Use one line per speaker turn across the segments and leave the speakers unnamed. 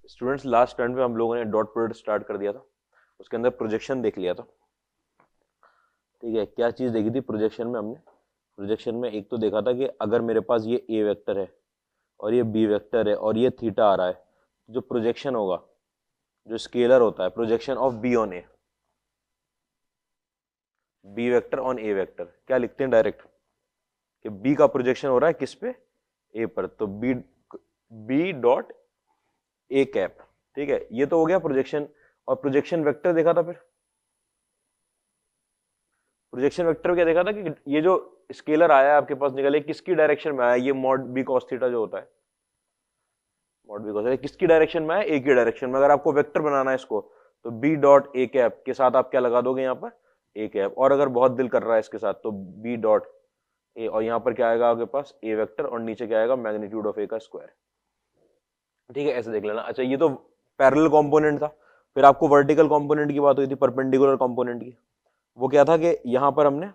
Students last turn पे हम लोगों ने डॉट प्रोडक्ट स्टार्ट कर दिया था, उसके अंदर प्रोजेक्शन देख लिया था। ठीक है, क्या चीज देखी थी प्रोजेक्शन में हमने? प्रोजेक्शन में एक तो देखा था कि अगर मेरे पास ये ए वेक्टर है और ये बी वेक्टर है और ये थीटा आ रहा है, जो प्रोजेक्शन होगा, जो स्केलर होता है, projection of B on A, B vector on A vector, क्या लिखते हैं डायरेक्ट कि बी का प्रोजेक्शन हो रहा है किस पे? ए पर, तो B B dot A cap. ठीक है, ये तो हो गया प्रोजेक्शन। और प्रोजेक्शन वेक्टर देखा था, फिर प्रोजेक्शन वेक्टर में क्या देखा था कि ये जो स्केलर आया है आपके पास निकले, किसकी डायरेक्शन में आया? ये मॉड बी कॉस थीटा जो होता है, मॉड बी कॉस, किसकी डायरेक्शन में आया? ए की डायरेक्शन में। अगर आपको वेक्टर बनाना है इसको, तो बी डॉट ए कैप के साथ आप क्या लगा दोगे यहाँ पर? A cap. और अगर बहुत दिल कर रहा है इसके साथ, तो बी डॉट ए, और यहाँ पर क्या आएगा आपके पास? ए वेक्टर, और नीचे क्या आएगा? मैग्नीट्यूड ऑफ ए का स्क्वायर। ठीक है, ऐसे देख लेना। अच्छा, ये तो पैरेलल कंपोनेंट था। फिर आपको वर्टिकल कंपोनेंट की बात हुई थी, परपेंडिकुलर कंपोनेंट की। वो क्या था कि यहां पर हमने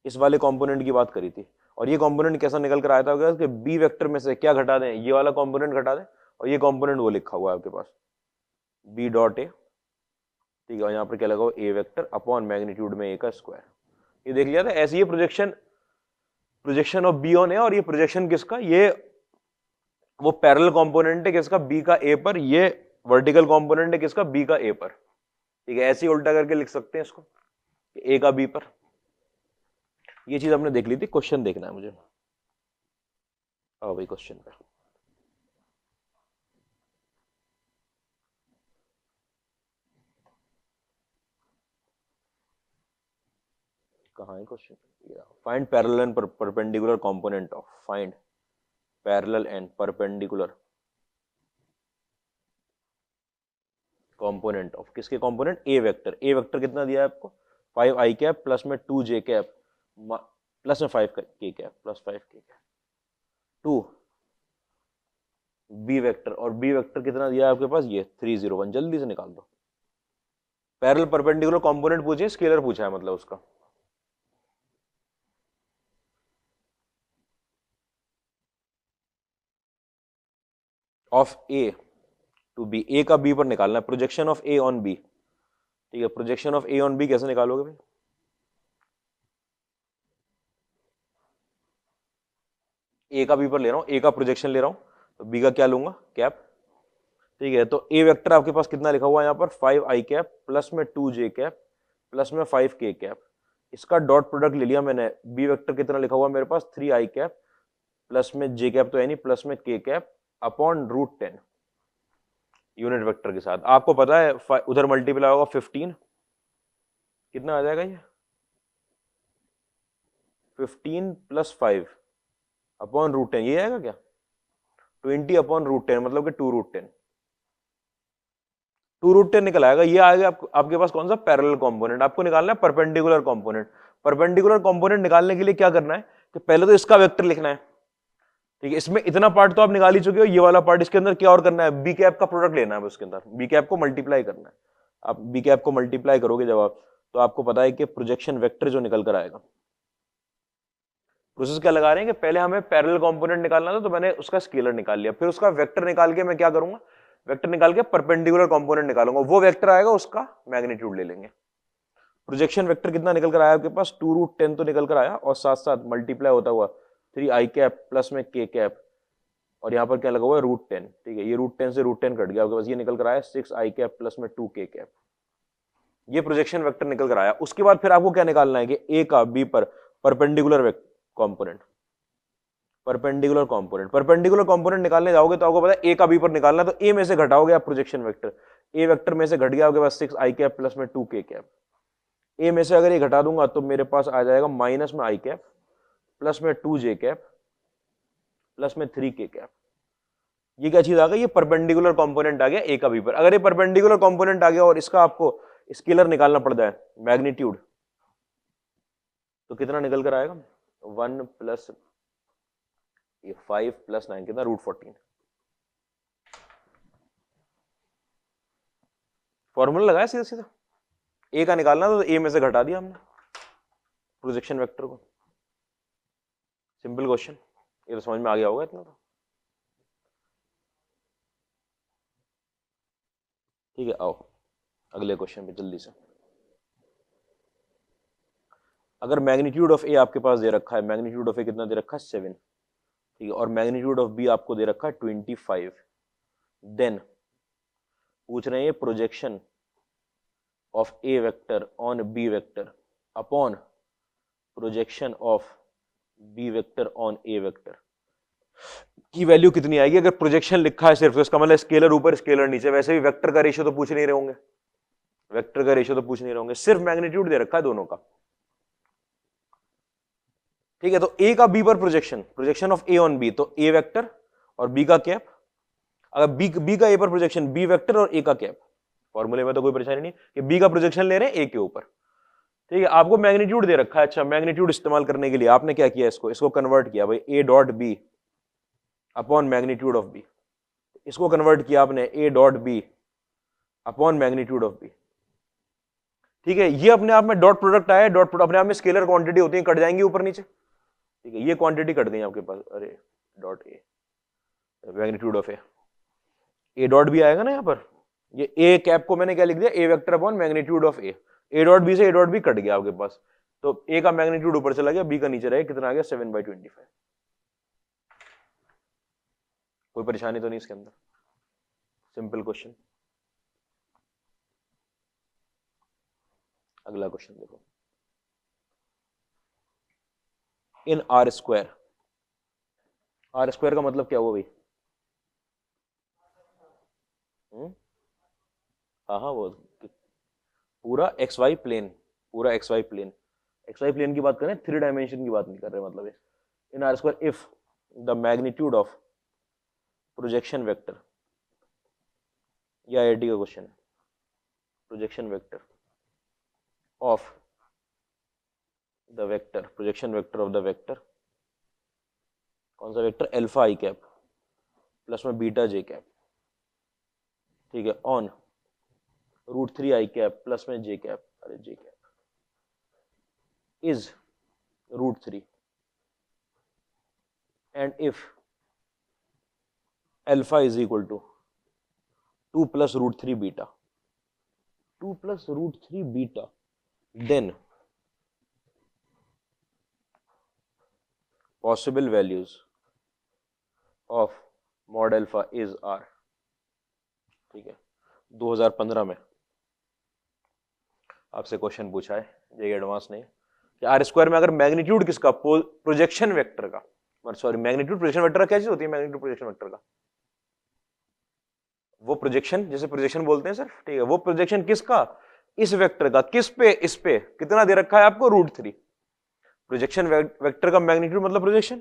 इस वाले कंपोनेंट की बात करी थी, और ये कंपोनेंट कैसा निकल कर आया था कि बी वेक्टर में से क्या घटा दें? ये वाला कंपोनेंट घटा दें, और ये कंपोनेंट वो लिखा हुआ है आपके पास, बी डॉट ए। ठीक है, और यहाँ पर क्या लगा हुआ? ए वेक्टर अपॉन मैग्नीट्यूड में ए का स्क्वायर। ये देख लिया था। ऐसे ये प्रोजेक्शन ऑफ बी ऑन ए, और ये प्रोजेक्शन किसका? ये वो पैरेलल कंपोनेंट है किसका? बी का ए पर। ये वर्टिकल कंपोनेंट है किसका? बी का ए पर। ठीक है, ऐसे ही उल्टा करके लिख सकते हैं इसको, ए का बी पर। ये चीज हमने देख ली थी। क्वेश्चन देखना है मुझे। आओ भाई क्वेश्चन पे। कहाँ है question? Find parallel and perpendicular component of, find parallel and perpendicular component of, किसके कंपोनेंट? ए वेक्टर। ए वेक्टर कितना दिया है आपको? 5 आई कैप प्लस में 2 जे कैप प्लस में 5 के कैप प्लस 5 के कैप, 2 बी वेक्टर, और बी वेक्टर कितना दिया है आपके पास? ये 301। जल्दी से निकाल दो। पैरेलल परपेंडिकुलर कंपोनेंट पूछे, स्केलर पूछा है मतलब उसका। Of A to B, A का बी पर निकालना है, projection of A on B. ठीक है, projection of A on B कैसे निकालोगे भाई? ए का बी पर ले रहा हूं, ए का प्रोजेक्शन ले रहा हूं, तो बी का क्या लूंगा? कैप। ठीक है, तो ए वेक्टर आपके पास कितना लिखा हुआ है यहाँ पर? 5 आई कैप प्लस में 2 जे कैप प्लस में 5 के कैप। इसका डॉट प्रोडक्ट ले लिया मैंने। बी वेक्टर कितना लिखा हुआ है मेरे पास? 3 आई कैप प्लस में जे कैप तो है नहीं, प्लस में k cap upon √10 unit vector के साथ। आपको पता है उधर मल्टीप्लाई होगा 15, कितना आ जाएगा ये? 15 प्लस 5 अपॉन √10, ये आएगा क्या? 20 अपॉन √10, मतलब कि 2√10। 2√10 निकल आएगा। ये आएगा आपके पास कौन सा? Parallel component. आपको निकालना है परपेंडिकुलर कंपोनेंट। परपेंडिकुलर कंपोनेंट निकालने के लिए क्या करना है कि पहले तो इसका वेक्टर लिखना है। ठीक है, इसमें इतना पार्ट तो आप निकाल ही चुके हो। ये वाला पार्ट, इसके अंदर क्या और करना है? बी कैप का प्रोडक्ट लेना है उसके अंदर, बी कैप को मल्टीप्लाई करना है। आप बी कैप को मल्टीप्लाई करोगे जब आप, तो आपको पता है कि प्रोजेक्शन वेक्टर जो निकल कर आएगा। प्रोसेस क्या लगा रहे हैं कि पहले हमें पैरेलल कंपोनेंट निकालना था, तो मैंने उसका स्केलर निकाल लिया। फिर उसका वेक्टर निकाल के मैं क्या करूंगा? वेक्टर निकाल के परपेंडिकुलर कंपोनेंट निकालूंगा। वो वेक्टर आएगा, उसका मैग्नीट्यूड ले लेंगे। प्रोजेक्शन वेक्टर कितना निकल कर आया आपके पास? 2√10 तो निकल कर आया, और साथ साथ मल्टीप्लाई होता हुआ 3 आई कैप प्लस में के कैप, और यहाँ पर क्या लगा हुआ है? √10। ठीक है, ये √10 से √10 कट गया आपके पास, ये निकल कर आया 6 आई कैप प्लस में 2 के कैप। ये प्रोजेक्शन वेक्टर निकल कर आया। उसके बाद फिर आपको क्या निकालना है कि ए का बी पर परपेंडिकुलर कंपोनेंट, परपेंडिकुलर कंपोनेंट निकालने जाओगे तो आपको पता है ए का बी पर निकालना, तो ए में से घटाओगे आप प्रोजेक्शन वेक्टर। ए वेक्टर में से घट गया आपके पास 6 आई कैप प्लस में 2 के कैप। ए में से अगर ये घटा दूंगा तो मेरे पास आ जाएगा माइनस में आई कैप प्लस में 2 जे कैप प्लस में 3 के कैप। ये क्या चीज आ गई? ये परपेंडिकुलर कंपोनेंट आ गया ए का बी पर। अगर ये परपेंडिकुलर कंपोनेंट आ गया और इसका आपको स्केलर निकालना पड़ जाए, मैग्नीट्यूड, तो कितना निकल कर आएगा? 1 प्लस ये 5 प्लस 9 कितना? √14। फॉर्मूला लगाया सीधा सीधा। ए का निकालना तो ए में से घटा दिया हमने प्रोजेक्शन वेक्टर को। सिंपल क्वेश्चन, ये तो समझ में आ गया होगा इतना तो। ठीक है, आओ अगले क्वेश्चन पे जल्दी से। अगर मैग्नीट्यूड ऑफ ए आपके पास दे रखा है, मैग्नीट्यूड ऑफ ए कितना दे रखा है 7, ठीक है, और मैग्नीट्यूड ऑफ बी आपको दे रखा है 25, देन पूछ रहे हैं projection of A vector on B vector upon projection of B vector on A vector की वैल्यू कितनी आएगी। अगर प्रोजेक्शन लिखा है सिर्फ तो इसका मतलब स्केलर ऊपर स्केलर नीचे, वैसे भी वेक्टर का रेशियो तो पूछ नहीं रहे होंगे, वेक्टर का रेशियो तो पूछ नहीं रहे होंगे, सिर्फ मैग्नीट्यूड दे रखा है दोनों का। ठीक है, तो ए का बी पर projection, projection of A on B, तो ए वेक्टर और बी का कैप। अगर बी का ए पर प्रोजेक्शन बी वेक्टर और ए का कैप, फॉर्मूले में तो कोई परेशानी नहीं कि बी का प्रोजेक्शन ले रहे हैं ए के ऊपर। ठीक है, आपको मैग्नीट्यूड दे रखा है। अच्छा, मैग्नीट्यूड इस्तेमाल करने के लिए आपने क्या किया, इसको कन्वर्ट किया भाई, ए dot B upon magnitude of B, इसको कन्वर्ट किया आपने A dot B upon magnitude of B. ठीक है, ये अपने आप में डॉट प्रोडक्ट आया, डॉट प्रोडक्ट अपने आप में स्केलर क्वांटिटी होती है, कट जाएंगी ऊपर नीचे। ठीक है, ये क्वांटिटी कट गई आपके पास, अरे dot A magnitude of A dot B आएगा ना यहाँ पर, ये ए कैप को मैंने क्या लिख दिया, A vector upon magnitude of A dot B से ए डॉट बी कट गया आपके पास, तो ए का मैग्नीट्यूड ऊपर चला गया, बी का नीचे रहे, कितना आ गया 7/25। कोई परेशानी तो नहीं इसके अंदर, सिंपल क्वेश्चन। अगला क्वेश्चन देखो, in R square, R square का मतलब क्या हुआ भाई? हाँ हाँ, वो पूरा एक्स वाई प्लेन, पूरा x y plane, x y plane की बात करें, 3 डायमेंशन की बात नहीं कर रहे, मतलब इन R square if the magnitude of projection vector, ये आईआईटी का क्वेश्चन है, projection vector of the vector, projection vector of the vector, कौन सा वेक्टर, अल्फा आई कैप प्लस में बीटा जे कैप, ठीक है, ऑन √3 आई कैप प्लस में जे कैप, अरे J cap is √3 and if alpha is equal to 2 + √3 beta, 2 + √3 beta, then possible values of mod alpha is r। ठीक है, 2015 में आपसे क्वेश्चन पूछा है जेईई एडवांस ने कि आर स्क्वायर में अगर मैग्नीट्यूड किसका, प्रोजेक्शन वेक्टर का, सॉरी मैग्नीट्यूड प्रोजेक्शन वेक्टर का क्या चीज होती है, मैग्नीट्यूड प्रोजेक्शन वेक्टर का वो प्रोजेक्शन, जैसे प्रोजेक्शन बोलते हैं सर, ठीक है, वो प्रोजेक्शन किसका, इस वेक्टर का, किस पे, इस पे कितना दे रखा है आपको √3, प्रोजेक्शन वेक्टर का मैग्नीट्यूड मतलब प्रोजेक्शन।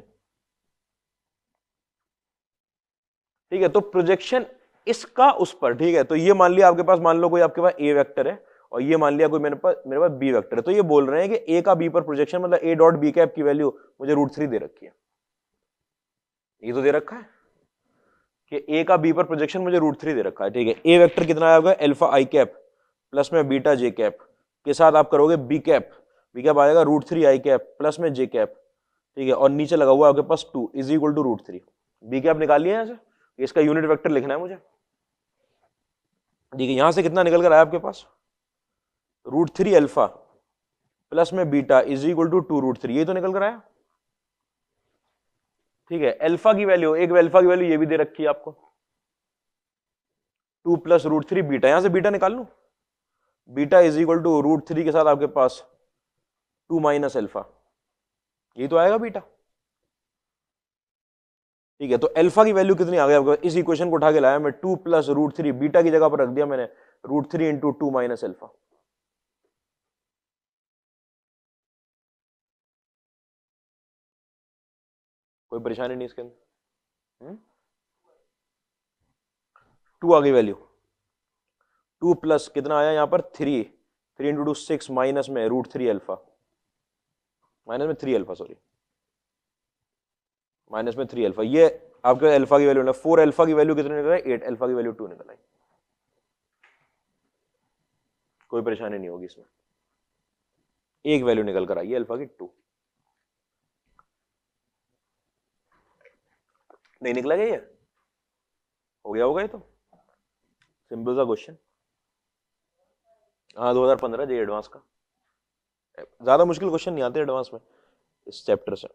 ठीक है, तो प्रोजेक्शन इसका उस पर, ठीक है, तो ये मान लिया आपके पास, मान लो कोई आपके पास ए वेक्टर है और ये मान लिया कोई मेरे पास बी वेक्टर है, तो ये बोल रहे हैं कि ए का बी पर प्रोजेक्शन मतलब ए डॉट बी कैप की वैल्यू मुझे √3 दे रखी है, ये तो दे रखा है कि ए का बी पर प्रोजेक्शन मुझे √3 दे रखा है। ठीक है, ए वेक्टर कितना आया होगा, अल्फा आई कैप प्लस में बीटा जे कैप के साथ आप करोगे बी कैप आएगा √3 आई कैप प्लस में जे कैप, ठीक है, और नीचे लगा हुआ आपके पास 2 is equal to √3, b cap निकाल लिया यहां से, इसका यूनिट वेक्टर लिखना है मुझे। ठीक है, यहां से कितना निकल कर आया आपके पास, √3 अल्फा प्लस में बीटा इज इक्वल टू 2 √3, ये तो निकल कर आया। ठीक है, अल्फा की वैल्यू, एक अल्फा की वैल्यू ये भी दे रखी है आपको, 2 + √3 बीटा, यहां से बीटा निकाल लूं, बीटा इज इक्वल टू √3 के साथ आपके पास 2 - अल्फा, ये तो आएगा बीटा। ठीक है, तो अल्फा की वैल्यू कितनी आ गई आपके, इस इक्वेशन को उठा के लाया मैं, 2 + √3 बीटा की जगह पर रख दिया मैंने √3 × 2 - अल्फा। कोई परेशानी नहीं इसके अंदर, 2 आ गई वैल्यू, 2 प्लस कितना आया यहाँ पर 3 × 2 6 माइनस में √3 अल्फा, माइनस में 3 अल्फा, सॉरी माइनस में 3 अल्फा, ये आपके अल्फा की वैल्यू, 4 अल्फा की वैल्यू कितनी निकल आई, 8 अल्फा की वैल्यू 2 निकल आई। कोई परेशानी नहीं होगी इसमें, एक वैल्यू निकल कर आई अल्फा की 2, नहीं निकला क्या, ये हो गया होगा, ये तो सिंपल सा क्वेश्चन। हाँ 2015 जे एडवांस का। ज्यादा मुश्किल क्वेश्चन नहीं आते एडवांस में इस चैप्टर से।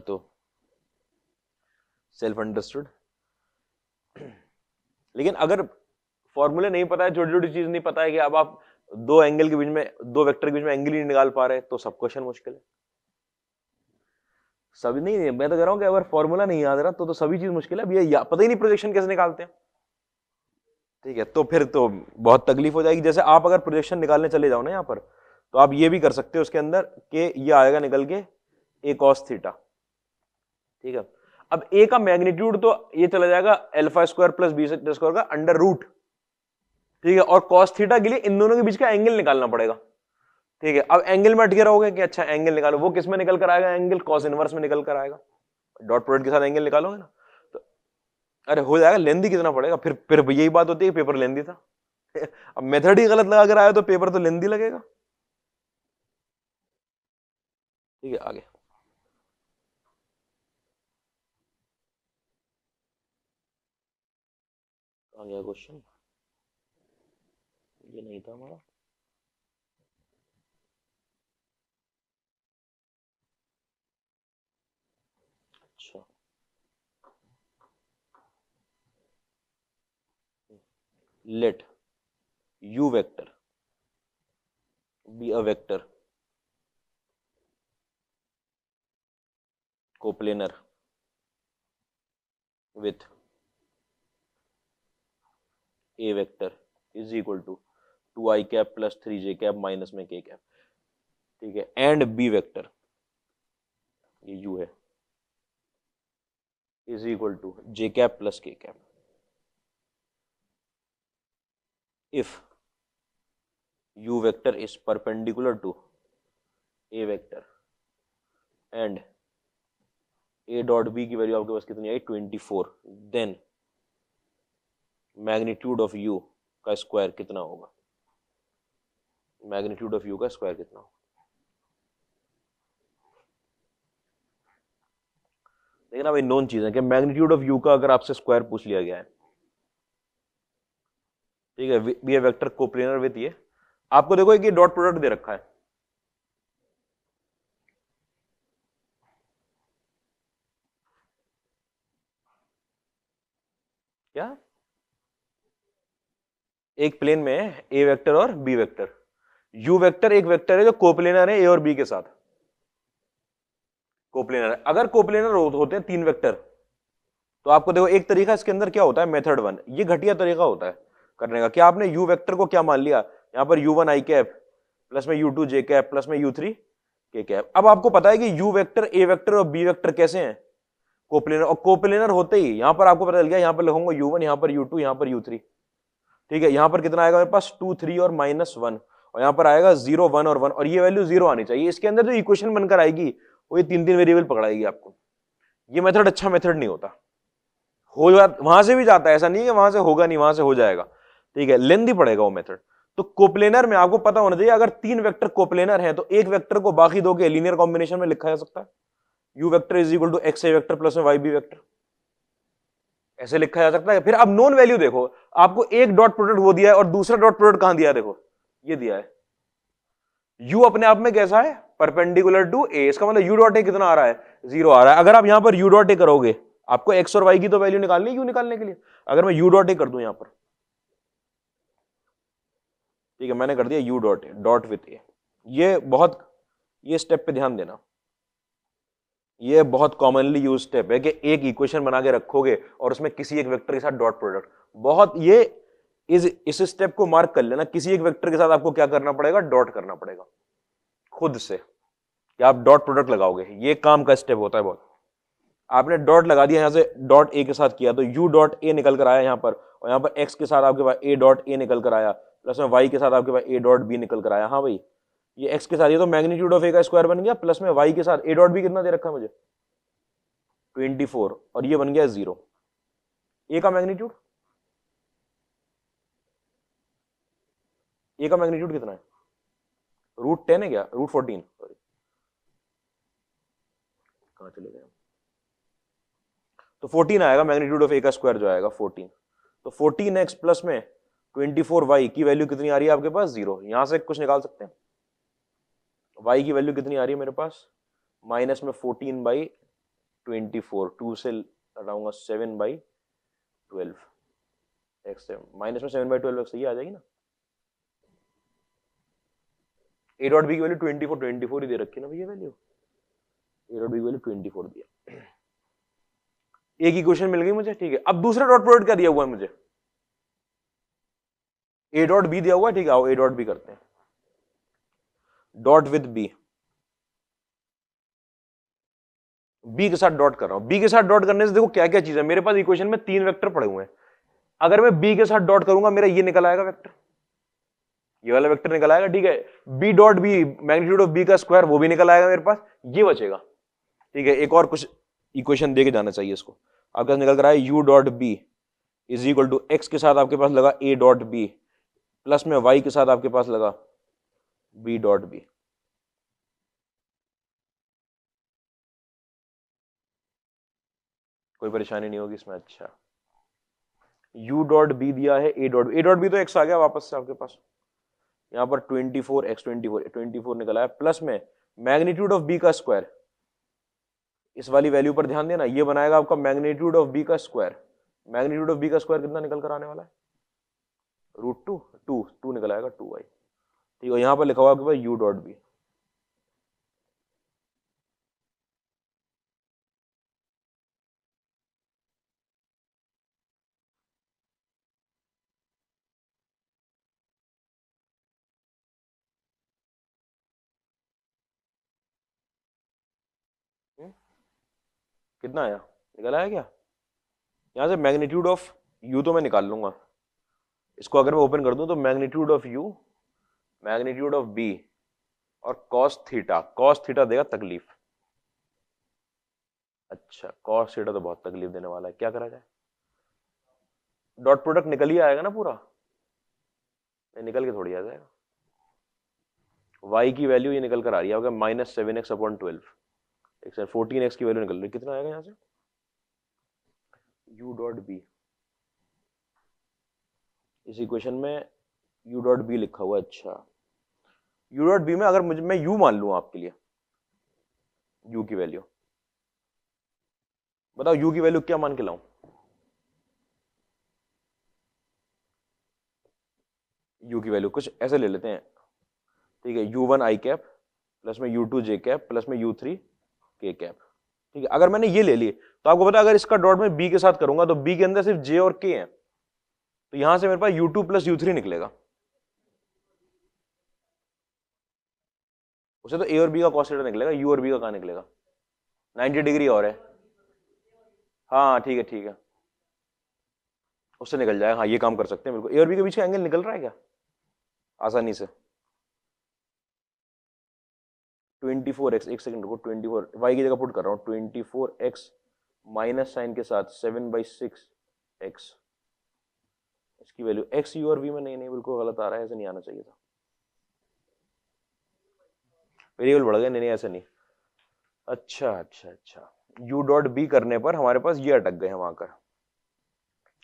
तो सेल्फ अंडरस्टूड। लेकिन अगर फॉर्मूले नहीं पता है, छोटी छोटी चीज नहीं पता है कि अब आप दो एंगल के बीच में, दो वेक्टर के बीच में एंगल ही नहीं निकाल पा रहे, तो सब क्वेश्चन मुश्किल है। सभी नहीं, मैं तो कह रहा हूं कि अगर फॉर्मूला नहीं याद रहा तो सभी चीज मुश्किल है। अब ये पता ही नहीं प्रोजेक्शन कैसे निकालते हैं, ठीक है, तो फिर तो बहुत तकलीफ हो जाएगी। जैसे आप अगर प्रोजेक्शन निकालने चले जाओ ना यहाँ पर, तो आप ये भी कर सकते हो उसके अंदर कि ये आएगा निकल के a cos थीटा, ठीक है। अब a का मैग्नीट्यूड तो ये चला जाएगा alpha square plus b square का अंडर रूट, ठीक है, और cos थीटा के लिए इन दोनों के बीच का एंगल निकालना पड़ेगा, ठीक है। अब एंगल में अटके रहोगे कि अच्छा एंगल निकालो, वो किस में निकल कर आएगा, एंगल cos इनवर्स में निकल कर आएगा, डॉट प्रोडक्ट के साथ एंगल निकालोगे ना, तो अरे हो जाएगा। लेंदी कितना पड़ेगा, फिर यही बात होती है पेपर लेंदी था। अब मेथड ही गलत लगा कर आया तो पेपर तो लेंदी लगेगा, ठीक है। आगे आ गया क्वेश्चन, ये नहीं था हमारा। अच्छा, late u vector be a vector coplanar with a vector is equal to 2i cap plus 3j cap minus में k cap, ठीक है, एंड b वेक्टर, ये u है, is equal to j cap plus k cap if u vector is perpendicular to a vector and a dot b की value आपके पास कितनी आई 24, then magnitude of u का square कितना होगा, मैग्नीट्यूड ऑफ u का square कितना होगा। लेकिन अब नोन चीज है कि मैग्नीट्यूड ऑफ u का अगर आपसे स्क्वायर पूछ लिया गया है, ठीक है, b a vector coplanar with ये, आपको देखो एक ये डॉट प्रोडक्ट दे रखा है, क्या एक प्लेन में है ए वेक्टर और बी वेक्टर, यू वेक्टर एक वेक्टर है जो कोप्लेनर है ए और बी के साथ, कोप्लेनर है। अगर कोप्लेनर होते हैं तीन वेक्टर, तो आपको देखो एक तरीका इसके अंदर क्या होता है, मेथड वन, ये घटिया तरीका होता है करने का, कि आपने यू वेक्टर को क्या मान लिया, यहां पर u1 i कैप प्लस में u2 j कैप प्लस में u3 k कैप। अब आपको पता है कि u वेक्टर a वेक्टर और b वेक्टर कैसे हैं, कोप्लेनर, और कोप्लेनर होते ही यहां पर आपको पता चल गया, यहां पर लिखूंगा u1, यहां पर u2, यहां पर u3, ठीक है। यहां पर कितना आएगा मेरे पास 2 3 और -1, और यहां पर आएगा 0 1 और 1, और ये वैल्यू 0 आनी चाहिए। इसके अंदर जो इक्वेशन बनकर आएगी वो ये तीन तीन वेरिएबल पकड़ाएगी आपको। ये मेथड अच्छा मेथड नहीं होता, हो जाता वहां से भी जाता है, ऐसा नहीं है कि वहां से होगा नहीं, वहां से हो जाएगा, ठीक है, लेंदी पड़ेगा वो मेथड। तो कोप्लेनर में आपको पता होना चाहिए, अगर तीन वेक्टर कोप्लेनर हैं तो एक वेक्टर को बाकी दो के लीनियर कॉम्बिनेशन में लिखा जा सकता है, u vector is equal to x a vector plus में वाई बी वेक्टर, ऐसे लिखा जा सकता है। फिर अब नॉन वैल्यू देखो, आपको एक डॉट प्रोडक्ट वो दिया है और दूसरा डॉट प्रोडक्ट कहां दिया है, देखो ये दिया है, u अपने आप में कैसा है, परपेंडिकुलर टू a, इसका मतलब u डॉट ए कितना आ रहा है, 0 आ रहा है। अगर आप यहां पर u डॉट ए करोगे, आपको x और y की तो वैल्यू निकालनी है u निकालने के लिए, अगर मैं u डॉट ए कर दूं यहां पर, ठीक है, मैंने कर दिया u dot A dot with A, ये स्टेप पे ध्यान देना, ये बहुत कॉमनली यूज स्टेप है कि एक इक्वेशन बना के रखोगे और उसमें किसी एक वेक्टर के साथ डॉट प्रोडक्ट, बहुत ये इस स्टेप को मार्क कर लेना, किसी एक वेक्टर के साथ आपको क्या करना पड़ेगा, डॉट करना पड़ेगा खुद से, कि आप डॉट प्रोडक्ट लगाओगे, ये काम का स्टेप होता है बहुत। आपने डॉट लगा दिया, यहां से डॉट ए के साथ किया तो यू डॉट ए निकल कर आया यहां पर, और यहां पर एक्स के साथ आपके पास ए डॉट ए निकल कर आया, प्लस में वाई के साथ आपके पास ए डॉट बी निकल कर आया। हाँ भाई, ये एक्स के साथ ये तो मैग्नीट्यूड ऑफ ए का स्क्वायर बन गया, प्लस में वाई के साथ ए डॉट बी कितना दे रखा है मुझे 24, और ये बन गया 0, ए का मैग्नीट्यूड, ए का मैग्नीट्यूड कितना है, √10 है क्या, √14, सॉरी कहां चले गए, तो 14 आएगा मैग्नीट्यूड ऑफ ए का स्क्वायर जो आएगा 14, तो 14x प्लस में 24y की वैल्यू कितनी आ रही है आपके पास? 0। यहां से कुछ निकाल सकते हैं। y की वैल्यू कितनी आ रही है मेरे पास? माइनस में 14/24, 2 से हटाऊंगा 7/12, एक्स से माइनस में 7/12 एक्स, ये आ जाएगी ना। ए डॉट बी की वैल्यू 24 ही दे रखी है ना भैया वैल्यू, ए डॉट बी की वैल्यू 24 दिया। एक इक्वेशन मिल गई मुझे, ठीक है। अब दूसरा डॉट प्रोडक्ट क्या दिया हुआ है मुझे? ए डॉट बी दिया हुआ है, ठीक है। आओ ए डॉट बी करते हैं, डॉट विद बी, बी के साथ डॉट कर रहा हूं। बी के साथ डॉट करने से देखो क्या क्या चीज है मेरे पास। इक्वेशन में 3 वेक्टर पड़े हुए हैं। अगर मैं बी के साथ डॉट करूंगा मेरा ये निकल आएगा वेक्टर, ये वाला वेक्टर निकल आएगा, ठीक है। B dot b, magnitude of b का स्क्वायर, वो भी निकल आएगा मेरे पास, ये बचेगा, ठीक है। एक और कुछ इक्वेशन दे के जाना चाहिए इसको। आपके पास निकल कर आया u dot b is equal to x के साथ आपके पास लगा ए डॉट बी, प्लस में वाई के साथ आपके पास लगा बी डॉट बी। कोई परेशानी नहीं होगी इसमें। अच्छा, u डॉट बी दिया है, ए डॉट बी तो x आ गया वापस से आपके पास। यहां पर 24x 24 निकला है, प्लस में मैग्नीट्यूड ऑफ b का स्क्वायर, इस वाली वैल्यू पर ध्यान देना, ये बनाएगा आपका मैग्नीट्यूड ऑफ b का स्क्वायर। मैग्नीट्यूड ऑफ b का स्क्वायर कितना निकल कर आने वाला है? √2, 2 निकल आएगा 2y, ठीक है। यहां पर लिखा हुआ आपके पास u डॉट बी। कितना आया? निकल आया क्या? यहां से मैग्नीट्यूड ऑफ u तो मैं निकाल लूंगा, इसको अगर मैं ओपन कर दूं तो magnitude of u, magnitude of b और कॉस थीटा देगा तकलीफ। अच्छा, कॉस थीटा तो बहुत तकलीफ देने वाला है, क्या करा जाए? डॉट प्रोडक्ट निकल ही आएगा ना पूरा, नहीं निकल के थोड़ी आ जाएगा। y की वैल्यू ये निकल कर आ रही है -7x/12, 14x की वैल्यू निकल रही है। कितना आएगा यहाँ से? u डॉट बी, इस इक्वेशन में u डॉट बी लिखा हुआ है। अच्छा, u डॉट बी में अगर मुझे मैं u मान लूं आपके लिए, u की वैल्यू बताओ, u की वैल्यू क्या मान के लाऊं? u की वैल्यू कुछ ऐसे ले लेते हैं, ठीक है। u1 आई कैप प्लस में u2 जे कैप प्लस में u3 के कैप, ठीक है। अगर मैंने ये ले ली तो आपको पता है अगर इसका डॉट में b के साथ करूंगा तो b के अंदर सिर्फ j और k है, तो यहां से मेरे पास u2 प्लस u3 निकलेगा। उसे तो a और b का cos थीटा निकलेगा, u और b का कहां निकलेगा? 90 डिग्री और है। हाँ ठीक है, ठीक है, उससे निकल जाएगा। हाँ ये काम कर सकते हैं बिल्कुल। ए और बी के बीच का एंगल निकल रहा है क्या आसानी से? 24x, एक सेकंड रुको, 24 y की जगह पुट कर रहा हूँ, 24x माइनस साइन के साथ 7/6x, इसकी वैल्यू x u और v में नहीं बिल्कुल गलत आ रहा है, ऐसे नहीं आना चाहिए था, वेरिएबल बढ़ गया। नहीं ऐसे नहीं। अच्छा अच्छा अच्छा, u डॉट बी करने पर हमारे पास ये अटक गए हम आकर।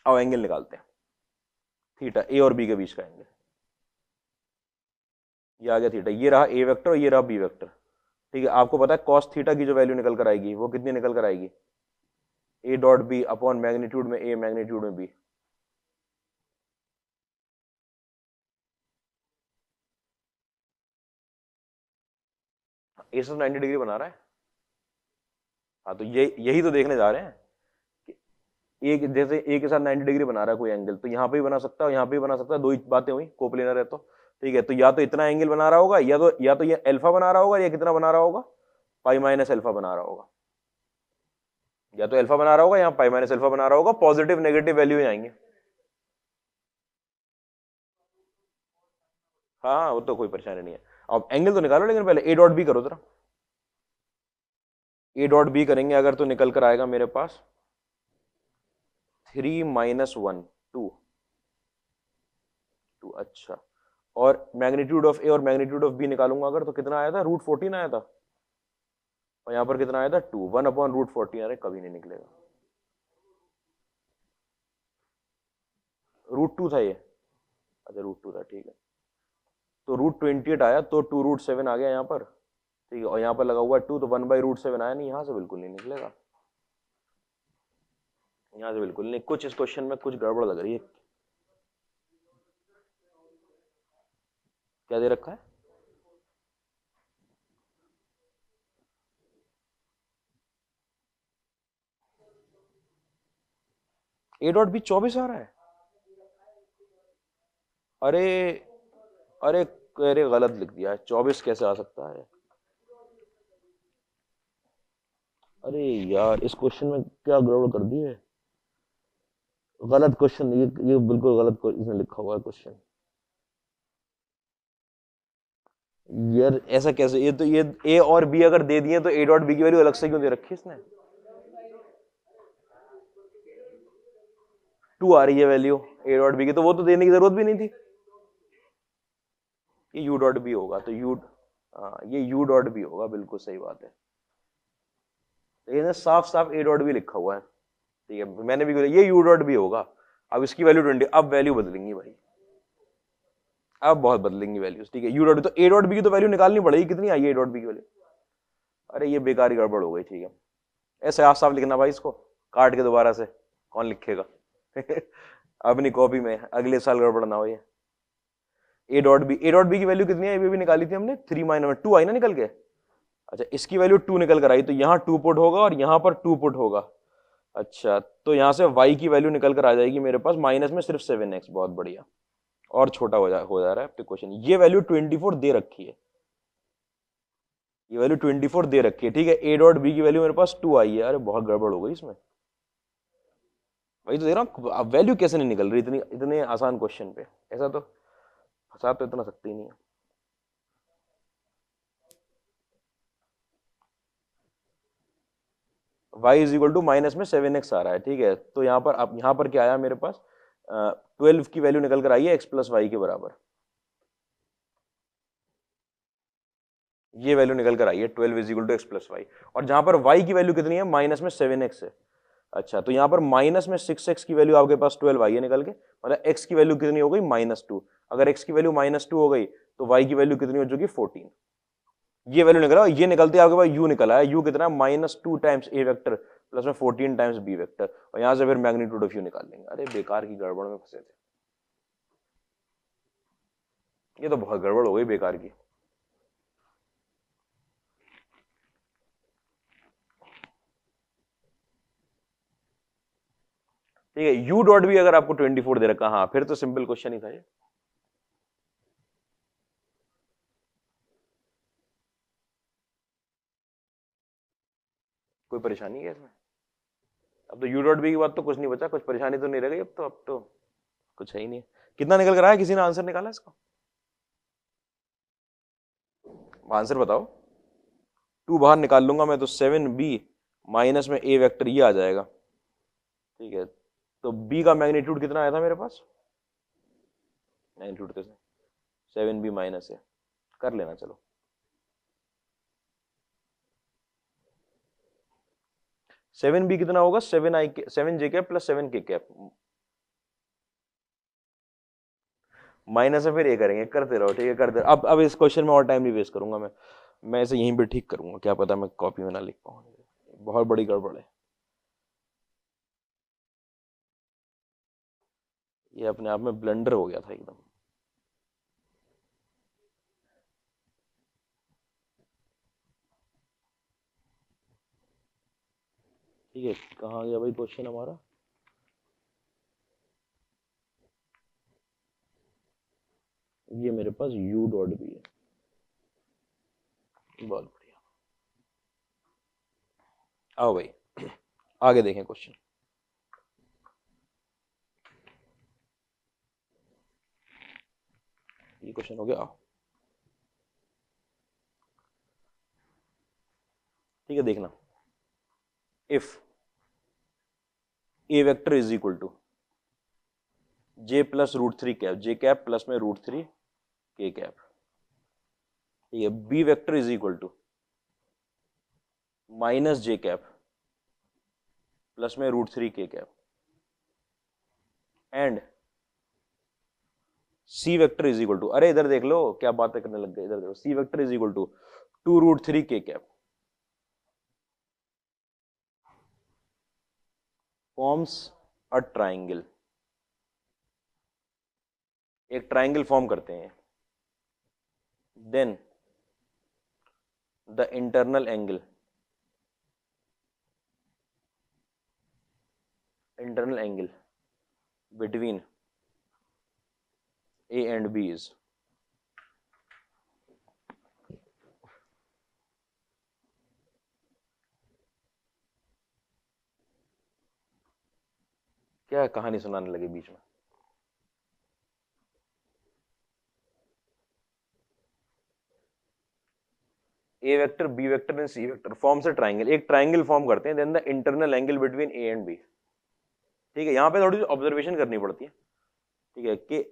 अब एंगल निकालते हैं, थीटा ए और बी के बीच का एंगल, ये आ गया थीटा, ये रहा ए वेक्टर और ये रहा बी वेक्टर, ठीक है। आपको पता है कॉस थीटा की जो वैल्यू निकल कर आएगी वो कितनी निकल कर आएगी? A dot B upon magnitude में ए मैग्नीट्यूड में बी। ए सब 90 डिग्री बना रहा है। हाँ तो ये यही तो देखने जा रहे हैं कि एक जैसे ए के साथ 90 डिग्री बना रहा है कोई एंगल, तो यहाँ पे भी बना सकता है, यहाँ पे भी बना सकता है, दो ही बातें हुई, कोप्लेनर है तो, ठीक है। तो या तो इतना एंगल बना रहा होगा, या तो ये अल्फा बना रहा होगा, या कितना बना रहा होगा? पाई माइनस अल्फा बना रहा होगा, या तो अल्फा बना रहा होगा या पाई माइनस अल्फा बना रहा होगा। पॉजिटिव नेगेटिव वैल्यू आएंगे। हाँ वो तो कोई परेशानी नहीं है। अब एंगल तो निकालो, लेकिन पहले ए डॉट बी करो जरा। ए डॉट बी करेंगे अगर तो निकल कर आएगा मेरे पास 3 - 1 2 2। अच्छा, और मैग्नीट्यूड ऑफ ए और मैग्नीट्यूड ऑफ बी निकालूंगा अगर तो कितना आया था? √14 आया था, और यहां पर कितना आया था? 2 1/√14। अरे कभी नहीं निकलेगा, √2 था ये, अच्छा √2 था, ठीक है। तो √28 आया, तो 2√7 आ गया यहाँ पर, ठीक है। और यहाँ पर लगा हुआ है 2, तो 1/√7 आया नहीं, यहाँ से बिल्कुल नहीं निकलेगा, यहाँ से बिल्कुल नहीं। कुछ इस क्वेश्चन में कुछ गड़बड़ लग रही है। क्या दे रखा है? A.B 24 आ रहा है? अरे अरे अरे गलत लिख दिया है, 24 कैसे आ सकता है? अरे यार, इस क्वेश्चन में क्या गड़बड़ कर दी है, गलत क्वेश्चन, ये बिल्कुल गलत इसमें लिखा हुआ है क्वेश्चन। यार ऐसा कैसे, ये तो ये ए और बी अगर दे दिए तो A.B की वैल्यू अलग से क्यों दे रखी है इसने? 2 आ रही है वैल्यू A.B की, तो वो तो देने की जरूरत भी नहीं थी। ये U.B होगा, तो ये U.B होगा, बिल्कुल सही बात है। लेकिन साफ साफ A.B लिखा हुआ है, ठीक है, मैंने भी ये U.B होगा। अब इसकी वैल्यू 20, अब वैल्यू बदलेंगी भाई, अब बहुत बदलेंगी वैल्यूज, ठीक है। U.B, तो A.B की तो वैल्यू निकालनी पड़ेगी, कितनी आई है A.B की वैल्यू? अरे ये बेकार गड़बड़ हो गई, ठीक है। ऐसे साफ साफ लिखना भाई, इसको काट के दोबारा से कौन लिखेगा अपनी कॉपी में, अगले साल गड़बड़ ना हो ये। A.B की वैल्यू कितनी है, ये भी निकाली थी हमने, 3 माइनस 2 आई ना निकल के। अच्छा, इसकी वैल्यू 2 निकल कर आई, तो यहाँ 2 पुट होगा और यहाँ पर 2 पुट होगा। अच्छा, तो यहाँ से y की वैल्यू निकल कर आ जाएगी मेरे पास माइनस में सिर्फ 7x, बहुत बढ़िया। और छोटा हो जा रहा है क्वेश्चन। ये वैल्यू 24 दे रखी है, ये वैल्यू 24 दे रखी है, ठीक है। A.B की वैल्यू मेरे पास 2 आई है। अरे बहुत गड़बड़ हो गई इसमें, वही तो देख रहा हूँ, अब वैल्यू कैसे नहीं निकल रही इतनी, इतने आसान क्वेश्चन पे। ऐसा तो फंसा तो इतना सकते ही नहीं है। y is equal to minus में 7x आ रहा है, ठीक है। तो यहाँ पर, अब यहाँ पर क्या आया मेरे पास, 12 की वैल्यू निकल कर आई है x प्लस वाई के बराबर। ये वैल्यू निकल कर आई है 12 is equal to x plus y, और जहां पर y की वैल्यू कितनी है, माइनस में 7x है। अच्छा, तो यहाँ पर माइनस में 6x की वैल्यू आपके पास 12 आई है निकल के, मतलब x की वैल्यू कितनी हो गई, -2। अगर x की वैल्यू -2 हो गई तो y की वैल्यू कितनी हो चुकी, 14। ये वैल्यू निकला, ये निकलते आपके पास u निकला है। u कितना है, -2 टाइम्स a वेक्टर प्लस में 14 टाइम्स b वेक्टर, और यहां से फिर मैग्नीट्यूड ऑफ u निकाल लेंगे। अरे बेकार की गड़बड़ में फंसे थे, ये तो बहुत गड़बड़ हो गई बेकार की। ठीक है, U.B अगर आपको 24 दे रखा, हाँ फिर तो सिंपल क्वेश्चन ही था ये। कोई परेशानी है इसमें? अब तो U.B की बात तो कुछ नहीं बचा, कुछ परेशानी तो नहीं रह गई अब तो कुछ है ही नहीं। कितना निकल कर आया, किसी ने आंसर निकाला इसका? आंसर बताओ। 2 बाहर निकाल लूंगा मैं तो 7b माइनस में a वेक्टर, ये आ जाएगा, ठीक है। तो b का मैग्नीट्यूड कितना आया था मेरे पास, मैग्नीट्यूड तो 7b माइनस है, कर लेना चलो। 7b कितना होगा, 7j cap plus 7k cap, minus में फिर ए करेंगे, करते रहो, ठीक है, करते रहो। अब इस क्वेश्चन में और टाइम नहीं वेस्ट करूंगा मैं इसे यहीं पे ठीक करूंगा, क्या पता मैं कॉपी में ना लिख पाऊँ, बहुत बड़ी गड़बड़ है ये, अपने आप में ब्लंडर हो गया था एकदम। ठीक है, कहाँ गया भाई क्वेश्चन हमारा? ये मेरे पास U.B है, बहुत बढ़िया। आओ भाई आगे देखें क्वेश्चन। ये क्वेश्चन हो गया, आओ। ठीक है, देखना, if a vector is equal to j plus √3 cap, j cap plus में √3 k कैप, ठीक है। b vector is equal to minus j cap plus में √3 k cap, and C vector is equal to, अरे इधर देख लो क्या बातें करने लग गए, इधर देखो, C vector is equal to 2√3 K cap forms a triangle, एक ट्राइंगल फॉर्म करते हैं, then the internal angle between A and B is, क्या कहानी सुनाने लगे बीच में। A vector B vector and C vector form से ट्राइंगल, एक ट्राइंगल फॉर्म करते हैं, then the internal angle between A and B. ठीक है, यहां पे थोड़ी सी ऑब्जर्वेशन करनी पड़ती है। ठीक है कि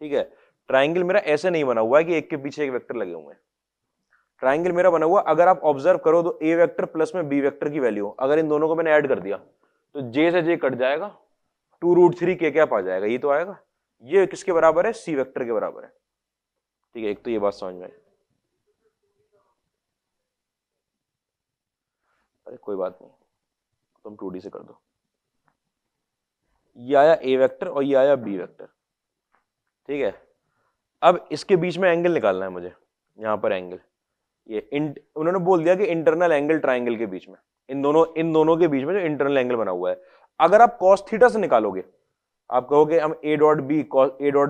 ठीक है, ट्राइंगल मेरा ऐसे नहीं बना हुआ है कि एक के पीछे एक वेक्टर लगे हुए हैं। ट्राइंगल मेरा बना हुआ, अगर आप ऑब्जर्व करो तो ए वेक्टर प्लस में बी वेक्टर की वैल्यू, अगर इन दोनों को मैंने ऐड कर दिया तो जे से जे कट जाएगा, 2√3 के कैप आ जाएगा, ये तो आएगा। ये किसके बराबर है, सी वेक्टर के बराबर है। ठीक है, एक तो ये बात समझ में आई। अरे कोई बात नहीं, तुम 2D से कर दो। ये आया ए वेक्टर और ये आया बी वेक्टर। ठीक है, अब इसके बीच में एंगल निकालना है मुझे, यहां पर एंगल, ये उन्होंने बोल दिया कि इंटरनल एंगल ट्राइंगल के बीच में, इन दोनों के बीच में जो इंटरनल एंगल बना हुआ है, अगर आप कॉस थीटा से निकालोगे, आप कहोगे हम ए डॉट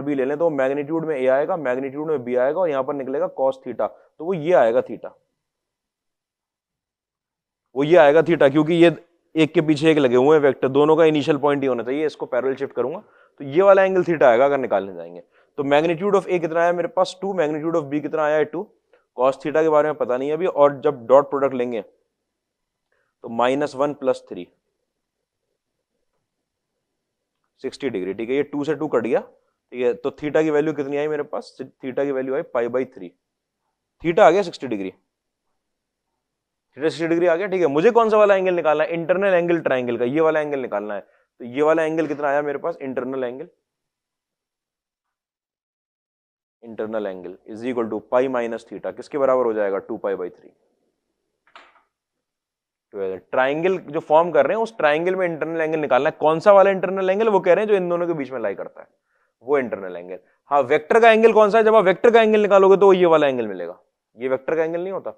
बी ले लें, तो मैग्नीट्यूड में ए आएगा, मैग्नीट्यूड में बी आएगा, और यहां पर निकलेगा कॉस थीटा, तो वो ये आएगा थीटा, वो ये आएगा थीटा, क्योंकि ये एक के पीछे एक लगे हुए हैं वेक्टर, दोनों का इनिशियल पॉइंट ही होना चाहिए। इसको पैरेलल शिफ्ट करूंगा तो ये वाला एंगल थीटा आएगा अगर निकालने जाएंगे। तो मैग्नीट्यूड ऑफ ए कितना आया मेरे पास 2, मैग्नीट्यूड ऑफ बी कितना आया है 2, कॉस थीटा के बारे में पता नहीं है अभी, और जब डॉट प्रोडक्ट लेंगे तो -1 + 3 60 डिग्री। ठीक है, ये 2 से 2 कट गया। ठीक है, तो थीटा की वैल्यू कितनी आई मेरे पास, थीटा की वैल्यू आई π/3, थीटा आ गया 60 डिग्री, थीटा 60 डिग्री आ गया। ठीक है, मुझे कौन सा वाला एंगल निकालना है, इंटरनल एंगल ट्राइंगल का, ये वाला एंगल निकालना है। तो ये वाला एंगल कितना आया मेरे पास, internal angle is equal to pi minus theta, किसके बराबर हो जाएगा, 2π/3। ट्राइंगल जो फॉर्म कर रहे हैं, उस ट्राइंगल में इंटरनल एंगल निकालना है। कौन सा वाला इंटरनल एंगल, वो कह रहे हैं जो इन दोनों के बीच में लाई करता है, वो इंटरनल एंगल। हाँ, वेक्टर का एंगल कौन सा है, जब आप वेक्टर का एंगल निकालोगे तो ये वाला एंगल मिलेगा, ये वेक्टर का एंगल नहीं होता।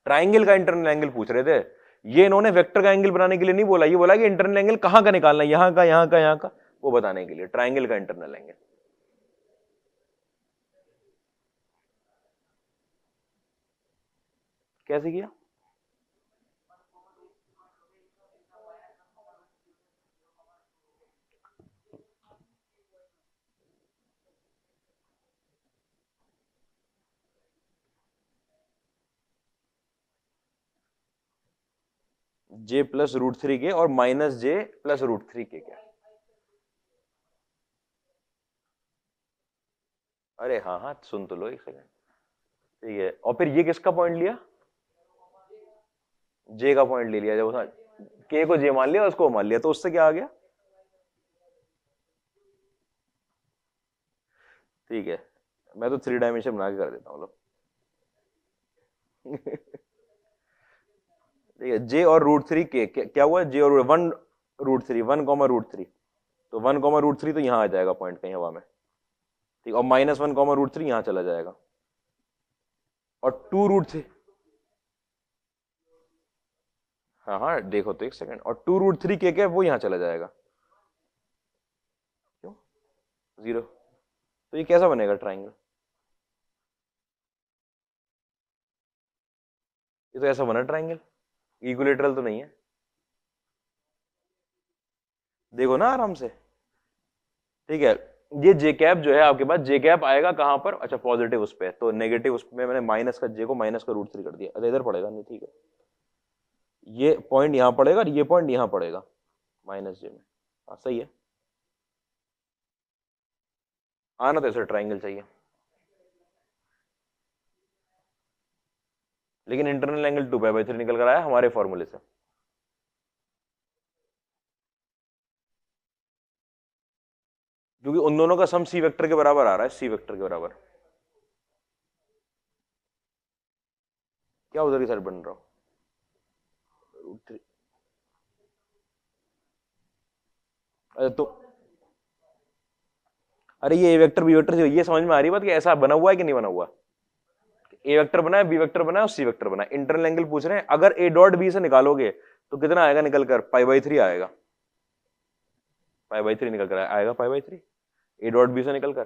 ट्राइंगल का इंटरनल एंगल पूछ रहे थे, ये इन्होंने वेक्टर का एंगल बनाने के लिए नहीं बोला, ये बोला कि इंटरनल एंगल कहां का निकालना है, यहां का, यहां का, यहां का, वो बताने के लिए ट्राइंगल का इंटरनल एंगल। कैसे किया, J+√3 के और -J+√3 के क्या, अरे हाँ हाँ, सुन तो लो एक सेकंड। ठीक है, और फिर ये किसका पॉइंट लिया, जे का पॉइंट ले लिया, जब उसने के को जे मान लिया, उसको मान लिया, तो उससे क्या आ गया। ठीक है, मैं तो 3 डायमेंशन बना के कर देता हूँ। ठीक है, जे और √3 के क्या हुआ, जे और 1√3, 1,√3, तो 1,√3 तो यहाँ आ जाएगा पॉइंट कहीं हवा में। ठीक, और -1,√3 यहाँ चला जाएगा, और 2√3, हाँ हाँ देखो तो एक सेकंड, और 2√3 के क्या वो यहाँ चला जाएगा, क्यों 0, तो ये कैसा बनेगा ट्राइंगल, ये तो ऐसा बना ट्राइंगल, इक्विलेटरल तो नहीं है, देखो ना आराम से। ठीक है, ये जे कैप जो है आपके पास, जे कैप आएगा कहां पर, अच्छा पॉजिटिव उस पे, तो नेगेटिव उस पे मैंने माइनस का जे को -√3 कर दिया, अच्छा इधर पड़ेगा नहीं। ठीक है, ये पॉइंट यहां पड़ेगा और ये पॉइंट यहां पड़ेगा -J में, हाँ सही है। आना तो ऐसे ट्राइंगल चाहिए, लेकिन इंटरनल एंगल 2π/3 निकल कर आया हमारे फॉर्मूले से। क्योंकि उन दोनों का सम सी वेक्टर के बराबर आ रहा है, सी वेक्टर के बराबर। क्या उधर की साइड बन रहा हो? अरे तो अरे ये ए वेक्टर बी वेक्टर से ये समझ में आ रही बात कि ऐसा बना हुआ है कि नहीं बना हुआ? ए वेक्टर बना है, बी वेक्टर बना है और सी वेक्टर बना है। इंटरनल एंगल पूछ रहे हैं, अगर ए डॉट बी से निकालोगे तो कितना आएगा निकल कर? π/3 आएगा। π/3 निकल कर आएगा, π/3 ए डॉट बी से निकल कर।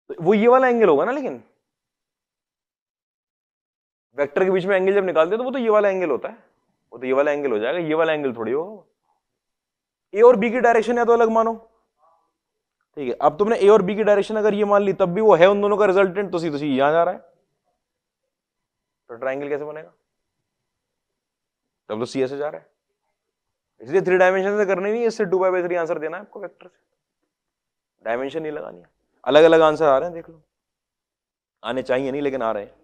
तो वो ये वाला एंगल होगा ना, लेकिन वेक्टर के बीच में एंगल जब निकालते हैं तो वो तो ये वाला एंगल होता है, वो तो ये वाला एंगल हो जाएगा, ये वाला एंगल थोड़ी होगा। ए और बी की डायरेक्शन है तो अलग मानो, ठीक है। अब तुमने ए और बी की डायरेक्शन अगर ये मान ली तब भी वो है उन दोनों का रिजल्टेंट, तो सीधी यहां जा रहा है, तो ट्राइंगल कैसे बनेगा? तब तो सी ऐसे जा रहा है। इसलिए 3 डायमेंशन से करनी नहीं है, इससे 2π/3 आंसर देना है आपको वेक्टर से, डायमेंशन नहीं लगानी है। अलग अलग आंसर आ रहे हैं, देख लो, आने चाहिए नहीं लेकिन आ रहे हैं।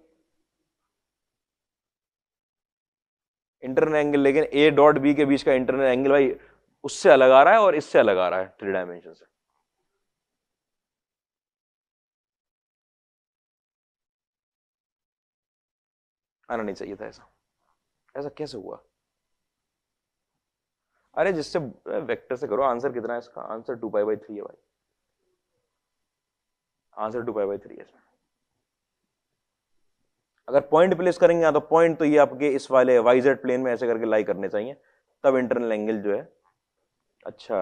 इंटरनल एंगल, लेकिन ए डॉट बी के बीच का इंटरनल एंगल भाई उससे अलग आ रहा है और इससे अलग आ रहा है 3 डायमेंशन से। आना नहीं चाहिए था ऐसा, ऐसा कैसे हुआ? अरे जिससे वेक्टर से करो। आंसर कितना है इसका? आंसर 2π/3 है भाई, आंसर 2π/3 है इसमें। अगर पॉइंट प्लेस करेंगे तो पॉइंट तो ये आपके इस वाले वाईजेड प्लेन में ऐसे करके लाई करने चाहिए, तब इंटरनल एंगल जो है। अच्छा,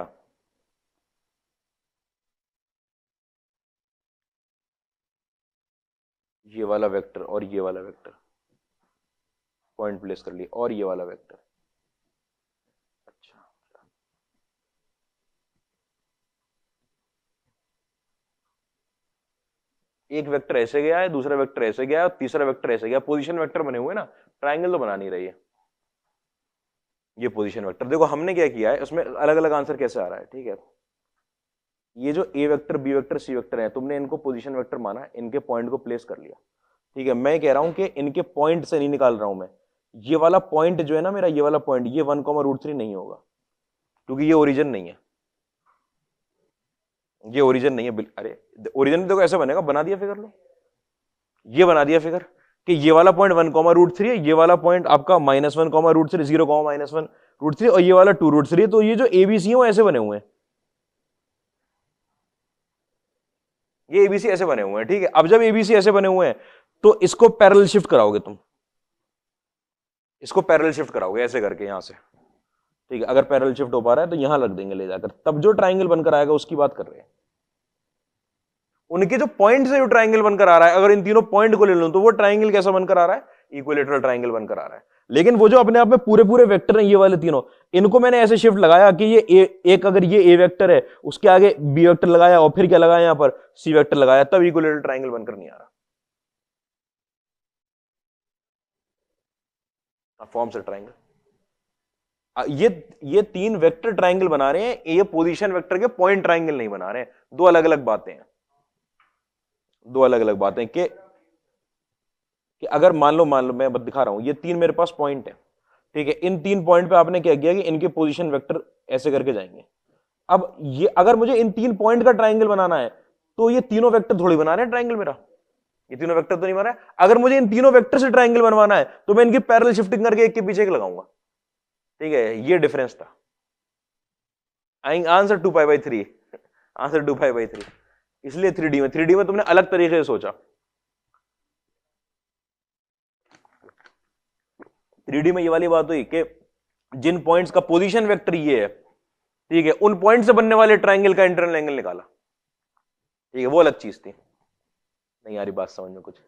ये वाला वेक्टर और ये वाला वेक्टर पॉइंट प्लेस कर लिए, और ये वाला वेक्टर। अच्छा, एक वेक्टर ऐसे गया है, दूसरा वेक्टर ऐसे गया है और तीसरा वेक्टर ऐसे गया, पोजीशन वेक्टर बने हुए ना, ट्राइंगल तो बना नहीं रही है। ये पोजीशन वेक्टर देखो हमने क्या किया है, उसमें अलग अलग आंसर कैसे आ रहा है, ठीक है। ये जो a vector B vector c vector है, तुमने इनको पोजीशन वेक्टर माना, इनके पॉइंट को प्लेस कर लिया, ठीक है। मैं कह रहा हूं कि इनके पॉइंट से नहीं निकाल रहा हूं मैं, ये वाला पॉइंट जो है ना मेरा, ये वाला पॉइंट, ये 1,√3 नहीं होगा, क्योंकि ये ओरिजिन नहीं है, ये ओरिजिन नहीं है। अरे ओरिजिन देखो ऐसे बनेगा, बना दिया फिगर लो, ये बना दिया फिगर कि ये वाला पॉइंट 1,√3 है, ये वाला पॉइंट आपका -1,√3, 0,-1√3, और ये वाला 2√3। तो ये जो एबीसी है वो ऐसे बने हुए हैं, ये एबीसी ऐसे बने हुए हैं, ठीक है। अब जब एबीसी ऐसे बने हुए हैं तो इसको पैरेलल शिफ्ट कराओगे तुम, इसको पैरेलल शिफ्ट कराओगे ऐसे करके यहां से, ठीक है। अगर पैरेलल शिफ्ट हो पा रहा है तो यहां रख देंगे ले जाकर, तब जो ट्राइंगल बनकर आएगा उसकी बात कर रहे हैं। उनके जो पॉइंट से जो ट्राइंगल बनकर आ रहा है, अगर इन तीनों पॉइंट को ले लो तो वो ट्राइंगल कैसा बनकर आ रहा है? इक्विलेटरल ट्राइंगल बनकर आ रहा है। लेकिन वो जो अपने आप में पूरे पूरे वेक्टर हैं ये वाले तीनों, इनको मैंने ऐसे शिफ्ट लगाया कि ये एक अगर ये ए वेक्टर है, उसके आगे बी वेक्टर लगाया और फिर क्या लगाया यहां पर? सी वेक्टर लगाया, तब इक्विलेटरल ट्राइंगल बनकर नहीं आ रहा। फॉर्म से ट्राइंगल, ये 3 वेक्टर ट्राइंगल बना रहे हैं, ये पोजीशन वेक्टर के पॉइंट ट्राइंगल नहीं बना रहे हैं। दो अलग अलग बातें हैं, दो अलग अलग बातें कि अगर मान लो मैं दिखा रहा हूं, ये 3 मेरे पास पॉइंट है, ठीक है। इन 3 पॉइंट पे आपने क्या किया कि इनके पोजीशन वेक्टर ऐसे करके जाएंगे। अब ये अगर मुझे इन 3 पॉइंट का ट्राइंगल बनाना है तो ये तीनों वेक्टर थोड़ी बना रहे हैं ट्राइंगल मेरा, ये तीनों वेक्टर तो नहीं बना है। अगर मुझे इन तीनों वेक्टर से ट्राइंगल बनवाना है तो मैं इनकी पैरेलल शिफ्टिंग करके एक के पीछे एक लगाऊंगा, ठीक है। ये डिफरेंस था। Answer 2π/3, answer 2π/3। इसलिए 3D में तुमने अलग तरीके से सोचा। 3D में ये वाली बात हुई कि जिन पॉइंट्स का पोजीशन वेक्टर ये है, ठीक है, उन पॉइंट से बनने वाले ट्राइंगल का इंटरनल एंगल निकाला, ठीक है। वो अलग चीज थी। नहीं आ रही बात समझ में कुछ?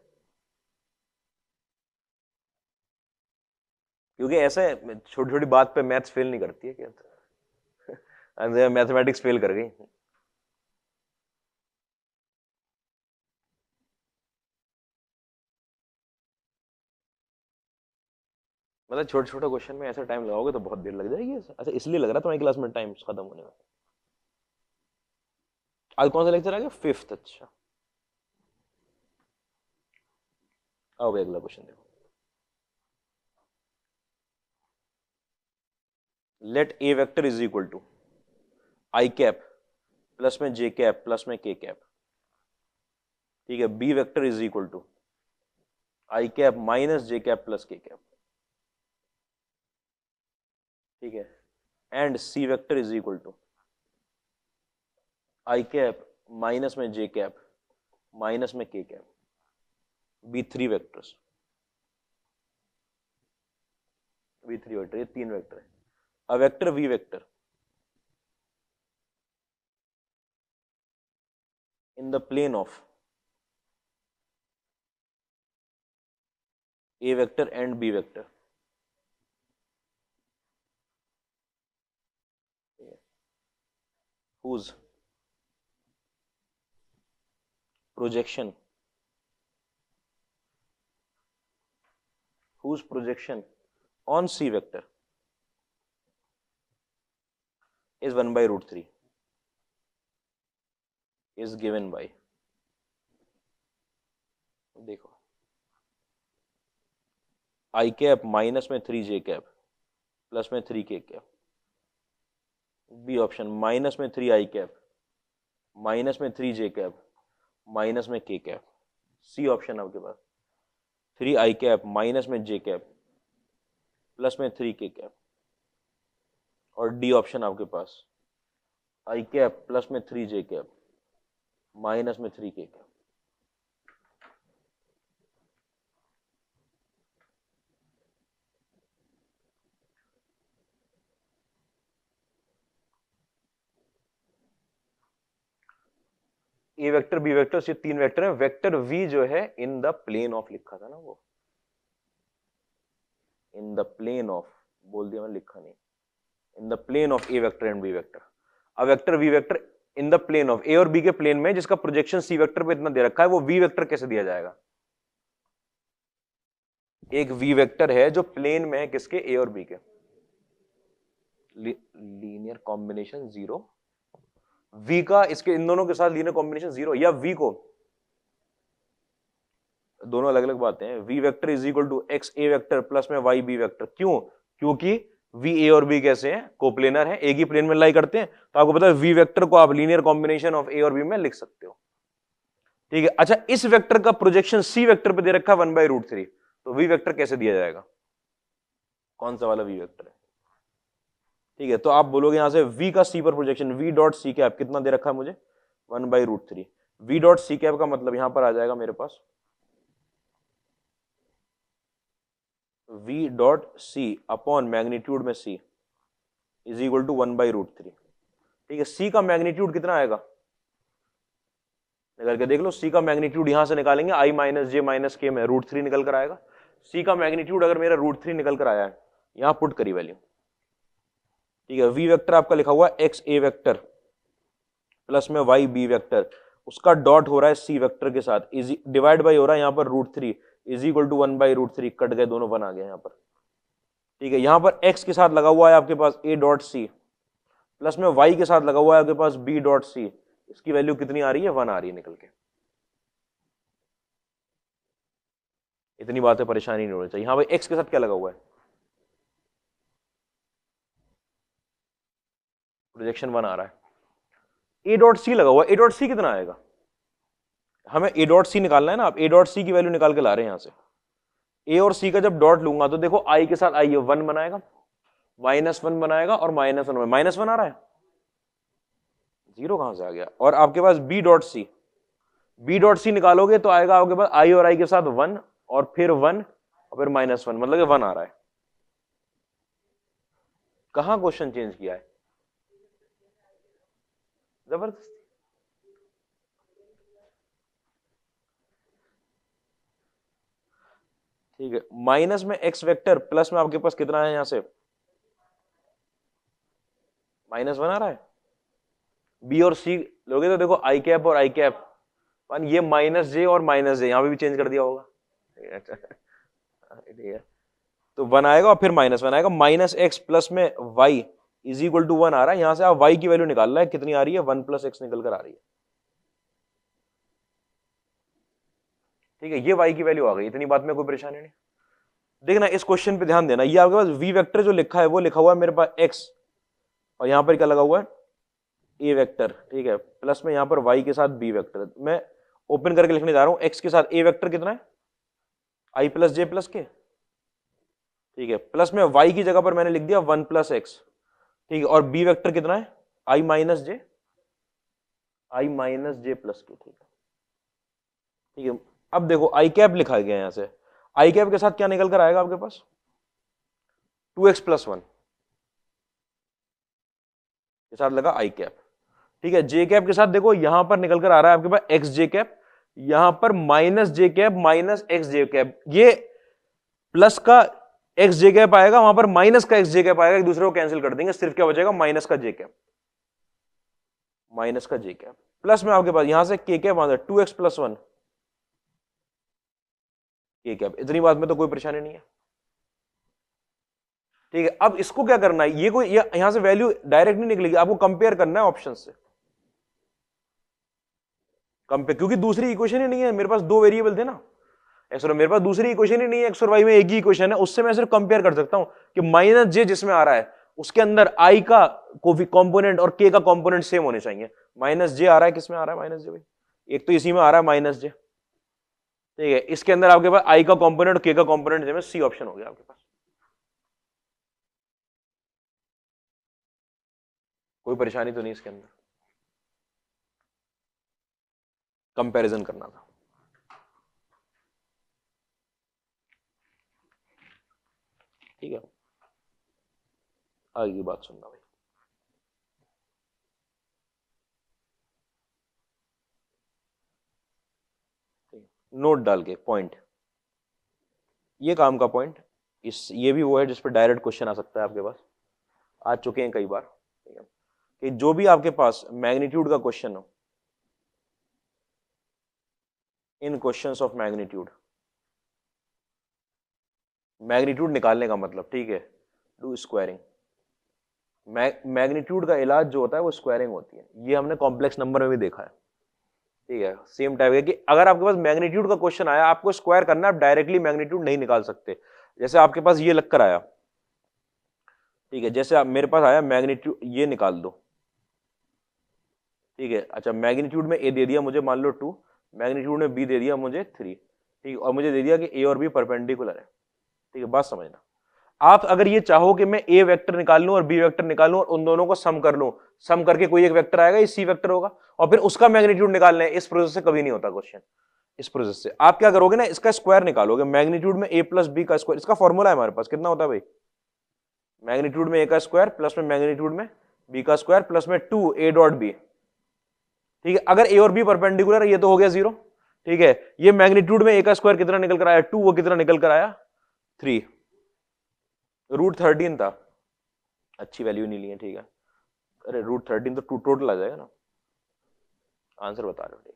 क्योंकि ऐसे छोटी छोटी बात पे मैथ्स फेल नहीं करती है क्या? मैथमेटिक्स फेल कर गई। मतलब छोटे छोटे क्वेश्चन में ऐसा टाइम लगाओगे तो बहुत देर लग जाएगी। अच्छा इसलिए लग रहा था तुम्हारी क्लास में टाइम खत्म होने में। आज कौन सा लेक्चर आ गया? 5th। अच्छा आओ भाई अगला क्वेश्चन देखो। Let a vector is equal to, i cap plus में जे कैप प्लस में के कैप, ठीक है। B vector is equal to i cap minus j cap plus k cap, ठीक है। And C vector is equal to i cap minus में जे cap minus में k cap, be three vectors, be three vector, ये तीन vector है। A vector v vector in the plane of A vector and B vector, whose projection on C vector is 1 by root 3 is given by, देखो, आई cap minus में 3 जे cap plus में 3 के cap, B option minus में 3 आई cap minus में 3 जे cap minus में k cap, C option आपके पास 3 आई cap minus में जे cap plus में 3 के कैप, और डी ऑप्शन आपके पास आई कैप प्लस में 3 जे कैप माइनस में 3 के कैप। ए वेक्टर बी वेक्टर, ये तीन वेक्टर है। वेक्टर वी जो है इन द प्लेन ऑफ लिखा था ना, वो इन द प्लेन ऑफ बोल दिया मैंने, लिखा नहीं, in the plane of A vector and b vector. Uh vector v vector in the plane of a और बी के प्लेन में जिसका प्रोजेक्शन सी वेक्टर पे इतना दे रखा है, वो वी वेक्टर कैसे दिया जाएगा? एक वी वेक्टर है जो प्लेन में है किसके, ए और बी के, लीनियर कॉम्बिनेशन 0, वी का इसके इन दोनों के साथ लीनियर कॉम्बिनेशन 0, या वी को, दोनों अलग अलग बातें हैं। V vector is equal to x a vector plus में वाई बी वेक्टर, क्यों? क्योंकि वी ए और बी कैसे हैं, कोप्लेनर है, एक ही प्लेन में लाई करते हैं, तो आपको पता है वी वेक्टर को आप लीनियर कॉम्बिनेशन ऑफ ए और बी में लिख सकते हो, ठीक है। अच्छा, इस वेक्टर का प्रोजेक्शन सी वेक्टर पे दे रखा है 1/√3, तो वी वेक्टर कैसे दिया जाएगा, कौन सा वाला वी वेक्टर है, ठीक है। तो आप बोलोगे यहां से v का c पर projection v dot c cap कितना दे रखा है मुझे, 1/√3, v डॉट सी कैप का मतलब यहां पर आ जाएगा मेरे पास v dot c upon magnitude में c इज इक्वल टू 1/√3, ठीक है। c का मैग्नीट्यूड कितना आएगा, निकल के देख लो, c का मैग्नीट्यूड यहां से निकालेंगे i माइनस जे माइनस के में √3 निकल कर आएगा। c का मैग्नीट्यूड अगर मेरा √3 निकल कर आया है, यहां पुट करी वैल्यू, ठीक है। वी वेक्टर आपका लिखा हुआ है एक्स ए वेक्टर प्लस में वाई बी वेक्टर, उसका डॉट हो रहा है सी वेक्टर के साथ, इजी डिवाइड बाई हो रहा है यहाँ पर √3 इज इक्वल टू 1/√3, कट गए दोनों, 1 आ गया यहाँ पर, ठीक है। यहाँ पर एक्स के साथ लगा हुआ है आपके पास ए डॉट सी प्लस में वाई के साथ लगा हुआ है आपके पास बी डॉट सी, इसकी वैल्यू कितनी आ रही है, 1 आ रही है निकल के। इतनी बातें परेशानी नहीं होनी चाहिए। यहाँ पर एक्स के साथ क्या लगा हुआ है, प्रोजेक्शन 1 आ रहा है, ए डॉट सी लगा हुआ है, ए डॉट सी कितना आएगा, हमें ए डॉट सी निकालना है ना, आप ए डॉट सी की वैल्यू निकाल के ला रहे हैं यहां से। ए और सी का जब डॉट लूंगा तो देखो आई के साथ आई है 1 बनाएगा, -1 बनाएगा और -1 -1 आ रहा है, 0 कहां से आ गया। और आपके पास बी डॉट सी निकालोगे तो आएगा आपके पास आई और आई के साथ 1 और फिर 1 और फिर -1, मतलब 1 आ रहा है। कहां क्वेश्चन चेंज किया है, जबरदस्त। ठीक है, माइनस में एक्स वेक्टर प्लस में आपके पास कितना है, यहां से -1 आ रहा है। बी और सी लोगे तो देखो आई कैप और आई कैप, ये -j और -j, यहां पे भी चेंज कर दिया होगा, तो 1 आएगा और फिर -1 आएगा, -x प्लस में y इज इक्वल टू 1 आ रहा है। यहां से आप y की वैल्यू निकाल रहा है, कितनी आ रही है, 1 + x निकल कर आ रही है, ठीक है। ये y की वैल्यू आ गई, इतनी बात में कोई परेशानी नहीं। देखना इस क्वेश्चन पे ध्यान देना, ये आपके पास v वेक्टर जो लिखा है वो लिखा हुआ है मेरे पास x, और यहां पर क्या लगा हुआ है ए वेक्टर, ठीक है, प्लस में यहां पर वाई के साथ बी वेक्टर, मैं ओपन करके लिखने जा रहा हूं, एक्स के साथ ए वेक्टर कितना है, आई प्लस जे प्लस के, ठीक है, प्लस में वाई की जगह पर मैंने लिख दिया 1 प्लस एक्स, ठीक है, और बी वेक्टर कितना है, आई माइनस जे, आई माइनस जे प्लस के, ठीक है, ठीक है। अब देखो आई कैप लिखा गया यहां से, आई कैप के साथ क्या निकल कर आएगा आपके पास, 2x प्लस 1 के साथ लगा आई कैप, ठीक है। जे कैप के साथ देखो यहां पर निकल कर आ रहा है आपके पास एक्स जे कैप, यहां पर minus j cap minus x जे कैप, ये प्लस का एक्स जे कैप आएगा, वहां पर माइनस का एक्स जे कैप आएगा, एक दूसरे को कैंसिल कर देंगे, सिर्फ क्या बचेगा माइनस का जे कैप, माइनस का जे कैप, प्लस में आपके पास यहां से के कैप आ 2x प्लस 1 के कैप, इतनी बात में तो कोई परेशानी नहीं है, ठीक है। अब इसको क्या करना है, ये कोई यहां से वैल्यू डायरेक्ट नहीं निकलेगी, आपको कंपेयर करना है ऑप्शन से, कंपेयर, क्योंकि दूसरी इक्वेशन ही नहीं है मेरे पास, दो वेरिएबल थे ना एक्स और, मेरे पास दूसरी इक्वेशन ही नहीं है, एक्स और वाई में एक ही इक्वेशन है, उससे मैं सिर्फ कंपेयर कर सकता हूं कि माइनस जे जिसमें आ रहा है उसके अंदर आई का कंपोनेंट और के का कंपोनेंट सेम होने चाहिए, माइनस जे आ रहा है, किसमें आ रहा है माइनस जे भाई, एक तो इसी में आ रहा है माइनस जे, ठीक है, इसके अंदर आपके पास आई का कंपोनेंट और के का कंपोनेंट सेम है, सी ऑप्शन हो गया आपके पास, कोई परेशानी तो नहीं इसके अंदर, कंपैरिजन करना था, ठीक है। आगे की बात सुनना भाई, नोट डाल के पॉइंट, ये काम का पॉइंट, इस ये भी वो है जिस पर डायरेक्ट क्वेश्चन आ सकता है आपके पास, आ चुके हैं कई बार, ठीक है, कि जो भी आपके पास मैग्नीट्यूड का क्वेश्चन हो, इन क्वेश्चंस ऑफ मैग्नीट्यूड, मैग्नीट्यूड निकालने का मतलब, ठीक है, डू स्क्वायरिंग, मैग्नीट्यूड का इलाज जो होता है वो स्क्वायरिंग होती है, ये हमने कॉम्प्लेक्स नंबर में भी देखा है, ठीक है, सेम टाइप है कि अगर आपके पास मैग्नीट्यूड का क्वेश्चन आया, आपको स्क्वायर करना है, आप डायरेक्टली मैग्नीट्यूड नहीं निकाल सकते, जैसे आपके पास ये लगकर आया, ठीक है, जैसे आप मेरे पास आया मैग्नीट्यूड, ये निकाल दो, ठीक है, अच्छा मैग्नीट्यूड में ए दे दिया मुझे मान लो 2, मैग्नीट्यूड में बी दे दिया मुझे 3, ठीक है, और मुझे दे दिया कि ए और बी परपेंडिकुलर है, ठीक है, बात समझना, आप अगर ये चाहो कि मैं ए वेक्टर निकाल लूं और बी वेक्टर निकाल लूं और उन दोनों को सम कर लूं, सम करके कोई एक वेक्टर आएगा, ये सी वेक्टर होगा, और फिर उसका मैग्नीट्यूड निकालना है, इस प्रोसेस से कभी नहीं होता क्वेश्चन, इस प्रोसेस से आप क्या करोगे ना, इसका स्क्वायर निकालोगे, मैग्नीट्यूड में ए प्लस बी का स्क्वायर, इसका फॉर्मूला है हमारे पास, कितना होता है भाई, मैग्नीट्यूड में ए का स्क्वायर प्लस में मैग्नीट्यूड में बी का स्क्वायर प्लस में 2 ए डॉट बी, ठीक है, अगर ए और बी परपेंडिकुलर है ये तो हो गया 0, ठीक है, ये मैग्नीट्यूड में ए का स्क्वायर कितना निकल कर आया 2, वो कितना निकल कर आया 3, √13 था, अच्छी वैल्यू नहीं ली है, ठीक है, अरे √13 तो टोटल आ जाएगा ना, आंसर बता रहे हो,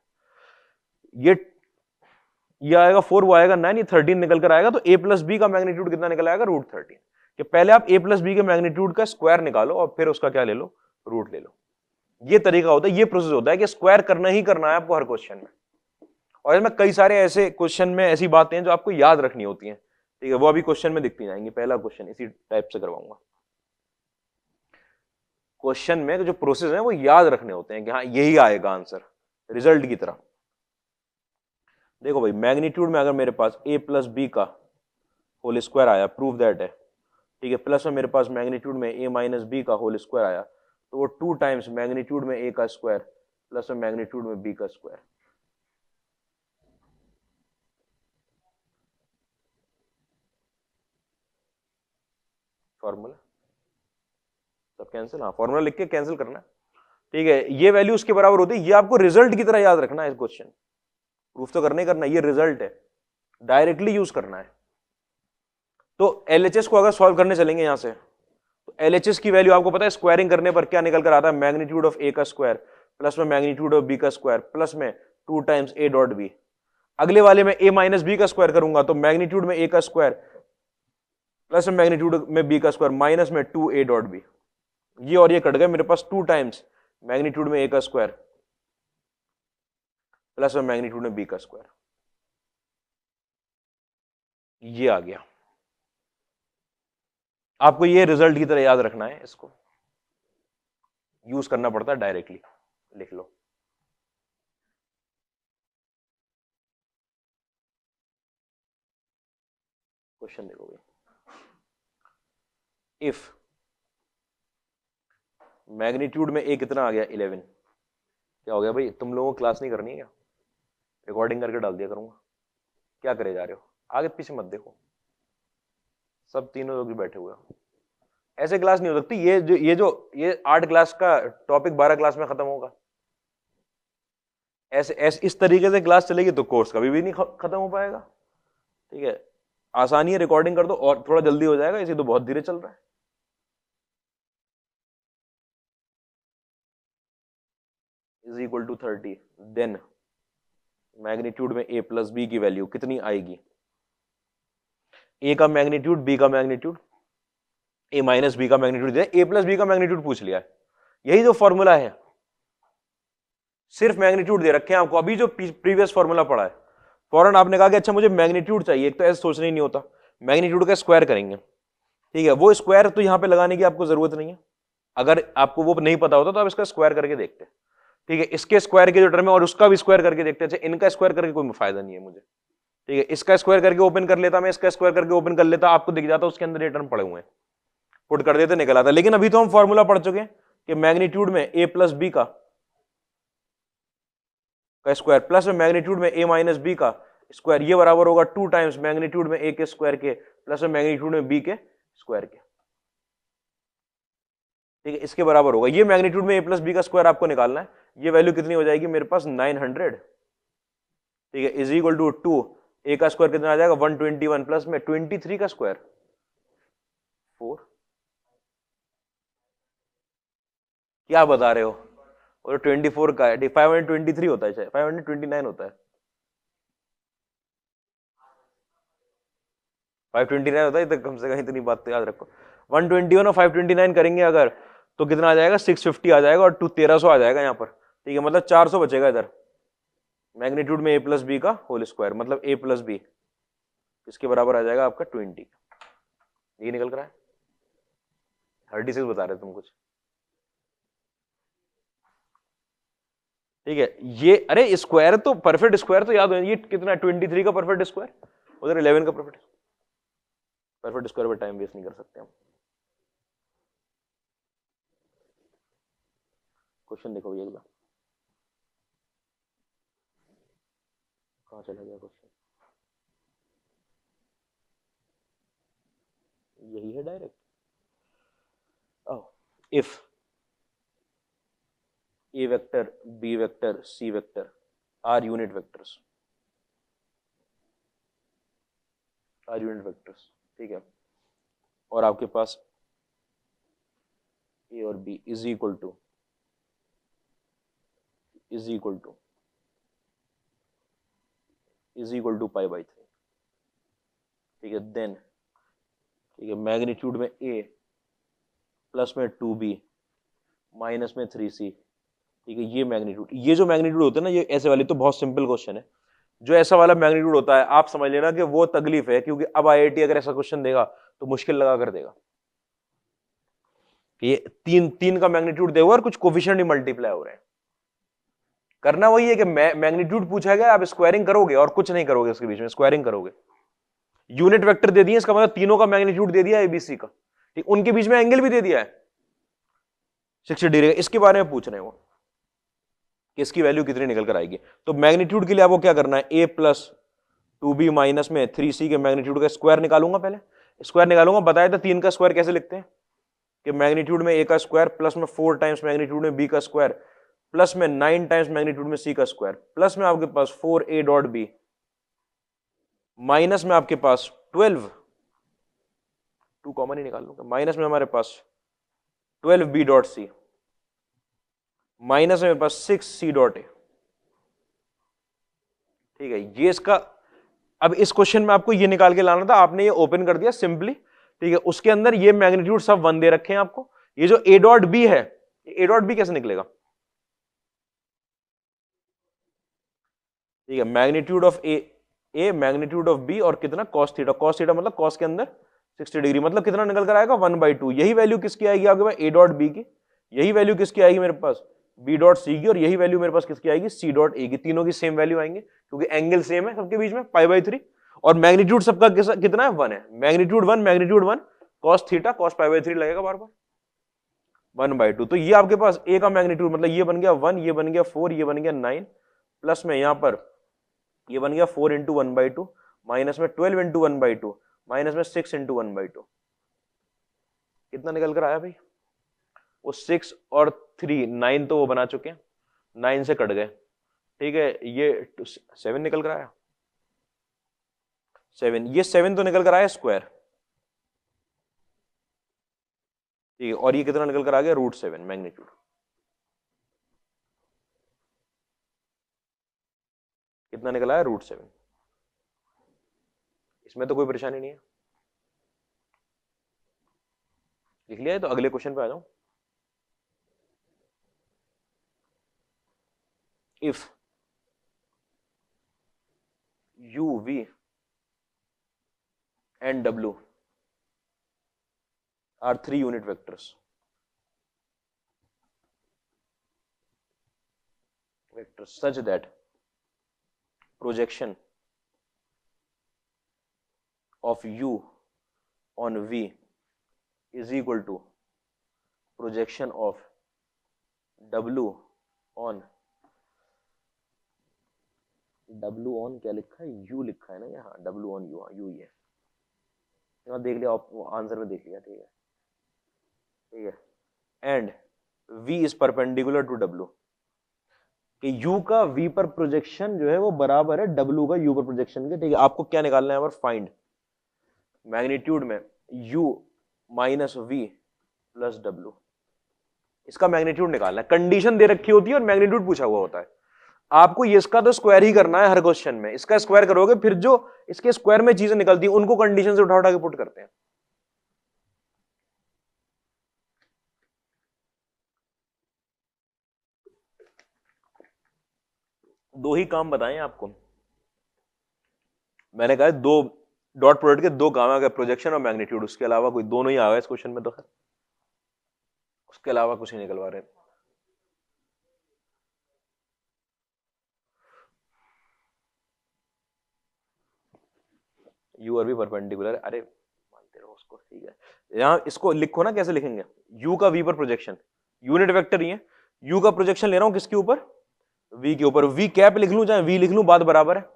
ये आएगा 4, वो आएगा 9, ये 13 निकल कर आएगा, तो a प्लस बी का मैग्नीट्यूड कितना निकल आएगा √13, कि पहले आप a प्लस बी के मैग्नीट्यूड का स्क्वायर निकालो और फिर उसका क्या ले लो, रूट ले लो, ये तरीका होता है, ये प्रोसेस होता है कि स्क्वायर करना ही करना है आपको हर क्वेश्चन में, और इसमें कई सारे ऐसे क्वेश्चन में ऐसी बातें हैं जो आपको याद रखनी होती हैं, ठीक है, वो अभी क्वेश्चन में दिखती जाएंगी, पहला क्वेश्चन इसी टाइप से करवाऊंगा, क्वेश्चन में जो प्रोसेस है वो याद रखने होते हैं कि हाँ यही आएगा आंसर रिजल्ट की तरह, देखो भाई मैग्नीट्यूड में अगर मेरे पास a प्लस बी का होल स्क्वायर आया, प्रूव दैट है, ठीक है, प्लस में मेरे पास मैग्नीट्यूड में a माइनस बी का होल स्क्वायर आया, तो वो 2 टाइम्स मैग्नीट्यूड में a का स्क्वायर प्लस में मैग्नीट्यूड में b का स्क्वायर, फॉर्मूला सब कैंसिल, हाँ फॉर्मूला लिख के कैंसिल करना, ठीक है, ये वैल्यू उसके बराबर होती है, ये आपको रिजल्ट की तरह याद रखना है, इस क्वेश्चन प्रूफ तो करना ही करना, ये रिजल्ट है, डायरेक्टली यूज करना है, तो एलएचएस को अगर सॉल्व करने चलेंगे यहां से, तो एलएचएस की वैल्यू आपको पता है स्क्वायरिंग करने पर क्या निकल कर आता है, मैग्नीट्यूड ऑफ ए का स्क्वायर प्लस में मैग्नीट्यूड ऑफ बी का स्क्वायर प्लस में 2 टाइम्स ए डॉट बी, अगले वाले में a माइनस बी का स्क्वायर करूंगा तो मैग्नीट्यूड में a का स्क्वायर प्लस में मैग्नीट्यूड में b का स्क्वायर माइनस में 2 a डॉट बी, ये और ये कट गए, मेरे पास 2 टाइम्स मैग्नीट्यूड में a का स्क्वायर प्लस में मैग्नीट्यूड में b का स्क्वायर, ये आ गया, आपको ये रिजल्ट की तरह याद रखना है इसको, यूज करना पड़ता है डायरेक्टली। लिख लो। क्वेश्चन देखोगे, इफ मैग्नीट्यूड में ए कितना आ गया 11, क्या हो गया भाई? तुम लोगों को क्लास नहीं करनी है क्या? रिकॉर्डिंग करके डाल दिया करूंगा। क्या करे जा रहे हो? आगे पीछे मत देखो, सब तीनों लोग भी बैठे हुए हो। ऐसे क्लास नहीं हो सकती। ये 8 क्लास का टॉपिक 12 क्लास में खत्म होगा। ऐसे इस तरीके से क्लास चलेगी तो कोर्स कभी भी नहीं खत्म हो पाएगा। ठीक है, आसानी है, रिकॉर्डिंग कर दो और थोड़ा जल्दी हो जाएगा। इसे तो बहुत धीरे चल रहा है। Is equal to 30, then magnitude में a प्लस बी की वैल्यू कितनी आएगी? a का मैग्नीट्यूड, b का मैग्नीट्यूड, a माइनस बी का मैग्नीट्यूड दिया, a प्लस बी का मैग्नीट्यूड पूछ लिया है। यही जो फॉर्मूला है, सिर्फ मैग्नीट्यूड दे रखे हैं आपको। अभी जो प्रीवियस फॉर्मूला पढ़ा है, फौरन आपने कहा कि अच्छा मुझे मैग्नीट्यूड चाहिए, एक तो ऐसे सोचना ही नहीं होता, मैग्नीट्यूड का स्क्वायर करेंगे। ठीक है, वो स्क्वायर तो यहां पे लगाने की आपको जरूरत नहीं है। अगर आपको वो नहीं पता होता तो आप इसका स्क्वायर करके देखते। ठीक है, इसके स्क्वायर के जो टर्म है और उसका भी स्क्वायर करके देखते हैं। इनका स्क्वायर करके कोई फायदा नहीं है मुझे। ठीक है, इसका स्क्वायर करके ओपन कर लेता मैं, इसका स्क्वायर करके ओपन कर लेता, आपको दिख जाता उसके अंदर ये टर्म पड़े हुए हैं, पुट कर देते निकल आता। लेकिन अभी तो हम फॉर्मूला पढ़ चुके हैं कि मैग्नीट्यूड में a प्लस बी का स्क्वायर प्लस में मैग्नीट्यूड में a माइनस बी का स्क्वायर, ये बराबर होगा 2 टाइम्स मैग्नीट्यूड में a के स्क्वायर के प्लस में मैग्नीट्यूड में b के स्क्वायर के। ठीक है, इसके बराबर होगा। ये मैग्नीट्यूड में a प्लस बी का स्क्वायर आपको निकालना है। ये वैल्यू कितनी हो जाएगी मेरे पास? 900। ठीक है, इज इक्वल टू 2, a का स्क्वायर कितना आ जाएगा? 121 प्लस में 23 का स्क्वायर 4। क्या बता रहे हो? और 24 का है, 523 होता है, 529 होता है, 529 होता है। तो कम से कम इतनी बात तो याद रखो। 121 और 529 करेंगे अगर तो कितना आ जाएगा? 650 आ जाएगा और 1300 आ जाएगा यहाँ पर। ठीक है, मतलब 400 बचेगा इधर। मैग्नीट्यूड में a प्लस बी का होल स्क्वायर, मतलब a प्लस बी इसके बराबर आ जाएगा आपका 20। ये निकल कर रहा है। 36 बता रहे तुम कुछ। ठीक है, ये अरे स्क्वायर तो परफेक्ट स्क्वायर तो याद हो। ये कितना? 23 का परफेक्ट स्क्वायर, उधर 11 का परफेक्ट स्क्वायर पर टाइम वेस्ट नहीं कर सकते हम। क्वेश्चन देखो ये अगला, कहां चला गया क्वेश्चन? यही है direct. If a vector, b vector, c vector are unit vectors, ठीक है, और आपके पास a और b इज इक्वल टू π/3। ठीक है, देन ठीक है, मैग्नीट्यूड में a प्लस में 2b माइनस में 3c। ठीक है, ये मैग्नीट्यूड, ये जो मैग्नीट्यूड होते हैं ना, ये ऐसे वाली तो बहुत सिंपल क्वेश्चन है। जो ऐसा वाला मैग्नीट्यूड होता है आप समझ लेना कि वो तकलीफ है, क्योंकि अब आईआईटी अगर ऐसा क्वेश्चन देगा तो मुश्किल लगा कर देगा। ये तीन का मैग्नीट्यूड देगा और कुछ कोफिशिएंट ही मल्टीप्लाई हो रहे हैं। करना वही है कि मैग्नीट्यूड पूछा गया, आप स्क्वायरिंग करोगे और कुछ नहीं करोगे, उसके बीच में स्क्वायरिंग करोगे। यूनिट वेक्टर दे दिए, इसका मतलब तीनों का मैग्नीट्यूड दे दिया एबीसी का। ठीक, उनके बीच में एंगल भी दे दिया है 60 डिग्री का। इसके बारे में पूछ रहे हैं वो कि इसकी वैल्यू कितनी निकल कर आएगी। तो मैग्नीट्यूड के लिए आपको क्या करना है? a प्लस 2b माइनस में 3c के मैग्नीट्यूड का स्क्वायर निकालूंगा। पहले स्क्वायर निकालूंगा। बताया था 3 का स्क्वायर कैसे लिखते हैं कि मैग्नीट्यूड में a का स्क्वायर प्लस में 4 टाइम्स मैग्नीट्यूड में b का स्क्वायर प्लस में 9 टाइम्स मैग्नीट्यूड में c का स्क्वायर प्लस में आपके पास 4a डॉट b माइनस में आपके पास 12, 2 कॉमन ही निकाल लूंगा, माइनस में हमारे पास 12b डॉट c माइनस में मेरे पास 6c डॉट a। ठीक है, ये इसका, अब इस क्वेश्चन में आपको ये निकाल के लाना था, आपने ये ओपन कर दिया सिंपली। ठीक है, उसके अंदर ये मैग्नीट्यूड सब 1 दे रखे हैं आपको। ये जो a डॉट b है, a डॉट b कैसे निकलेगा? ठीक है, magnitude of a magnitude of b और कितना? cos theta. cos थीटा मतलब cos के अंदर 60 डिग्री, मतलब कितना निकल कर आएगा? 1/2। यही वैल्यू किसकी आएगी आपके पास? a डॉट b की। यही वैल्यू किसकी आएगी मेरे पास, बी डॉट सी की, और यही वैल्यू मेरे पास किसकी आएगी, सी डॉट ए की। तीनों की सेम वैल्यू आएंगे क्योंकि एंगल सेम है सबके बीच में, π/3, और मैग्नीट्यूड सबका कितना है, 1 है। मैग्नीट्यूड 1 कॉस थीटा कॉस π/3 लगेगा बार बार 1/2। तो ये आपके पास ए का मैग्नीट्यूड, मतलब ये बन गया 1, ये बन गया 4, ये बन गया 9, प्लस में यहां पर ये बन गया 4 इंटू 1/2, माइनस में 12 इंटू 1/2, माइनस में 6 इंटू 1/2। कितना निकल कर आया भाई, वो 6 और 3 9 तो वो बना चुके हैं, 9 से कट गए, ठीक है। ये 7 निकल कर आया, 7, ये 7 तो निकल कर आया स्क्वायर, ठीक है। और ये कितना निकल कर आ गया, √7 मैग्नीट्यूड। कितना निकल आया, √7। इसमें तो कोई परेशानी नहीं है, लिख लिया है। तो अगले क्वेश्चन पे आ जाओ। If u v and w are 3 unit vectors such that projection of u on v is equal to projection of w on क्या लिखा है, u लिखा है ना यहाँ, w on u, u ये यहाँ देख लिया, आंसर में देख लिया, ठीक है, ठीक है। And v is perpendicular to w, कि u का v पर प्रोजेक्शन जो है वो बराबर है w का u पर प्रोजेक्शन के, ठीक है। आपको क्या निकालना है, यहाँ पर फाइंड मैग्नीट्यूड में u minus v plus w, इसका मैग्नीट्यूड निकालना है। कंडीशन दे रखी होती है और मैग्नीट्यूड पूछा हुआ होता है। आपको ये इसका तो स्क्वायर ही करना है हर क्वेश्चन में, इसका स्क्वायर करोगे, फिर जो इसके स्क्वायर में चीजें निकलती हैं उनको कंडीशन से उठा उठा के पुट करते हैं। दो ही काम बताएं आपको, मैंने कहा दो डॉट प्रोडक्ट के दो काम आ गए, प्रोजेक्शन और मैग्नीट्यूड, उसके अलावा कोई, दोनों ही आ गए इस क्वेश्चन में तो खैर, उसके अलावा कुछ नहीं निकलवा रहे। यू आर भी परपेंडिकुलर, अरे मानते रहो उसको, ठीक है। यहां इसको लिखो ना, कैसे लिखेंगे, यू का वी पर प्रोजेक्शन, यूनिट वेक्टर ही है, यू का प्रोजेक्शन ले रहा हूं किसके ऊपर, वी के ऊपर। वी कैप लिख लूं चाहे वी लिख लूं, बात बराबर है।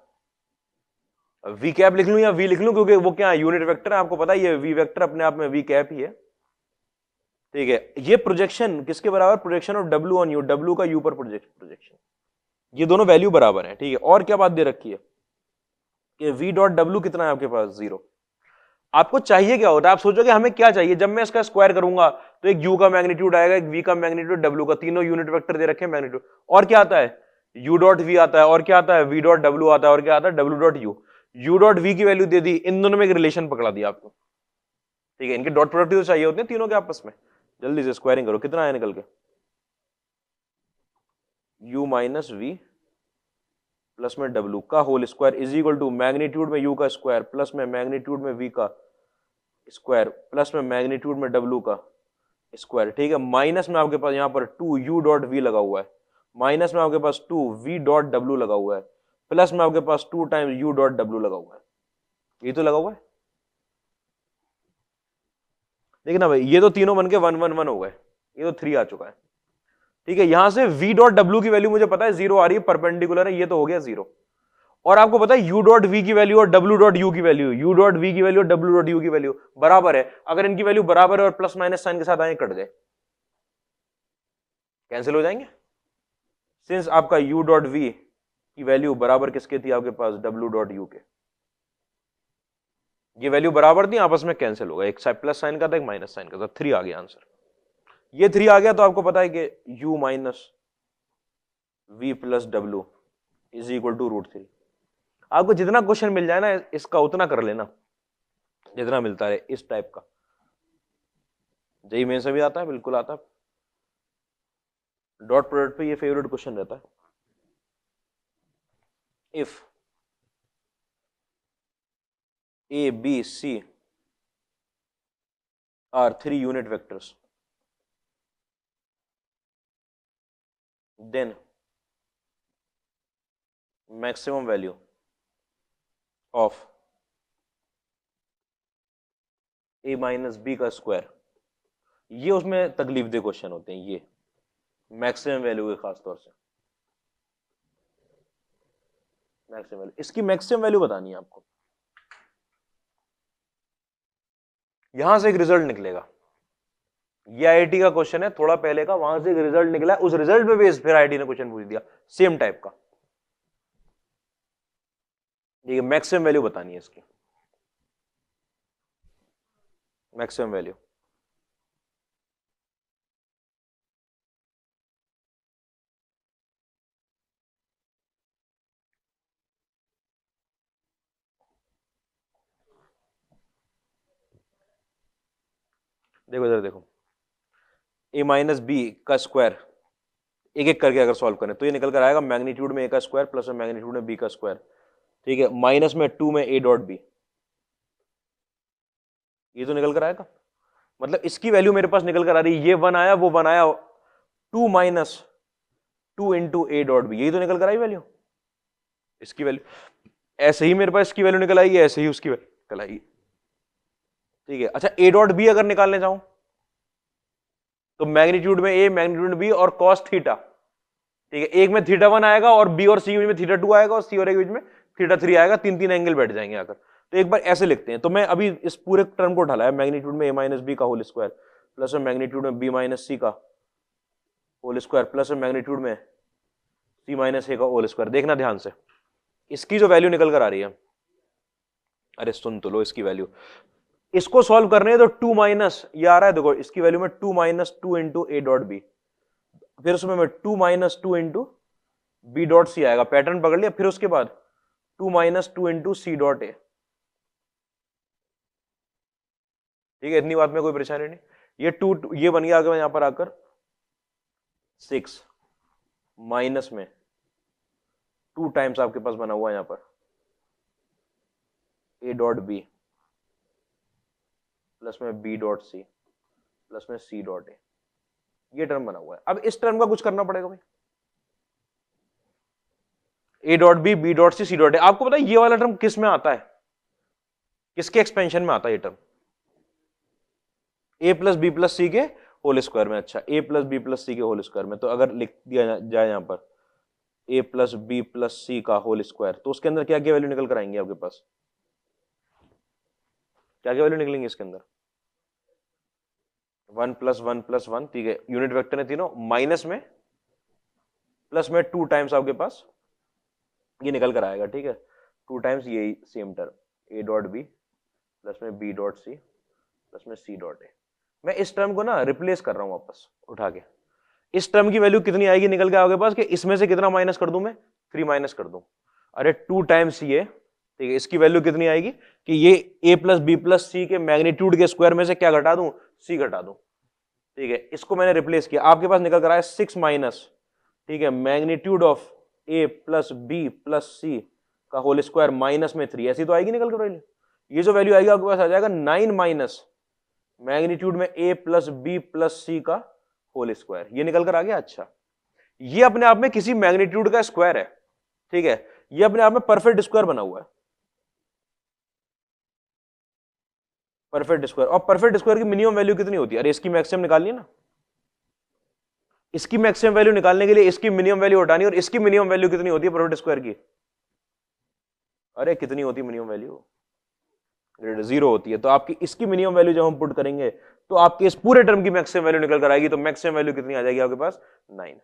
वी कैप लिख लूं या वी लिख लूं, क्योंकि वो क्या है, यूनिट वेक्टर है, आपको पता है ये वी वेक्टर अपने आप में वी कैप ही है, ठीक है। ये प्रोजेक्शन किसके बराबर, projection of W on you, W का यू पर प्रोजेक्शन, ये दोनों वैल्यू बराबर है, ठीक है। और क्या बात दे रखी है कि v डॉट डब्ल्यू कितना है आपके पास, 0। आपको चाहिए क्या होता है, आप सोचोगे हमें क्या चाहिए, जब मैं इसका स्क्वायर करूंगा तो एक u का मैग्नीट्यूड आएगा, एक v का मैग्नीट्यूड, w का, तीनों यूनिट वेक्टर दे रखे हैं मैग्नीट्यूड। और क्या आता है, u डॉट v आता है, और क्या आता है, v डॉट w आता है, और क्या आता है, w dot u। u dot v की वैल्यू दे दी, इन दोनों में एक रिलेशन पकड़ा दिया आपको, ठीक है। इनके डॉट प्रोडक्ट तो चाहिए होते हैं तीनों के आपस में। जल्दी से स्क्वायरिंग करो, कितना आया निकल के, u माइनस वी प्लस में w का whole square is equal to magnitude में u का स्क्वायर प्लस में मैग्नीट्यूड में v का स्क्वायर प्लस में मैग्नीट्यूड में w का स्क्वायर, ठीक है। माइनस में आपके पास यहाँ पर 2u डॉट v लगा हुआ है, माइनस में आपके पास 2v डॉट w लगा हुआ है, प्लस में आपके पास 2 टाइम्स u डॉट w लगा हुआ है, ये तो लगा हुआ है। देखिए ना भाई, ये तो तीनों बन के 1 1 1 हो गए, ये तो 3 आ चुका है, ठीक है। यहां से v डॉट w की वैल्यू मुझे पता है 0 आ रही है, परपेंडिकुलर है, ये तो हो गया 0। और आपको पता है u डॉट v की वैल्यू और w डॉट u की वैल्यू, u डॉट v की वैल्यू और w डॉट u की वैल्यू बराबर है। अगर इनकी वैल्यू बराबर है और प्लस माइनस साइन के साथ आए, कट गए, कैंसिल हो जाएंगे। सिंस आपका u डॉट v की वैल्यू बराबर किसके थी आपके पास, w डॉट u के, ये वैल्यू बराबर थी, आपस में कैंसिल होगा, एक प्लस साइन का था, एक माइनस साइन का था, 3 आ गया आंसर। ये 3 आ गया तो आपको पता है कि u minus v plus w is equal to √3। आपको जितना क्वेश्चन मिल जाए ना इसका उतना कर लेना, जितना मिलता है इस टाइप का। जेई में से भी आता है, बिल्कुल आता है, डॉट प्रोडक्ट पे ये फेवरेट क्वेश्चन रहता है। If a b c are 3 unit vectors then maximum value of a minus b का स्क्वायर। ये उसमें तकलीफ दे क्वेश्चन होते हैं, ये मैक्सिमम वैल्यू के खास तौर से मैक्सिमम वैल्यू, इसकी मैक्सिमम वैल्यू बतानी है आपको। यहां से एक रिजल्ट निकलेगा, ये आईआईटी का क्वेश्चन है थोड़ा पहले का, वहां से एक रिजल्ट निकला, उस रिजल्ट पे बेस फिर आईआईटी ने क्वेश्चन पूछ दिया सेम टाइप का। ये मैक्सिमम वैल्यू बतानी है इसकी, मैक्सिमम वैल्यू। देखो इधर देखो, a माइनस बी का स्क्वायर एक एक करके अगर सॉल्व करें तो ये निकल कर आएगा मैग्नीट्यूड में a का स्क्वायर प्लस में मैग्नीट्यूड में b का स्क्वायर, ठीक है, माइनस में 2 में a डॉट b, ये तो निकल कर आएगा। मतलब इसकी वैल्यू मेरे पास निकल कर आ रही है, ये 1 आया वो 1 आया, 2 minus 2 into a dot b, यही तो निकल कर आई वैल्यू। इसकी वैल्यू ऐसे ही मेरे पास इसकी वैल्यू निकल आएगी, ऐसे ही उसकी वैल्यू निकल आएगी, ठीक है। अच्छा a डॉट b अगर निकालने चाहूं तो मैग्नीट्यूड में a मैग्नीट्यूड में b और cos थीटा, ठीक है, एक में थीटा 1 आएगा और b और c के बीच में थीटा 2 आएगा और c और a के बीच में थीटा 3 आएगा, तीन तीन एंगल बैठ जाएंगे आकर। तो एक बार ऐसे लिखते हैं, तो मैं अभी इस पूरे टर्म को ढाला है, मैग्नीट्यूड में a माइनस बी का होल स्क्वायर प्लस में मैग्नीट्यूड में b माइनस सी का होल स्क्वायर प्लस में मैग्नीट्यूड में c माइनस a का होल स्क्वायर। देखना ध्यान से, इसकी जो वैल्यू निकल कर आ रही है, अरे सुन तो लो इसकी वैल्यू, इसको सॉल्व करने है तो 2 माइनस ये आ रहा है, देखो इसकी वैल्यू में 2 minus 2 into a dot b, फिर उसमें मैं 2 minus 2 into b dot c आएगा, पैटर्न पकड़ लिया, फिर उसके बाद 2 minus 2 into c dot a, ठीक है, इतनी बात में कोई परेशानी नहीं। ये 2 ये बन गया, यहां पर आकर 6 माइनस में 2 टाइम्स आपके पास बना हुआ है यहां पर ए डॉट बी प्लस में बी डॉट सी प्लस में सी डॉट ए, ये टर्म बना हुआ है। अब इस टर्म का कुछ करना पड़ेगा भाई, ए dot b dot c dot a. आपको पता है ये वाला टर्म किस में आता है, किसके एक्सपेंशन में आता है ये टर्म, ए प्लस बी प्लस सी के होल स्क्वायर में। अच्छा, ए प्लस बी प्लस सी के होल स्क्वायर में, तो अगर लिख दिया जाए यहां पर ए प्लस बी प्लस सी का होल स्क्वायर, तो उसके अंदर क्या क्या वैल्यू निकल कर आएंगे आपके पास, क्या क्या वैल्यू निकलेंगे इसके अंदर, 1 प्लस 1 प्लस 1, ठीक है, यूनिट वेक्टर है तीनों, माइनस में प्लस में 2 टाइम्स आपके पास ये निकल कर आएगा, ठीक है, 2 टाइम्स ये same term a dot b plus में बी डॉट सी प्लस में सी डॉट ए। मैं इस टर्म को ना रिप्लेस कर रहा हूं वापस उठा के, इस टर्म की वैल्यू कितनी आएगी निकल के आपके पास, कि इसमें से कितना माइनस कर दूं मैं, 3 माइनस कर दूं, अरे 2 टाइम्स ये, ठीक है, इसकी वैल्यू कितनी आएगी कि ये a प्लस बी प्लस सी के मैग्नीट्यूड के स्क्वायर में से क्या घटा दूं, c घटा दूं, ठीक है, इसको मैंने रिप्लेस किया, आपके पास निकल कर आया 6 माइनस, ठीक है, magnitude of a plus b plus c का होल स्क्वायर माइनस में 3, ऐसी तो आएगी निकल कर वैल्यू। ये जो वैल्यू आएगी आपके पास आ जाएगा 9 माइनस मैग्नीट्यूड में a plus b plus c का होल स्क्वायर, ये निकल कर आ गया। अच्छा, ये अपने आप में किसी मैग्नीट्यूड का स्क्वायर है, ठीक है, ये अपने आप में परफेक्ट स्क्वायर बना हुआ है, परफेक्ट स्क्वायर। और परफेक्ट स्क्वायर की मिनिमम वैल्यू कितनी होती है, अरे इसकी मैक्सिमम निकालनी है ना, इसकी मैक्सिमम वैल्यू निकालने के लिए इसकी मिनिमम वैल्यू हटानी है, और इसकी मिनिमम वैल्यू कितनी होती है परफेक्ट स्क्वायर की, अरे कितनी होती है मिनिमम वैल्यू, 0 होती है। तो आपकी इसकी मिनिमम वैल्यू जब हम पुट करेंगे तो आपके इस पूरे टर्म की मैक्सिमम वैल्यू निकल कर आएगी, तो मैक्सिमम वैल्यू कितनी आ जाएगी आपके पास, 9।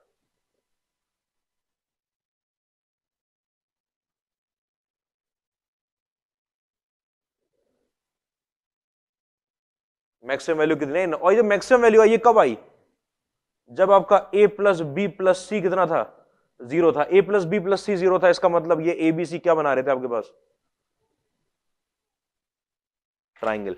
मैक्सिमम वैल्यू कितनी है, और ये मैक्सिमम वैल्यू आई ये कब आई, जब आपका a प्लस बी प्लस सी कितना था, 0 था, a प्लस बी प्लस सी 0 था, इसका मतलब ये ए बी सी क्या बना रहे थे आपके पास, ट्राइंगल,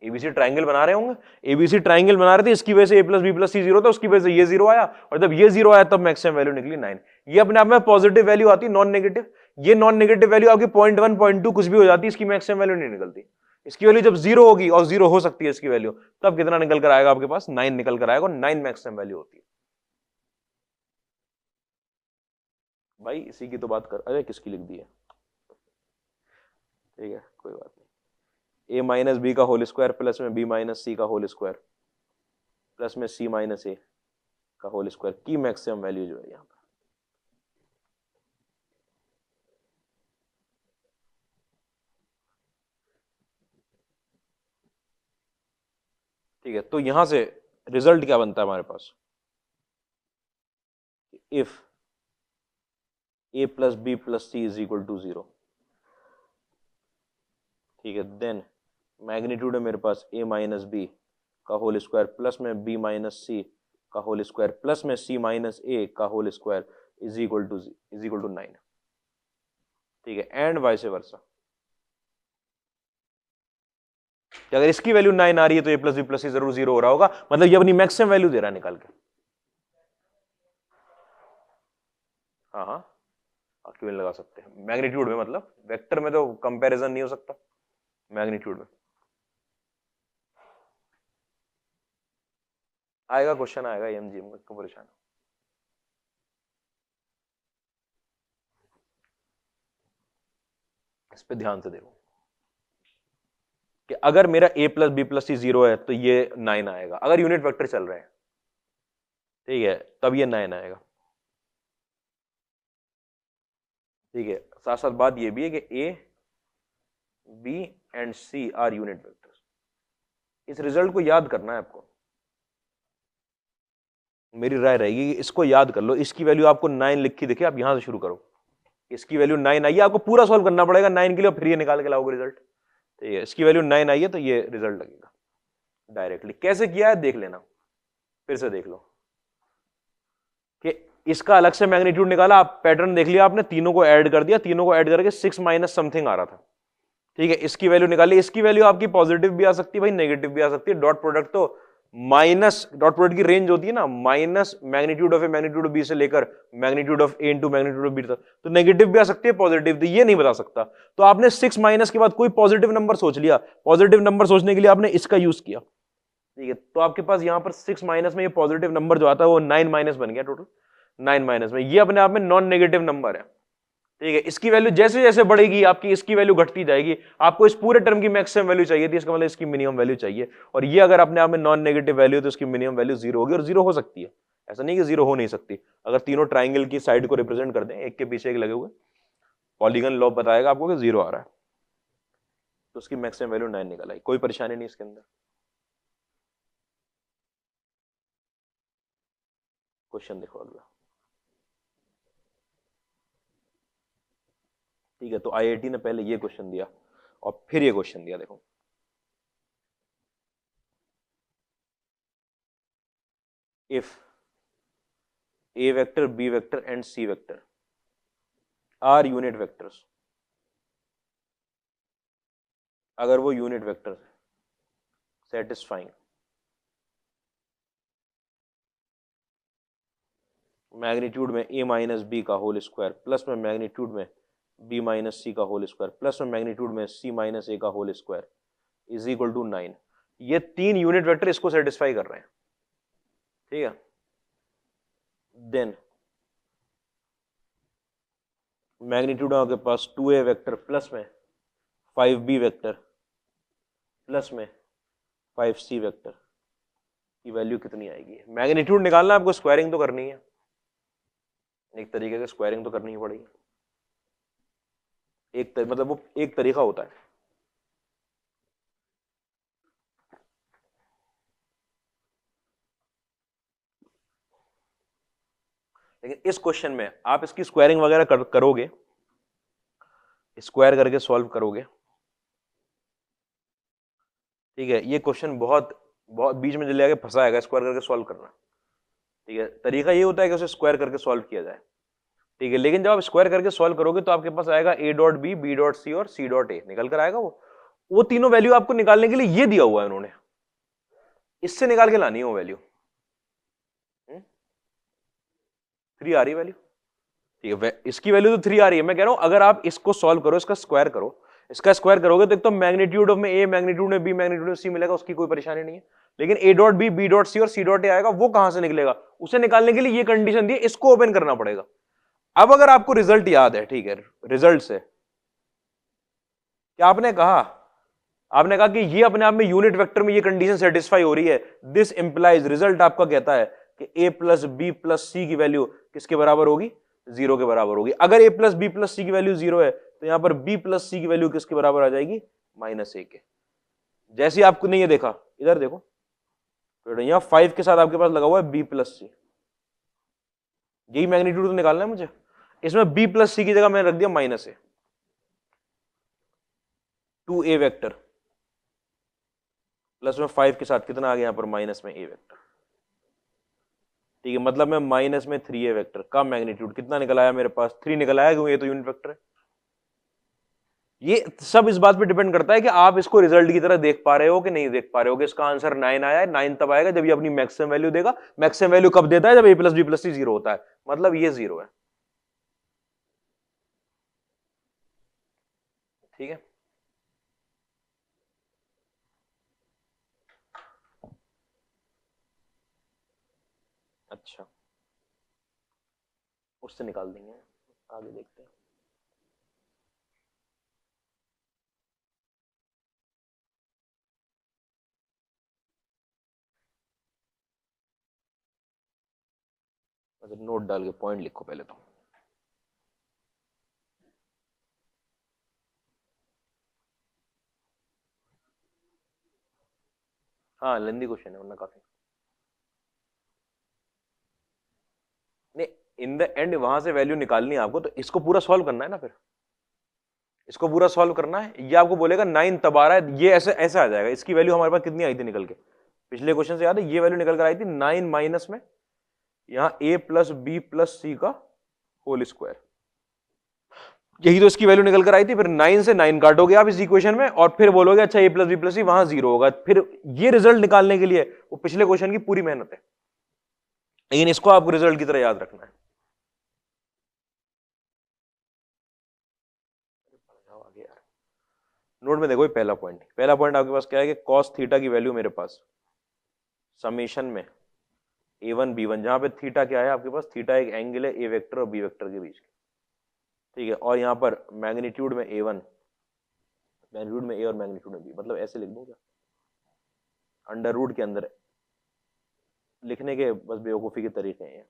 एबीसी ट्राइंगल बना रहे होंगे, एबीसी ट्राइंगल बना रहे थे, इसकी वजह से a प्लस बी प्लस सी 0 था, उसकी वजह से ये 0 आया, और जब ये 0 आया तब मैक्सिमम वैल्यू निकली 9। ये अपने आप में पॉजिटिव वैल्यू आती, नॉन नेगेटिव, ये नॉन नेगेटिव वैल्यू आपकी 0.1 0.2 कुछ भी हो जाती है, इसकी मैक्सिमम वैल्यू नहीं निकलती। इसकी वैल्यू जब 0 होगी, और 0 हो सकती है इसकी वैल्यू, तब कितना निकल कर आएगा आपके पास, 9 निकल कर आएगा, और 9 मैक्सिमम वैल्यू होती है। भाई इसी की तो बात कर, अरे किसकी लिख दी है, ठीक है कोई बात नहीं। ए माइनस बी का होल स्क्वायर प्लस में बी माइनस सी का होल स्क्वायर प्लस में सी माइनस ए का होल स्क्वायर की मैक्सिमम वैल्यू जो है यहाँ पर। ठीक है, तो यहां से रिजल्ट क्या बनता है हमारे पास, if a plus b plus c is equal to 0, ठीक है, देन मैग्नीट्यूड है मेरे पास a माइनस बी का होल स्क्वायर प्लस में b माइनस सी का होल स्क्वायर प्लस में c माइनस a का whole square is equal to 9, ठीक है, एंड वाइस वर्सा। अगर इसकी वैल्यू 9 आ रही है तो a प्लस बी प्लस सी जरूर 0 हो रहा होगा, मतलब ये अपनी मैक्सिमम वैल्यू दे रहा है निकाल के। हाँ हाँ क्यों नहीं लगा सकते, मैग्नीट्यूड में, मतलब वेक्टर में तो कंपैरिजन नहीं हो सकता, मैग्नीट्यूड में आएगा, क्वेश्चन आएगा एमजीएम में, क्यों परेशान। इस पे ध्यान से देखो कि अगर मेरा a प्लस बी प्लस सी 0 है तो ये 9 आएगा, अगर यूनिट वेक्टर चल रहे हैं, ठीक है, तब ये 9 आएगा, ठीक है। साथ साथ बात ये भी है कि a b and c are unit vectors, इस रिजल्ट को याद करना है आपको, मेरी राय रहेगी कि इसको याद कर लो। इसकी वैल्यू आपको 9 लिखी दिखे, आप यहां से शुरू करो, इसकी वैल्यू 9 आई है, आपको पूरा सॉल्व करना पड़ेगा 9 के लिए, और फिर ये निकाल के लाओगे रिजल्ट, ठीक है। इसकी वैल्यू 9 आई है तो ये रिजल्ट लगेगा डायरेक्टली। कैसे किया है देख लेना, फिर से देख लो कि इसका अलग से मैग्नीट्यूड निकाला, आप पैटर्न देख लिया आपने, तीनों को ऐड कर दिया, तीनों को ऐड करके 6 माइनस समथिंग आ रहा था, ठीक है। इसकी वैल्यू निकाली, इसकी वैल्यू आपकी पॉजिटिव भी आ सकती है भाई, नेगेटिव भी आ सकती है। डॉट प्रोडक्ट तो माइनस, डॉट प्रोडक्ट की रेंज होती है ना, minus magnitude of a magnitude of b से लेकर magnitude of a into magnitude of b तक, तो नेगेटिव भी आ सकती है, पॉजिटिव भी, ये नहीं बता सकता। तो आपने 6 माइनस के बाद कोई पॉजिटिव नंबर सोच लिया, पॉजिटिव नंबर सोचने के लिए आपने इसका यूज किया, ठीक है। तो आपके पास यहां पर 6 माइनस में ये पॉजिटिव नंबर जो आता है वो 9 माइनस बन गया, टोटल 9 माइनस में, ये अपने आप में नॉन नेगेटिव नंबर है, ठीक है। इसकी वैल्यू जैसे जैसे बढ़ेगी आपकी इसकी वैल्यू घटती जाएगी, आपको इस पूरे टर्म की मैक्सिमम वैल्यू चाहिए थी, इसका मतलब इसकी मिनिमम वैल्यू चाहिए, और ये अगर अपने आप में नॉन नेगेटिव वैल्यू तो इसकी मिनिमम वैल्यू 0 होगी, और 0 हो सकती है, ऐसा नहीं कि 0 हो नहीं सकती। अगर तीनों ट्राइंगल की साइड को रिप्रेजेंट कर दें, एक के पीछे एक लगे हुए, पॉलीगन लॉ बताएगा आपको कि 0 आ रहा है, तो उसकी मैक्सिमम वैल्यू 9 निकल आई, कोई परेशानी नहीं इसके अंदर। क्वेश्चन देखो अगला, ठीक है। तो आईआईटी ने पहले ये क्वेश्चन दिया और फिर ये क्वेश्चन दिया, देखो if a vector B vector and C vector are unit vectors, अगर वो यूनिट वेक्टर सेटिस्फाइंग मैग्नीट्यूड में a माइनस बी का होल स्क्वायर प्लस में मैग्नीट्यूड में b माइनस सी का होल स्क्वायर प्लस में मैग्नीट्यूड में c माइनस ए का whole square is equal to 9, ये 3 यूनिट वेक्टर इसको सेटिस्फाई कर रहे हैं, ठीक है। देन मैग्नीट्यूड आपके पास 2a वेक्टर प्लस में 5b वेक्टर प्लस में 5c वेक्टर की वैल्यू कितनी आएगी। मैग्नीट्यूड निकालना, आपको स्क्वायरिंग तो करनी है, एक तरीके से स्क्वायरिंग तो करनी ही पड़ेगी, मतलब वो एक तरीका होता है। लेकिन इस क्वेश्चन में आप इसकी स्क्वायरिंग वगैरह करोगे, स्क्वायर करके सॉल्व करोगे, ठीक है। ये क्वेश्चन बहुत बहुत बीच में चले आके फंसाएगा, स्क्वायर करके सॉल्व करना, ठीक है। तरीका ये होता है कि उसे स्क्वायर करके सॉल्व किया जाए, ठीक है। लेकिन जब आप स्क्वायर करके सॉल्व करोगे तो आपके पास आएगा a dot b, B dot c और c डॉट ए, निकल कर आएगा वो तीनों वैल्यू आपको निकालने के लिए ये दिया हुआ है उन्होंने, इससे निकाल के लानी है वो वैल्यू, 3 आ रही वैल्यू, ठीक है। इसकी वैल्यू तो 3 आ रही है, मैं कह रहा हूं अगर आप इसको सॉल्व करो, इसका स्क्वायर करो, इसका स्क्वायर करोगे तो एक तो मैग्नीट्यूड ऑफ में a, मैग्नीट्यूड में b, मैग्नीट्यूड में c मिलेगा, उसकी कोई परेशानी नहीं है। लेकिन a dot b, B dot c और c डॉट ए आएगा, वो कहां से निकलेगा, उसे निकालने के लिए ये कंडीशन दी है, इसको ओपन करना पड़ेगा। अब अगर आपको रिजल्ट याद है, ठीक है, रिजल्ट से क्या आपने कहा, आपने कहा कि ये अपने आप में यूनिट वेक्टर में ये कंडीशन सेटिस्फाई हो रही है, दिस इंप्लाइज, रिजल्ट आपका कहता है कि a प्लस बी प्लस सी की वैल्यू किसके बराबर होगी, 0 के बराबर होगी। अगर a प्लस बी प्लस सी की वैल्यू 0 है तो यहां पर b प्लस सी की वैल्यू किसके बराबर आ जाएगी, -a के। जैसे ही आपको नहीं ये देखा, इधर देखो, तो यहां 5 के साथ आपके पास लगा हुआ है b प्लस सी, यही मैग्नीट्यूड तो निकालना है मुझे। इसमें b प्लस सी की जगह मैंने रख दिया -a, 2a वेक्टर प्लस में 5 के साथ कितना आ गया यहां पर माइनस में a वेक्टर, ठीक है। मतलब मैं माइनस में 3a वेक्टर का मैग्नीट्यूड कितना निकल आया मेरे पास, 3 निकल आया, क्योंकि ये तो यूनिट वेक्टर है। ये सब इस बात पे डिपेंड करता है कि आप इसको रिजल्ट की तरह देख पा रहे हो कि नहीं देख पा रहे हो, कि इसका आंसर 9 आया है। 9 तब आएगा जब ये अपनी मैक्सिमम वैल्यू देगा। मैक्सिमम वैल्यू कब देता है, जब a प्लस बी प्लस सी 0 होता है, मतलब ये 0 है, ठीक है। अच्छा, उससे निकाल देंगे, आगे देखते हैं। अच्छा, नोट डाल के पॉइंट लिखो पहले तो। हाँ, लेंदी क्वेश्चन है वरना काफी। नहीं, इन द एंड वहां से वैल्यू निकालनी है आपको, तो इसको पूरा सॉल्व करना है ना, फिर इसको पूरा सॉल्व करना है। ये आपको बोलेगा 9 तब आ रहा है, ये ऐसे ऐसे आ जाएगा। इसकी वैल्यू हमारे पास कितनी आई थी निकल के, पिछले क्वेश्चन से याद है, ये वैल्यू निकल कर आई थी 9 माइनस में यहाँ a plus b plus c का होल स्क्वायर, यही तो इसकी वैल्यू निकल कर आई थी। फिर 9 से 9 काटोगे आप इस इक्वेशन में, और फिर बोलोगे अच्छा a प्लस बी प्लस सी वहां 0 होगा। फिर ये रिजल्ट निकालने के लिए वो पिछले क्वेश्चन की पूरी मेहनत है, लेकिन इसको आपको रिजल्ट की तरह याद रखना है। नोट में देखो, पहला पॉइंट आपके पास क्या है कि कॉस थीटा की वैल्यू मेरे पास समेशन में a1 b1, जहां पे थीटा क्या है आपके पास, थीटा एक एंगल है a वेक्टर और b वेक्टर के बीच, ठीक है। और यहां पर मैग्नीट्यूड में a1, मैग्नीट्यूड में a और मैग्नीट्यूड में b, मतलब ऐसे लिख दूं क्या, अंडर रूट के अंदर लिखने के बस बेवकूफी के तरीके हैं।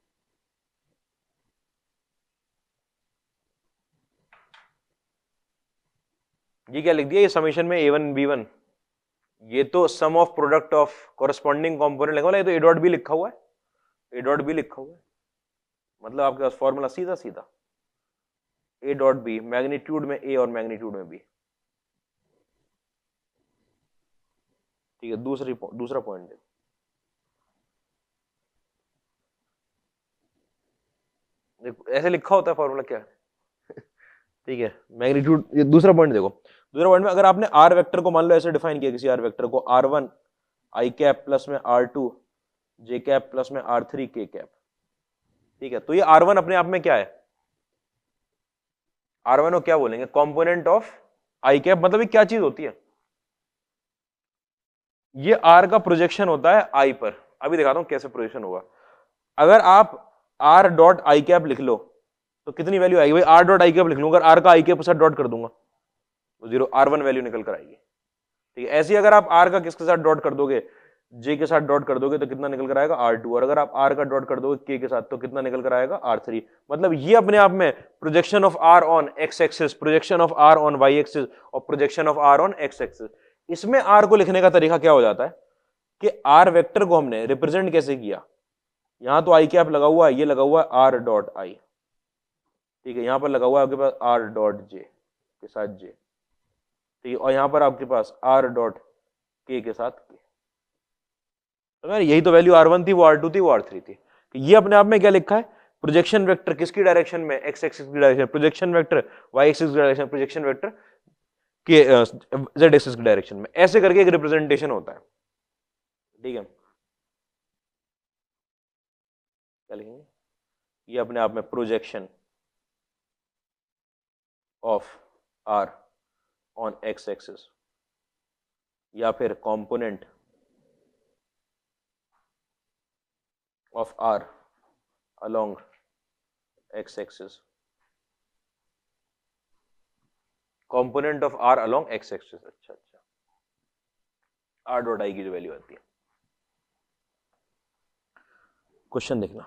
ये क्या लिख दिया, ये समेशन में a1 b1, ये तो sum of product of corresponding component लिखा हुआ है, ये तो a डॉट b लिखा हुआ है, a डॉट b लिखा हुआ है, मतलब आपके पास फॉर्मूला सीधा सीधा a डॉट b, मैग्नीट्यूड में a और मैग्नीट्यूड में b, ठीक है। दूसरा पॉइंट देखो, ऐसे लिखा होता है फॉर्मूला क्या है, ठीक है। मैग्नीट्यूड, ये दूसरा पॉइंट देखो, दूसरा पॉइंट में अगर आपने आर वेक्टर को मान लो ऐसे डिफाइन किया, किसी आर वेक्टर को r1 आई कैप प्लस में r2 जे कैप प्लस में r3 के कैप, ठीक है। तो ये r1 अपने आप में क्या है, r1 को क्या बोलेंगे, कंपोनेंट ऑफ आई कैप, मतलब ये क्या चीज होती है, ये r का प्रोजेक्शन होता है i पर। अभी दिखाता हूं कैसे प्रोजेक्शन होगा। अगर आप r डॉट आई कैप लिख लो तो कितनी वैल्यू आएगी भाई, r डॉट आई कैप लिख लूंगा, अगर r का आई कैप के साथ डॉट कर दूंगा तो 0, r1 वैल्यू निकल कर आएगी, ठीक है। ऐसे ही अगर आप r का किसके साथ डॉट कर दोगे, j के साथ डॉट कर दोगे तो कितना निकल कर आएगा, r2, और अगर आप r का डॉट कर दोगे k के साथ तो कितना निकल कर आएगा, r3। मतलब ये अपने आप में projection of r on x axis, projection of r on y axis और projection of r on x axis. इसमें r को लिखने का तरीका क्या हो जाता है कि r वेक्टर को हमने रिप्रेजेंट कैसे किया, यहां तो आई कैप लगा हुआ है, ये लगा हुआ है r डॉट आई, ठीक है। यहां पर लगा हुआ है आपके पास r डॉट j के साथ j, ठीक है। और यहां पर आपके पास r डॉट k के साथ k, तो यही तो वैल्यू r1 थी, वो r2 थी, वो r3 थी। ये अपने आप में क्या लिखा है, प्रोजेक्शन वेक्टर किसकी डायरेक्शन में, x एक्सिस की direction, projection vector y axis की डायरेक्शन, प्रोजेक्शन वेक्टर के z एक्सिस की डायरेक्शन में, ऐसे करके एक रिप्रेजेंटेशन होता है, ठीक है। क्या लिखेंगे, ये अपने आप में projection of r on x axis, या फिर component of r along x axis component of r along x axis. अच्छा अच्छा, आर डॉट आई की जो वैल्यू आती है। क्वेश्चन देखना,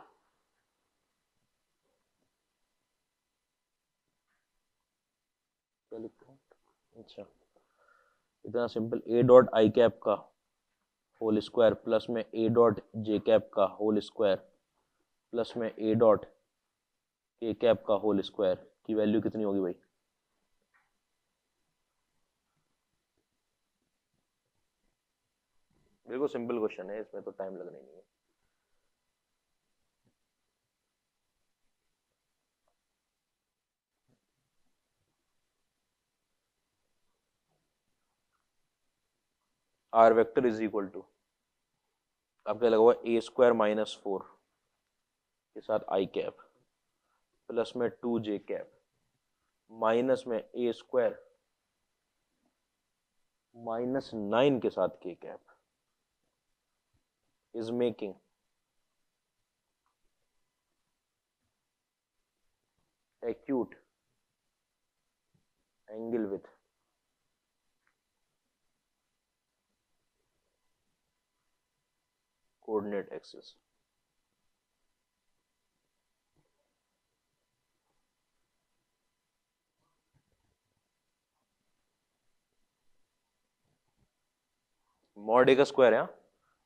क्या लिखते हैं? अच्छा, इतना simple, A dot I cap का होल स्क्वायर प्लस में ए डॉट जे कैप का होल स्क्वायर प्लस में ए डॉट के कैप का होल स्क्वायर की वैल्यू कितनी होगी भाई? बिल्कुल सिंपल क्वेश्चन है, इसमें तो टाइम लगना ही नहीं है। R vector is equal to, आपका लगा हुआ ए स्क्वायर माइनस 4 के साथ आई कैप प्लस में 2 जे कैप माइनस में ए स्क्वायर माइनस 9 के साथ k cap is making acute angle with coordinate axis। Mod a का स्क्वायर है,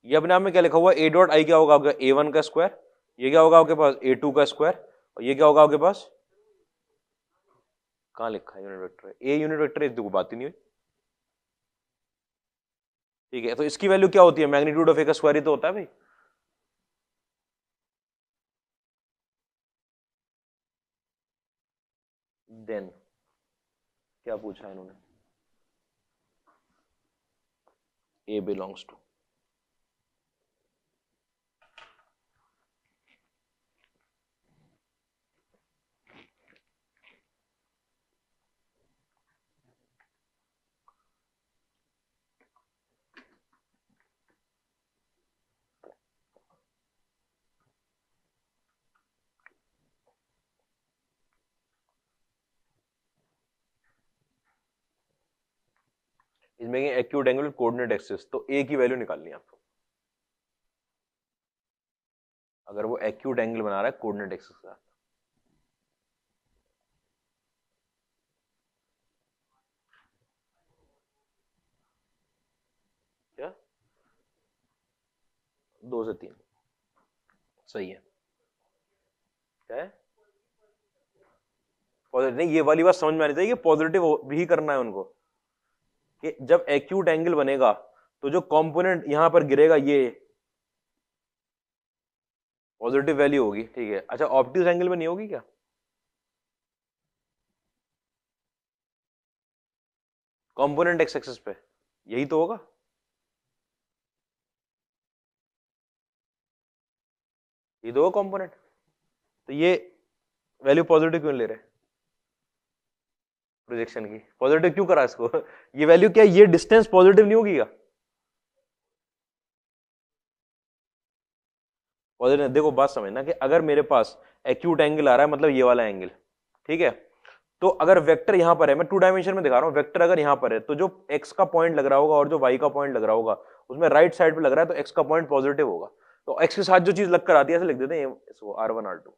ये अपने आप में क्या लिखा हुआ? ए डॉट आई क्या होगा आपका? A1 का स्क्वायर, ये क्या होगा आपके पास? A2 का स्क्वायर, और ये क्या होगा आपके पास? कहाँ लिखा है unit vector? A unit vector, इस देखो बात ही नहीं हुई। ठीक है, तो इसकी वैल्यू क्या होती है? मैग्नीट्यूड ऑफ ए का स्क्वायर ही तो होता है भाई। देन क्या पूछा है इन्होंने? ए बिलोंग्स टू, इसमें acute angle with coordinate axis, तो ए की वैल्यू निकालनी है आपको, अगर वो एक्यूट एंगल बना रहा है कोऑर्डिनेट एक्सिस के साथ। क्या? 2 से 3 सही है। क्या है? पॉजिटिव नहीं, ये वाली बात समझ में आनी चाहिए, पॉजिटिव भी करना है उनको, कि जब एक्यूट एंगल बनेगा तो जो कंपोनेंट यहां पर गिरेगा ये पॉजिटिव वैल्यू होगी। ठीक है, अच्छा ऑब्ट्यूज एंगल में नहीं होगी क्या? कंपोनेंट एक्स एक्सिस पे यही तो होगा। ये दो कंपोनेंट, तो ये वैल्यू पॉजिटिव क्यों ले रहे हैं? प्रोजेक्शन की पॉजिटिव क्यों करा इसको? ये वैल्यू क्या, ये डिस्टेंस पॉजिटिव नहीं होगी क्या? पॉजिटिव, देखो बात समझना कि अगर मेरे पास एक्यूट एंगल आ रहा है, मतलब ये वाला एंगल, ठीक है, तो अगर वेक्टर यहां पर है, मैं 2 डायमेंशन में दिखा रहा हूं, वेक्टर अगर यहां पर है तो जो एक्स का पॉइंट लग रहा होगा और जो वाई का पॉइंट लग रहा होगा उसमें राइट साइड पे लग रहा है, तो एक्स का पॉइंट पॉजिटिव होगा। तो एक्स के साथ जो चीज लग कर आती है ऐसे लिख देते हैं इसको R1 R2।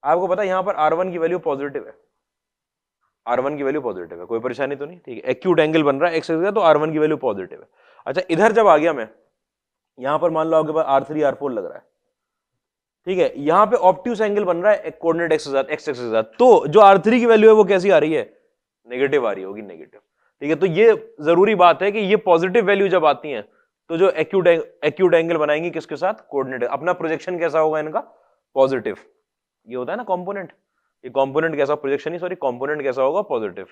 आपको पता है यहां पर R1 की वैल्यू पॉजिटिव है, R1 की वैल्यू पॉजिटिव है, कोई परेशानी तो नहीं? ठीक है, एक्यूट एंगल बन रहा है एक्स का, तो R1 की वैल्यू पॉजिटिव है। अच्छा इधर जब आ गया मैं, यहां पर मान लो आपके पास R3 R4 लग रहा है, ठीक है, यहां पे ऑब्ट्यूज एंगल बन रहा है कोऑर्डिनेट एक्स के साथ, एक्स एक्सिस के साथ, तो जो R3 की वैल्यू है वो कैसी आ रही है? नेगेटिव आ रही होगी, नेगेटिव। ठीक है, तो ये जरूरी बात है कि ये पॉजिटिव वैल्यू जब आती है तो जो एक्यूट एंगल बनाएंगे किसके साथ? कोऑर्डिनेट। अपना प्रोजेक्शन कैसा होगा इनका? पॉजिटिव। ये होता है ना कंपोनेंट, ये कंपोनेंट कैसा, प्रोजेक्शन ही सॉरी, कंपोनेंट कैसा होगा? पॉजिटिव।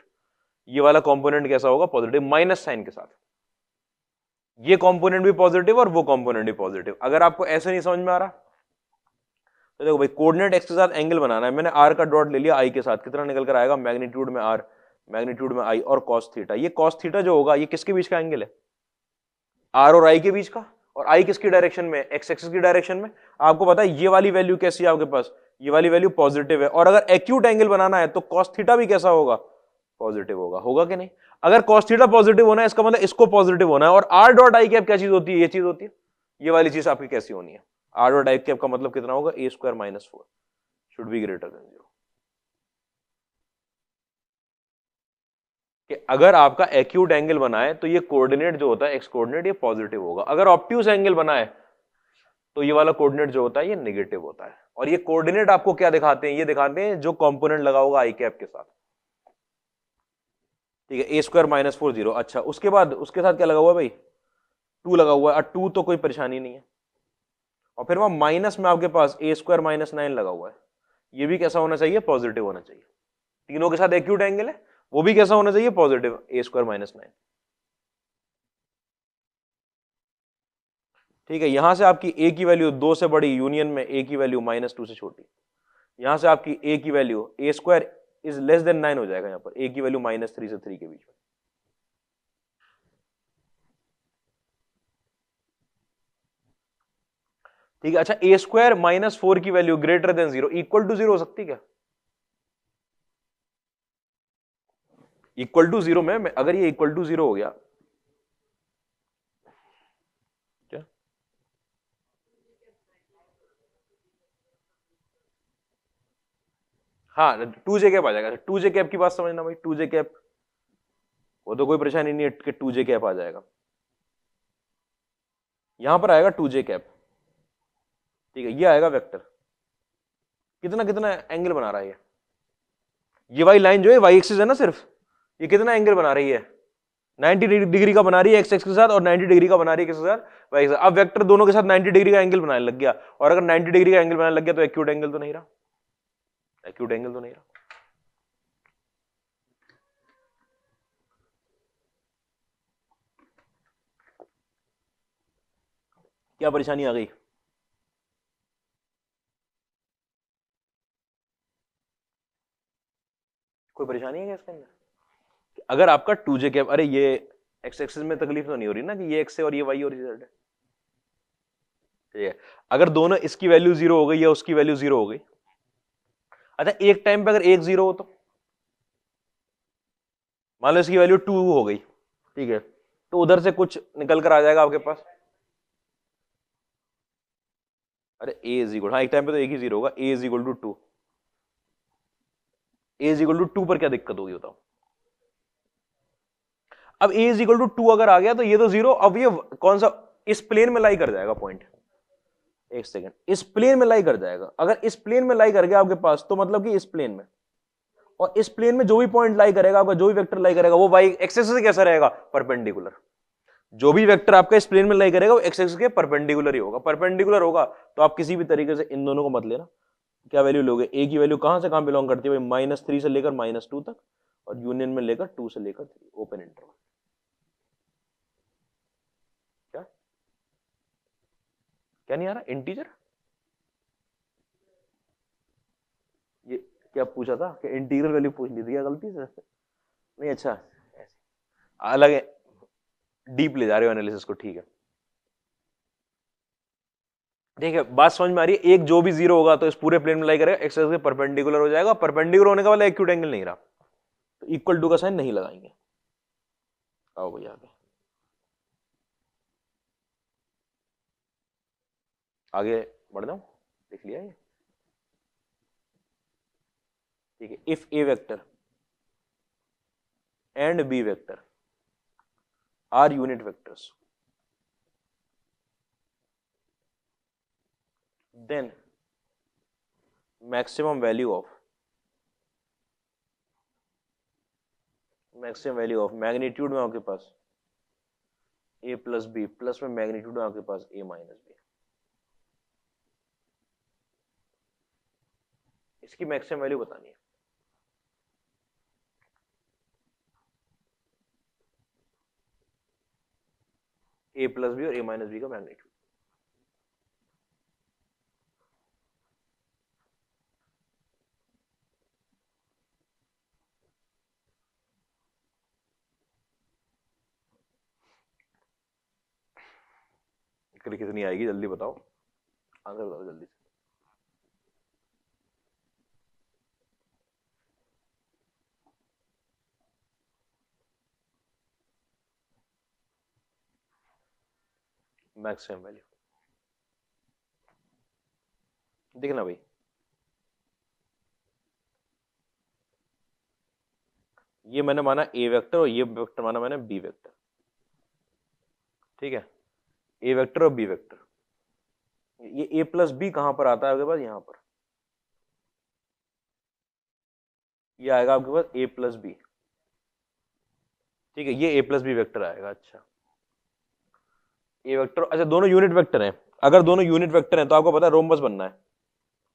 ये वाला कंपोनेंट कैसा होगा? पॉजिटिव, माइनस साइन के साथ। ये कंपोनेंट भी पॉजिटिव और वो कंपोनेंट भी पॉजिटिव। अगर आपको ऐसे नहीं समझ में आ रहा तो देखो भाई, कोऑर्डिनेट एक्स के साथ एंगल बनाना है, मैंने आर का डॉट ले लिया आई के साथ, कितना निकल कर आएगा? मैग्नीट्यूड में आर, मैग्नीट्यूड में आई और कॉस थीटा। ये कॉस थीटा जो होगा ये किसके बीच का एंगल है? आर और आई के बीच का। और आई किसकी डायरेक्शन में? एक्स एक्सिस की डायरेक्शन में। आपको पता है ये वाली वैल्यू कैसी है आपके पास? ये वाली वैल्यू पॉजिटिव है। और अगर एक्यूट एंगल बनाना है तो कॉस थीटा भी कैसा होगा? पॉजिटिव होगा, होगा कि नहीं? अगर cos थीटा पॉजिटिव होना है इसका मतलब इसको पॉजिटिव होना है, और r डॉट आई कैप क्या चीज होती है? ये चीज होती है, ये वाली चीज आपकी कैसी होनी है? r डॉट आई कैप का मतलब कितना होगा? a square minus 4 should be greater than 0। कि अगर आपका एक्यूट एंगल बना है तो ये कोऑर्डिनेट जो होता है एक्स कोऑर्डिनेट ये पॉजिटिव होगा, अगर ऑब्ट्यूज एंगल बना है तो ये वाला कोऑर्डिनेट जो होता है ये नेगेटिव होता है। और ये कोऑर्डिनेट आपको क्या दिखाते हैं? ये दिखाते हैं जो कंपोनेंट लगा होगा आई कैप के साथ, ठीक है, a स्क्वायर माइनस 4 0। अच्छा, उसके बाद उसके साथ क्या लगा हुआ है भाई? 2 लगा हुआ है, और 2 तो कोई परेशानी नहीं है, और फिर वहां माइनस में आपके पास a स्क्वायर माइनस 9 लगा हुआ है, ये भी कैसा होना चाहिए? पॉजिटिव होना चाहिए। तीनों के साथ एक्यूट एंगल है, वो भी कैसा होना चाहिए? Positive, a square minus 9। ठीक है, यहां से आपकी a की वैल्यू 2 से बड़ी, यूनियन में a की वैल्यू -2 से छोटी, यहां से आपकी a की value a square is less than 9 हो जाएगा, यहां पर a की वैल्यू -3 से 3 के बीच में। ठीक है, अच्छा, a स्क्वायर -4 की value greater than 0 equal to 0 हो सकती क्या? इक्वल टू 0 में अगर ये इक्वल टू 0 हो गया, क्या? हाँ, 2j कैप आ जाएगा। 2j कैप की बात समझना भाई, 2j कैप वो तो कोई परेशानी नहीं है कि 2j कैप आ जाएगा, यहां पर आएगा 2j कैप। ठीक है, ये आएगा वेक्टर, कितना कितना एंगल बना रहा है ये वाली लाइन जो है वाई एक्सिस है ना, सिर्फ ये कितना एंगल बना रही है? 90 डिग्री का बना रही है एक्स एक्स के साथ, और 90 डिग्री का बना रही है किसके साथ? वाई के साथ। अब वेक्टर दोनों के साथ 90 डिग्री का एंगल बनाने लग गया, और अगर 90 डिग्री का एंगल बनाने लग गया तो एक्यूट एंगल तो नहीं रहा, एक्यूट एंगल तो नहीं रहा। क्या परेशानी आ गई? कोई परेशानी है क्या इसके अंदर? अगर आपका 2j कैप, अरे ये एक्स एक्सिस में तकलीफ तो नहीं हो रही ना कि ये एक्स है और ये वाई और ये जेड है? ठीक है, अगर दोनों इसकी वैल्यू 0 हो गई या उसकी वैल्यू 0 हो गई, अच्छा एक टाइम पे अगर एक 0 हो तो मान लो इसकी वैल्यू 2 हो गई, ठीक है, तो उधर से कुछ निकल कर आ जाएगा आपके पास। अरे a इज इक्वल, हाँ एक टाइम पे तो एक ही 0 होगा, a is equal to 2, a is equal to 2 पर क्या दिक्कत होगी बताओ? अब a इज इक्वल टू 2 अगर आ गया तो ये तो 0, अब ये कौन सा इस प्लेन में लाई कर जाएगा पॉइंट? एक सेकंड, इस प्लेन में लाई कर जाएगा, अगर इस प्लेन में लाई कर गया आपके पास तो मतलब कि इस प्लेन में, और इस प्लेन में जो भी पॉइंट लाई करेगा आपका, जो भी वेक्टर लाई करेगा वो वाई एक्सिस से कैसा रहेगा? परपेंडिकुलर। जो भी वेक्टर आपका इस प्लेन में लाई करेगा वो एक्स एक्सिस के परपेंडिकुलर ही होगा, परपेंडिकुलर होगा तो आप किसी भी तरीके से इन दोनों को मत लेना। क्या वैल्यू लोगे? ए की वैल्यू कहां से कहां बिलोंग करती है भाई? -3 से लेकर -2 तक, और यूनियन में लेकर 2 से लेकर 3, ओपन इंटरवल। क्या क्या नहीं आ रहा? इंटीजर? ये क्या पूछा था कि इंटीग्रल वैल्यू पूछ ली थी क्या गलती से? नहीं, अच्छा ऐसे अलग है, डीप ले जा रहे हो एनालिसिस को, ठीक है। ठीक है, बात समझ में आ रही है? एक जो भी 0 होगा तो इस पूरे प्लेन में लाई करेगा, एक्स एक्सिस के परपेंडिकुलर हो जाएगा, परपेंडिकुलर होने का वाला एक्यूट एंगल नहीं रहा, तो इक्वल टू का साइन नहीं लगाएंगे। आओ भैया आगे, आगे बढ़ जाओ, देख लिया ये? ठीक है, if a vector and b vector are unit vectors, then maximum value of magnitude में आपके पास a प्लस बी, प्लस में मैग्नीट्यूड में आपके पास a माइनस बी, इसकी मैक्सिमम वैल्यू बतानी है। a प्लस बी और a माइनस बी का मैग्नीट्यूड। कितनी आएगी जल्दी बताओ, आंसर बताओ जल्दी से। Maximum value. देखना भाई, ये मैंने माना ए वेक्टर और ये वेक्टर माना मैंने बी वेक्टर, ठीक है, ए वेक्टर और बी वेक्टर। ये ए प्लस बी कहां पर आता है आपके पास, यहां पर, ये आएगा आपके पास ए प्लस बी, ठीक है, ये ए प्लस बी वेक्टर आएगा। अच्छा, ए वेक्टर, अच्छा दोनों यूनिट वेक्टर हैं, अगर दोनों यूनिट वेक्टर हैं तो आपको पता है रोम्बस बनना है,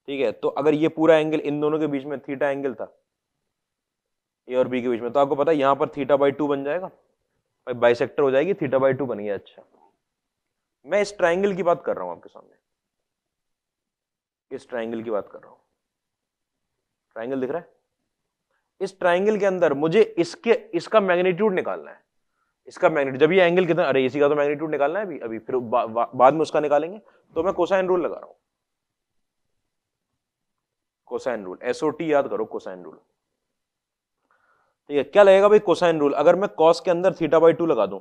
ठीक है, तो अगर ये पूरा एंगल इन दोनों के बीच में थीटा एंगल था, ए और बी के बीच में, तो आपको पता है यहां पर थीटा बाई 2 बन जाएगा, भाई बाइसेक्टर हो जाएगी, थीटा बाई 2 बन गया। अच्छा, मैं इस ट्राइंगल की बात कर रहा हूं आपके सामने, इस ट्राइंगल की बात कर रहा हूं, ट्राइंगल दिख रहा है, इस ट्राइंगल के अंदर मुझे इसका मैग्नीट्यूड निकालना है, इसका मैग्नीट्यूड, जब ये एंगल कितना, अरे इसी का तो मैग्नीट्यूड निकालना है अभी अभी, फिर बाद में उसका निकालेंगे, तो मैं कोसाइन रूल लगा रहा हूं, कोसाइन रूल, एसओटी याद करो, कोसाइन रूल, ठीक है। क्या लगेगा भाई कोसाइन रूल, अगर मैं कॉस के अंदर थीटा बाई 2 लगा दूं,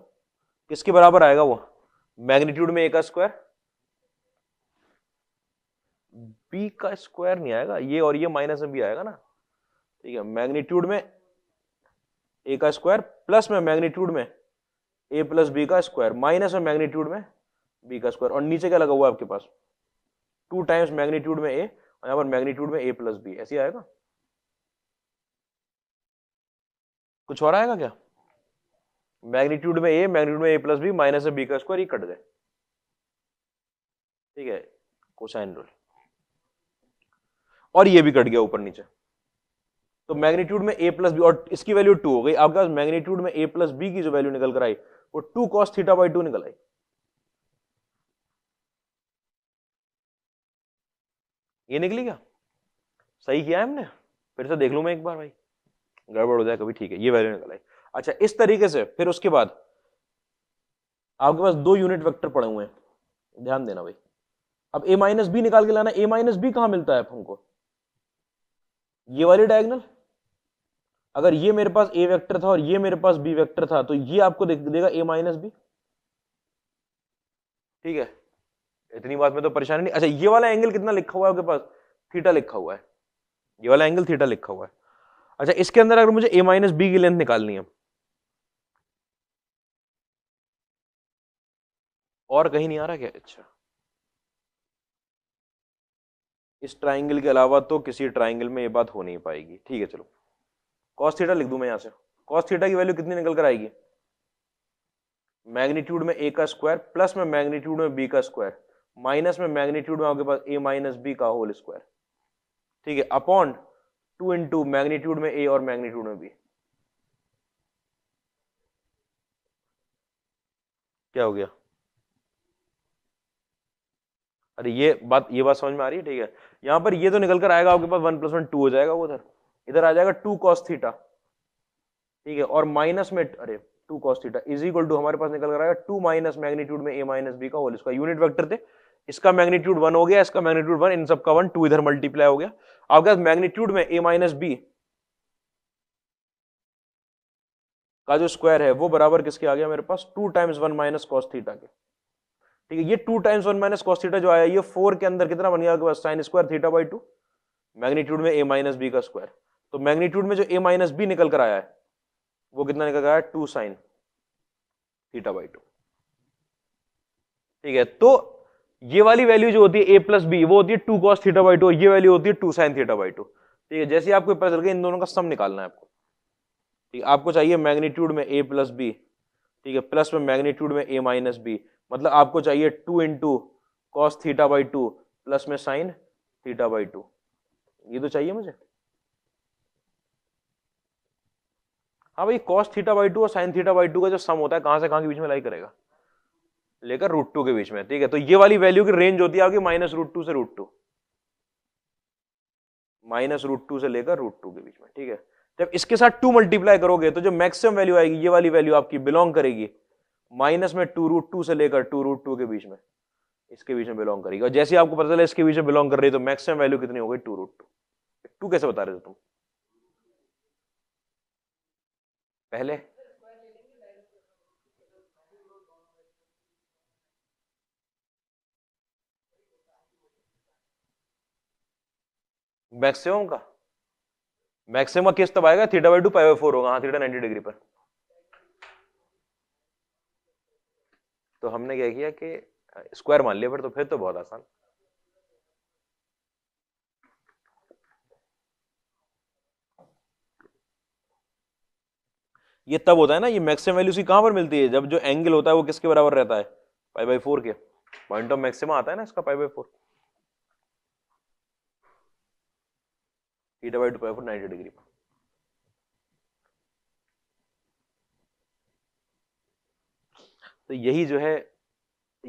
किसके बराबर आएगा वो, मैग्नीट्यूड में ए का स्क्वायर, बी का स्क्वायर नहीं आएगा, ये और ये माइनस में भी आएगा ना, ठीक है, मैग्नीट्यूड में ए का स्क्वायर प्लस में मैग्नीट्यूड में ए प्लस बी का स्क्वायर माइनस में मैग्नीट्यूड में बी का स्क्वायर, और नीचे क्या लगा हुआ है आपके पास, 2 टाइम्स मैग्नीट्यूड में ए और यहां पर मैग्नीट्यूड में ए प्लस बी, ऐसे आएगा, कुछ और आएगा क्या, मैग्नीट्यूड में ए प्लस बी माइनस में बी का स्क्वायर, ये कट गए, ठीक है, कोसाइन रूल, और ये भी कट गया ऊपर नीचे, तो मैग्नीट्यूड में ए प्लस बी, और इसकी वैल्यू 2 हो गई आपके पास, मैग्नीट्यूड में ए प्लस बी की जो वैल्यू निकल कर आई वो 2 cos थीटा बाई 2 निकल आई, ये निकली क्या, सही किया है हमने, फिर से देख लूं मैं एक बार भाई, गड़बड़ हो जाए कभी, ठीक है, ये वैल्यू निकल आई। अच्छा, इस तरीके से फिर उसके बाद आपके पास 2 यूनिट वेक्टर पड़े हुए हैं, ध्यान देना भाई, अब ए माइनस बी निकाल के लाना, ए माइनस बी कहां मिलता है हमको, ये वाली डायगोनल, अगर ये मेरे पास ए वेक्टर था और ये मेरे पास बी वेक्टर था, तो ये आपको देगा ए माइनस बी, ठीक है, इतनी बात में तो परेशानी नहीं। अच्छा, ये वाला एंगल कितना लिखा हुआ है आपके पास, थीटा लिखा हुआ है, ये वाला एंगल थीटा लिखा हुआ है। अच्छा, इसके अंदर अगर मुझे ए माइनस बी की लेंथ निकालनी है, और कहीं नहीं आ रहा क्या, अच्छा, इस ट्राइंगल के अलावा तो किसी ट्राइंगल में ये बात हो नहीं पाएगी, ठीक है, चलो कॉस थीटा लिख दूं मैं यहां से, कॉस थीटा की वैल्यू कितनी निकल कर आएगी, मैग्नीट्यूड में ए का स्क्वायर प्लस में मैग्नीट्यूड में बी का स्क्वायर माइनस में मैग्नीट्यूड में आपके पास ए माइनस बी का होल स्क्वायर, ठीक है, अपॉन 2 इंटू मैग्नीट्यूड में ए और मैग्नीट्यूड में बी, क्या हो गया, अरे ये बात समझ में आ रही है, ठीक है, यहां पर ये तो निकल कर आएगा आपके पास 1 + 1 2 हो जाएगा, वो उधर इधर आ जाएगा 2 cos थीटा, ठीक है, और माइनस में, अरे 2 cos theta is equal to हमारे पास निकल कर आएगा 2 माइनस मैग्नीट्यूड में ए माइनस बी का होल स्क्वायर, यूनिट वेक्टर थे, इसका मैग्नीट्यूड 1 हो गया, इसका मैग्नीट्यूड 1, इन सब का 1, 2 इधर मल्टीप्लाई हो गया, आपके पास मैग्नीट्यूड में ए माइनस बी का जो स्क्वायर है वो बराबर किसके आ गया मेरे पास, 2 टाइम्स 1 माइनस कॉस थीटा के, ठीक है, ये 2 टाइम्स 1 माइनस कॉस थीटा जो आया, ये 4 के अंदर कितना बन गया आपके पास, sine square theta by 2, magnitude में ए माइनस बी का स्क्वायर, तो मैग्नीट्यूड में जो ए माइनस बी निकल कर आया है वो कितना निकल कर आया, 2 साइन थीटा बाई 2, ठीक है, तो ये वाली वैल्यू जो होती है ए प्लस बी वो होती है 2 cos थीटा बाई 2, ये वैल्यू होती है 2 साइन थीटा बाई 2, ठीक है, जैसे आपको पता चल गया इन दोनों का सम निकालना है आपको, ठीक है, आपको चाहिए मैग्नीट्यूड में ए प्लस बी, ठीक है, प्लस में मैग्नीट्यूड में ए माइनस बी, मतलब आपको चाहिए 2 into cos theta by 2 plus में साइन थीटा बाई 2, ये तो चाहिए मुझे, हाँ भाई, कॉस थीटा बाई 2 और साइन थीटा बाई 2 का जो सम होता है कहां से कहां के बीच में लाई करेगा, लेकर √2 के बीच में, ठीक है, तो ये वाली वैल्यू की रेंज होती है आपकी -√2 से √2, -√2 से लेकर √2 के बीच में, ठीक है, जब इसके साथ 2 मल्टीप्लाई करोगे तो जो मैक्सिमम वैल्यू आएगी ये वाली वैल्यू आपकी बिलोंग करेगी माइनस में 2√2 से लेकर 2√2 के बीच में, इसके बीच में बिलोंग करेगी, और जैसे आपको पता चला इसके बीच में बिलोंग कर रही है तो मैक्सिमम वैल्यू कितनी हो गई, 2√2, 2 कैसे बता रहे थे तुम पहले, मैक्सिमम का, मैक्सिमम केस तब आएगा थीटा बाई 2 पाई बाई 4 होगा। हाँ, थीटा 90 डिग्री पर। तो हमने क्या किया कि स्क्वायर मान लिया, फिर तो बहुत आसान। ये तब होता है ना, ये मैक्सिमम वैल्यू सी कहां पर मिलती है, जब जो एंगल होता है वो किसके बराबर रहता है, पाई बाई 4 के। पॉइंट ऑफ मैक्सिमा आता है ना इसका pi by 4, theta by 2 pi 4 90 degree पर। तो यही जो है,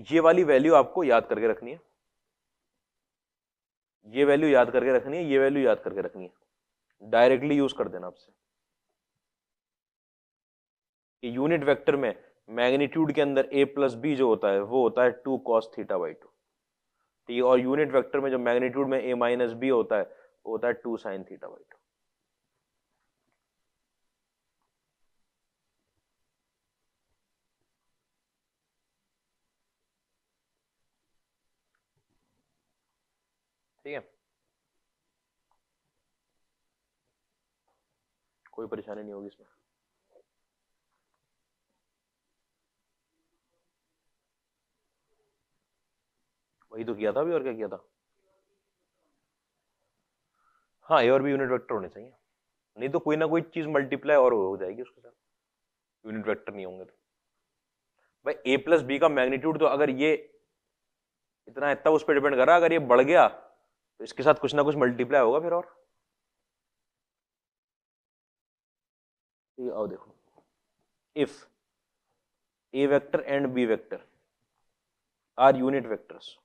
ये वाली वैल्यू आपको याद करके रखनी है, ये वैल्यू याद करके रखनी है, ये वैल्यू याद करके रखनी है, डायरेक्टली यूज कर देना आपसे कि यूनिट वेक्टर में मैग्नीट्यूड के अंदर a प्लस बी जो होता है वो होता है 2 cos थीटा बाई 2, ठीक है। और यूनिट वेक्टर में जो मैग्नीट्यूड में a माइनस बी होता है वो होता है 2 sin थीटा बाई 2। ठीक है, कोई परेशानी नहीं होगी इसमें। वही तो किया था अभी, और क्या किया था। हाँ, ए और बी यूनिट वेक्टर होने चाहिए, नहीं तो कोई ना कोई चीज मल्टीप्लाई और हो जाएगी उसके साथ, यूनिट वेक्टर नहीं होंगे तो। भाई ए प्लस बी का मैग्नीट्यूड तो अगर ये इतना है तब उस पर डिपेंड कर रहा है, अगर ये बढ़ गया तो इसके साथ कुछ ना कुछ मल्टीप्लाई होगा फिर। और आओ देखो, if a vector and b vector are unit vectors,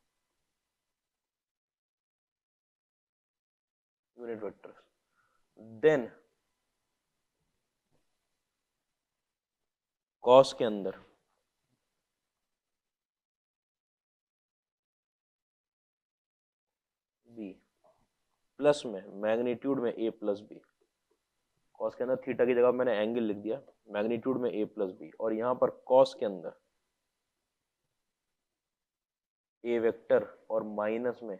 unit vectors, then cos के अंदर बी प्लस में मैग्नीट्यूड में ए प्लस बी, कॉस के अंदर थीटा की जगह मैंने एंगल लिख दिया, मैग्नीट्यूड में ए प्लस बी, और यहां पर कॉस के अंदर ए वेक्टर और माइनस में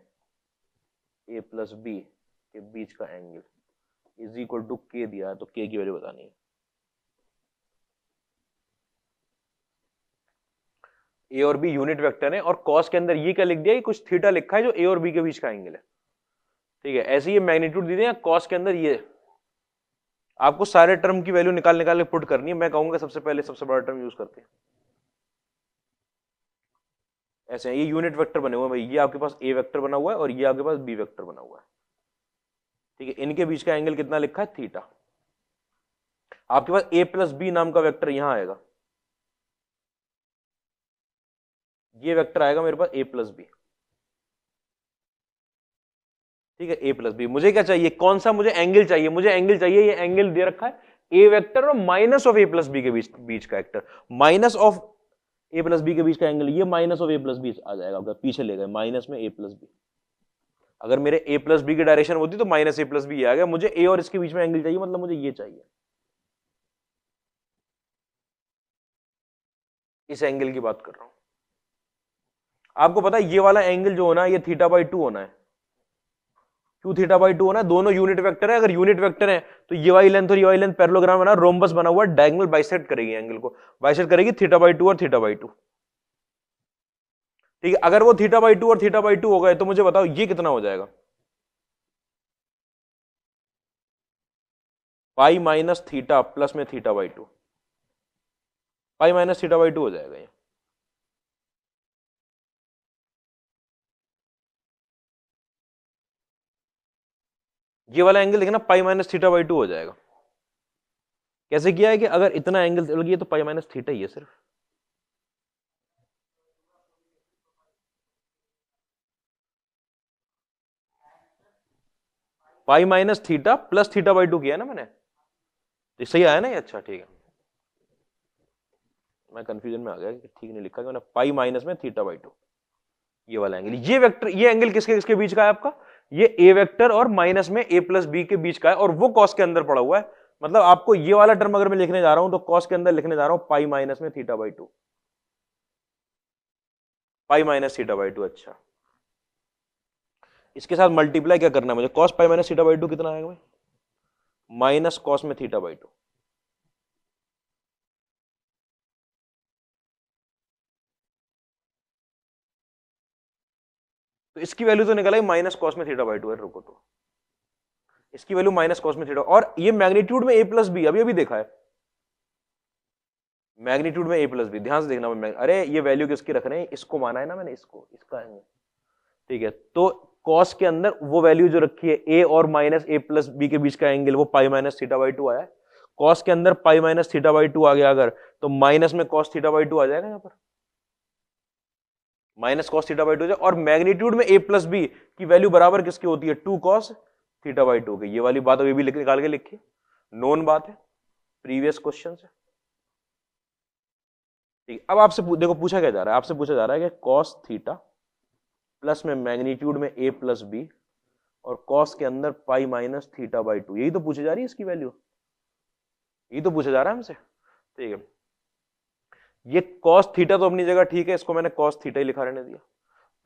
ए प्लस बी के बीच का एंगल इज इक्वल टू के दिया है, तो के की वैल्यू बतानी है। ए और बी यूनिट वेक्टर है, और कॉस के अंदर ये क्या लिख दिया, ये कुछ थीटा लिखा है जो ए और बी के बीच का एंगल है, ठीक है। ऐसे ये मैग्नीट्यूड दे दिया, कॉस के अंदर ये आपको सारे टर्म की वैल्यू निकाल निकाल के पुट करनी है। मैं कहूंगा सबसे पहले सबसे बड़ा टर्म यूज करते हैं, ऐसे ये यूनिट वेक्टर बने हुए हैं भाई, ये आपके पास ए वेक्टर बना हुआ है और ये आपके पास बी वेक्टर बना हुआ है, ठीक है। इनके बीच का एंगल कितना लिखा है, थीटा। आपके पास ए प्लस बी नाम का वेक्टर यहां आएगा, ये वेक्टर आएगा मेरे पास ए प्लस बी, ठीक है। ए प्लस बी, मुझे क्या चाहिए, कौन सा मुझे एंगल चाहिए, मुझे एंगल चाहिए, ये एंगल दे रखा है ए वेक्टर और minus of a plus b के बीच का vector, minus of a plus b के बीच का एंगल, ये minus of a plus b आ जाएगा, अगर पीछे ले गए माइनस में ए प्लस बी। अगर मेरे ए प्लस बी की डायरेक्शन होती तो माइनस ए प्लस बी आ गया, मुझे ए और इसके बीच में एंगल चाहिए, मतलब मुझे ये चाहिए, इस एंगल की बात कर रहा हूं। आपको पता है ये वाला एंगल जो होना है ये थीटा बाई 2 होना है, क्यों थीटा बाई 2 होना है, दोनों यूनिट वेक्टर है। अगर यूनिट वेक्टर है तो ये वाली लेंथ और ये वाली लेंथ पैरेललोग्राम बना, रोम्बस बना हुआ, डायगोनल बाइसेक्ट करेगी एंगल को, बाइसेक्ट करेगी थीटा बाई 2 और थीटा बाई 2, ठीक है। अगर वो थीटा बाई 2 और थीटा बाई 2 हो गए तो मुझे बताओ ये कितना हो जाएगा, पाई माइनस थीटा प्लस में theta by 2, pi minus theta by 2 हो जाएगा ये वाला एंगल देखना, पाई माइनस थीटा बाई 2 हो जाएगा। कैसे किया है कि अगर इतना एंगल लगी तो पाई माइनस थीटा ही है सिर्फ, पाई minus theta plus theta by 2 किया ना मैंने, तो सही आया ना ये, अच्छा ठीक है। मैं कंफ्यूजन में आ गया कि ठीक नहीं लिखा, कि मैंने पाई माइनस में थीटा बाई 2, ये वाला एंगल, ये वेक्टर, ये एंगल किसके किसके बीच का है आपका, ये ए वेक्टर और माइनस में ए प्लस बी के बीच का है, और वो कॉस के अंदर पड़ा हुआ है। मतलब आपको ये वाला टर्म अगर मैं लिखने जा रहा हूं तो कॉस के अंदर लिखने जा रहा हूं पाई माइनस में theta by 2, pi minus theta by 2, अच्छा। इसके साथ मल्टीप्लाई क्या करना है मुझे, cos pi minus theta by to कितना आएगा भाई, माइनस कॉस में थीटा बाई टू। तो इसकी वैल्यू तो निकला माइनस कॉस में थीटा बाई टू है, रुको तो इसकी वैल्यू माइनस कॉस में थीटा, और ये मैग्नीट्यूड में ए प्लस बी, अभी अभी देखा है मैग्नीट्यूड में ए प्लस बी, ध्यान से देखना। अरे ये वैल्यू किसकी रख रहे हैं, इसको माना है ना मैंने, इसको, इसका है, ठीक है। तो कॉस के अंदर वो वैल्यू जो रखी है ए और माइनस ए प्लस बी के बीच का एंगल, वो pi minus theta by two आया है। कॉस के अंदर pi minus theta by two आ गया अगर, तो माइनस में कॉस थीटा बाई टू आ जाएगा, यहाँ पर minus cos theta by two. और मैग्नीट्यूड में ए प्लस बी की वैल्यू बराबर किसकी होती है, two cos theta by two की। ये वाली बात अभी भी निकाल के लिखी, नोन बात है, प्रीवियस क्वेश्चन से, ठीक। अब आपसे देखो पूछा क्या जा रहा है, आपसे पूछा जा रहा है कि कॉस थीटा प्लस में मैग्नीट्यूड में ए प्लस बी और कॉस के अंदर pi minus theta by to, यही तो पूछी जा रही है इसकी वैल्यू, यही तो पूछा जा रहा है हमसे, ठीक है। ये कॉस थीटा तो अपनी जगह ठीक है, इसको मैंने कॉस थीटा ही लिखा रहने दिया,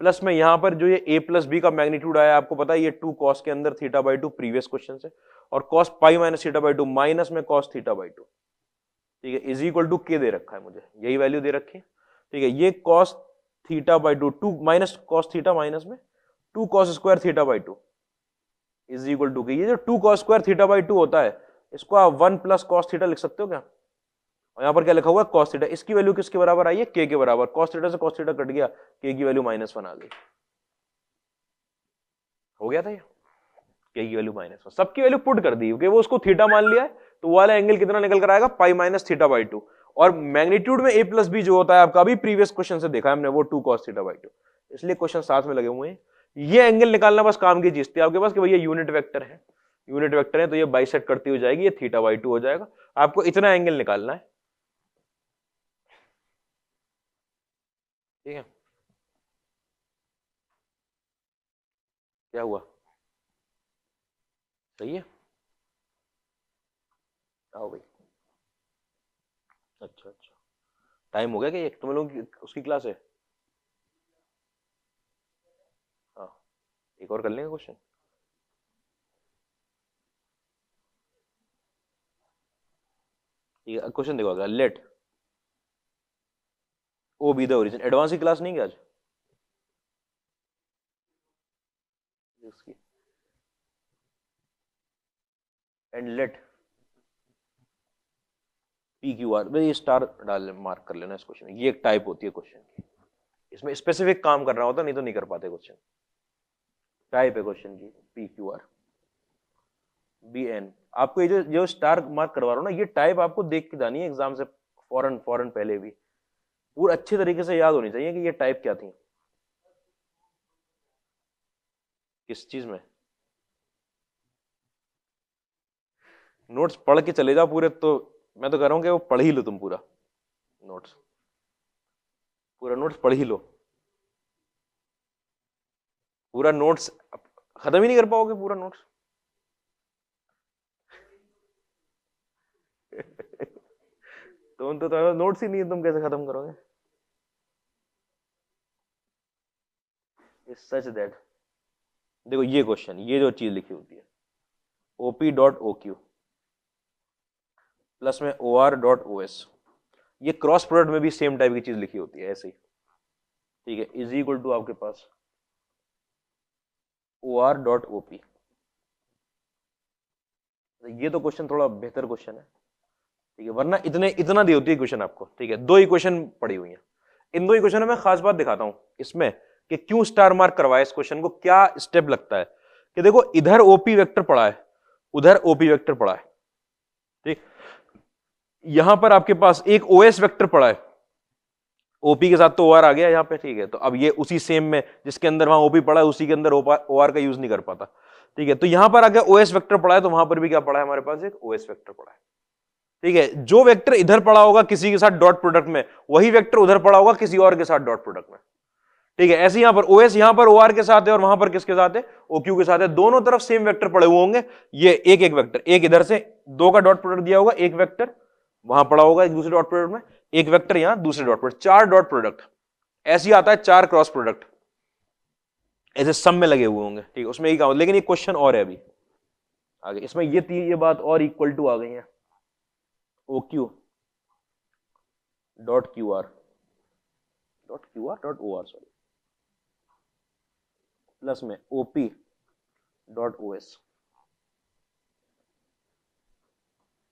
प्लस में यहां पर जो ये ए प्लस बी का मैग्नीट्यूड आया, आपको पता है ये टू कॉस के अंदर theta by to previous question से, और cos pi minus theta by to minus में कॉस थीटा बाई टू, ठीक है, इज इक्वल टू के दे रखा है मुझे, यही वैल्यू दे रखी है, ठीक है। ये cos theta by two, two minus cos theta minus में two cos square theta by two is equal to k, ये जो two cos square theta by two होता है, इसको आप वन प्लस कॉस थीटा लिख सकते हो क्या, और यहां पर क्या लिखा हुआ है कॉस थीटा, इसकी वैल्यू किसके बराबर आई है, के के बराबर, कॉस थीटा से कॉस थीटा कट गया, के की वैल्यू माइनस वन आ गई, हो गया था ये, के की वैल्यू माइनस वन, सबकी वैल्यू पुट कर दी, क्योंकि वो उसको थीटा मान लिया है, तो वो वाला एंगल कितना निकल कर आएगा, पाई माइनस थीटा बाई टू। और मैग्नीट्यूड में ए प्लस बी जो होता है आपका, अभी प्रीवियस क्वेश्चन से देखा है हमने, वो two cos theta by two, इसलिए क्वेश्चन साथ में लगे हुए हैं। ये एंगल निकालना बस काम की चीज थी आपके पास कि भैया यूनिट वेक्टर है, यूनिट वेक्टर है तो ये बाइसेक्ट करती हो जाएगी, ये थीटा बाई टू हो जाएगा, आपको इतना एंगल निकालना है, ठीक है। क्या हुआ, सही है, आओ भाई, अच्छा अच्छा, टाइम हो गया क्या, तुम लोगों की उसकी क्लास है, हाँ, एक और कर लेंगे क्वेश्चन, ठीक है। क्वेश्चन देखो अगला, let o be the origin, advance की क्लास नहीं क्या आज इसकी, and let p Q r, ये स्टार डाल मार्क कर लेना इस क्वेश्चन में, ये एक टाइप होती है क्वेश्चन की, इसमें स्पेसिफिक काम करना होता, नहीं तो नहीं कर पाते क्वेश्चन, टाइप है क्वेश्चन की, p Q r b n, आपको ये जो स्टार मार्क करवा रहा हूं ना, ये टाइप आपको देख के जानी है एग्जाम से, फॉरन फॉरन पहले भी पूरा अच्छे तरीके से याद होनी चाहिए कि ये टाइप क्या थी, किस चीज में, नोट्स पढ़ के चले जाओ पूरे, तो मैं तो कह रहा हूं कि वो पढ़ ही लो तुम पूरा नोट्स, पूरा नोट्स पढ़ ही लो, पूरा नोट्स खत्म ही नहीं कर पाओगे पूरा नोट्स तुम तो नोट्स ही नहीं है, तुम कैसे खत्म करोगे, सच दैट, देखो ये क्वेश्चन, ये जो चीज लिखी होती है ओपी डॉट ओ क्यू प्लस में ओ आर डॉट ओ एस, ये क्रॉस प्रोडक्ट में भी सेम टाइप की चीज लिखी होती है ऐसे ही, ठीक है, इज इक्वल टू आपके पास O R dot O P, ये तो क्वेश्चन थोड़ा बेहतर क्वेश्चन है, ठीक है, वरना इतना दी होती है क्वेश्चन आपको, ठीक है। दो इक्वेशन पड़ी हुई है, इन दो इक्वेशन में मैं खास बात दिखाता हूं इसमें कि क्यों स्टार मार्क करवाया इस क्वेश्चन को, क्या स्टेप लगता है, कि देखो इधर ओपी वेक्टर पड़ा है, उधर ओपी वेक्टर पड़ा है, ठीक, यहां पर आपके पास एक ओएस वेक्टर पड़ा है, ओपी के साथ तो ओआर आ गया यहाँ पे, ठीक है, तो अब ये उसी सेम में जिसके अंदर वहां ओपी पड़ा है उसी के अंदर ओआर का यूज नहीं कर पाता, ठीक है, तो यहां पर आगे ओएस वेक्टर पड़ा है, तो वहां पर भी क्या पड़ा है हमारे पास, एक ओएस वेक्टर पड़ा है, ठीक है। जो वेक्टर इधर पड़ा होगा किसी के साथ डॉट प्रोडक्ट में, वही वेक्टर उधर पड़ा होगा किसी और के साथ डॉट प्रोडक्ट में, ठीक है। ऐसे यहां पर ओएस यहां पर ओआर के साथ है और वहां पर किसके साथ है, ओक्यू के साथ है, दोनों तरफ सेम वेक्टर पड़े हुए होंगे, ये एक एक वेक्टर, एक इधर से दो का डॉट प्रोडक्ट दिया होगा, एक वेक्टर वहां पड़ा होगा एक दूसरे डॉट प्रोडक्ट में, एक वेक्टर यहां दूसरे डॉट प्रोडक्ट, चार डॉट प्रोडक्ट, ऐसे ही आता है चार क्रॉस प्रोडक्ट, ऐसे सम में लगे हुए होंगे, ठीक है, उसमें एक, लेकिन एक क्वेश्चन और है अभी आगे, इसमें ये बात और इक्वल टू आ गई है, O Q dot Q R dot O R sorry, plus में OP dot O S,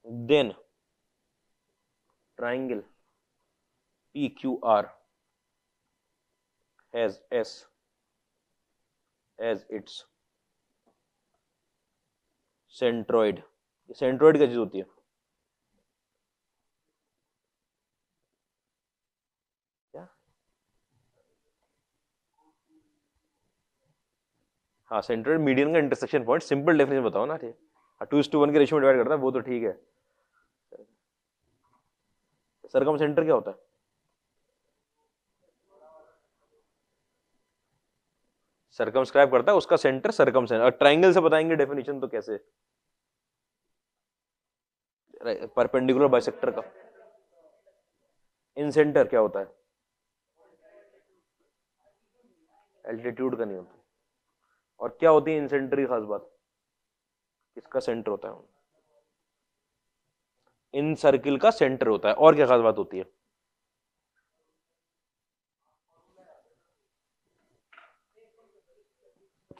then triangle P Q R has S as its centroid. Centroid क्या चीज होती है? क्या? हाँ, सेंट्रोइड मीडियन का इंटरसेक्शन पॉइंट, सिंपल डेफिनेशन बताओ ना, ठीक है, 2:1 के रेशियो में डिवाइड करता है वो तो ठीक है। सरकम सेंटर क्या होता है? सरकमस्क्राइब करता है उसका सेंटर सरकम सेंटर। और ट्राइंगल से बताएंगे डेफिनेशन तो कैसे? परपेंडिकुलर बाइसेक्टर का इन सेंटर क्या होता है? एल्टीट्यूड का नहीं होता। और क्या होती है इन सेंटर की खास बात? किसका सेंटर होता है? इन सर्किल का सेंटर होता है। और क्या खास बात होती है?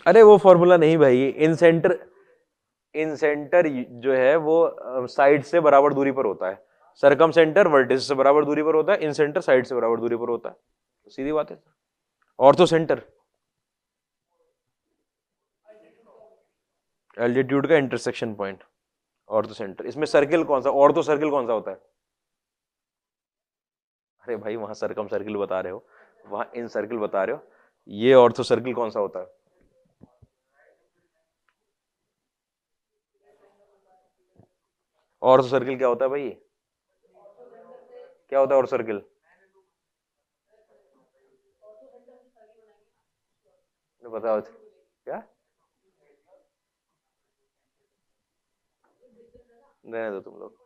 अरे वो फॉर्मूला नहीं भाई, इन सेंटर जो है वो साइड से बराबर दूरी पर होता है। सरकम सेंटर वर्टिस से बराबर दूरी पर होता है, इन सेंटर साइड से बराबर दूरी पर होता है, तो सीधी बात है। ऑर्थो सेंटर एल्टीट्यूड का इंटरसेक्शन पॉइंट, ऑर्थो सेंटर। इसमें सर्किल कौन सा, ऑर्थो सर्किल कौन सा होता है? अरे भाई वहां सरकम सर्किल बता रहे हो, वहां इन सर्किल बता रहे हो, ये ऑर्थो सर्किल कौन सा होता है? ऑर्थो सर्किल क्या होता है भाई? क्या होता है ऑर्थो सर्किल? बताओ क्या। रहने दो तुम लोग,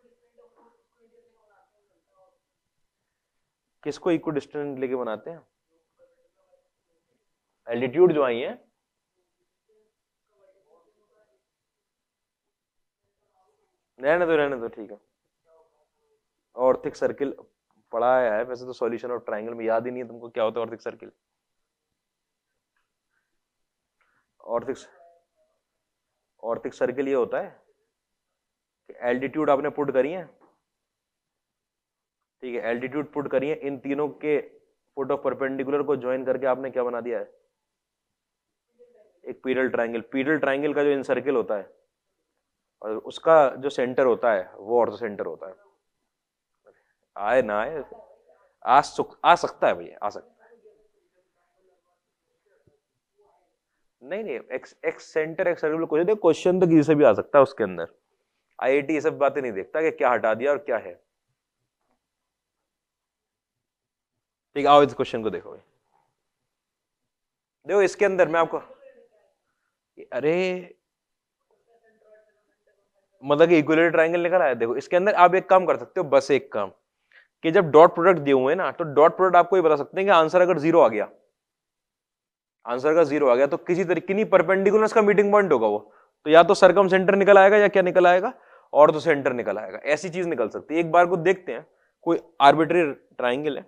किसको इक्व डिस्टेंस लेके बनाते हैं? एल्टीट्यूड जो आई है, रहने दो ठीक है। ऑर्थिक सर्किल पढ़ाया है वैसे तो, सॉल्यूशन ऑफ ट्रायंगल में याद ही नहीं है तुमको क्या होता है ऑर्थिक सर्किल। ऑर्थिक ऑर्थिक सर्किल ये होता है कि एल्टीट्यूड आपने पुट करी है, ठीक है, एल्टीट्यूड पुट करी है, इन तीनों के फुट ऑफ परपेंडिकुलर को ज्वाइन करके आपने क्या बना दिया है? एक पीरियल ट्रायंगल। पीरियल ट्रायंगल का जो इन सर्किल होता है और उसका जो सेंटर होता है वो ऑर्थो सेंटर होता है। आए ना आए, आ सकता है भैया, आ सकता है। नहीं नहीं, x x centre x circle कोई देखो, क्वेश्चन तो किसी से भी आ सकता है उसके अंदर। आईआईटी ये सब बातें नहीं देखता कि क्या हटा दिया और क्या है। ठीक, आओ इस क्वेश्चन को देखो भाई। देखो इसके अंदर मैं आपको, अरे मतलब कि इक्विलेटरल ट्रायंगल निकल आया। देखो इसके अंदर आप एक काम कर सकते हो, बस एक काम, कि जब डॉट प्रोडक्ट दिए हुए हैं ना, तो डॉट प्रोडक्ट आपको ये बता सकते हैं कि आंसर अगर जीरो आ गया, आंसर का जीरो आ गया तो किसी तरीके की परपेंडिकुलर का मीटिंग पॉइंट होगा वो, तो या तो सरकम सेंटर निकल आएगा या क्या निकल आएगा, और तो सेंटर निकल आएगा। ऐसी चीज निकल सकती है। एक बार को देखते हैं, कोई आर्बिट्री ट्राइंगल है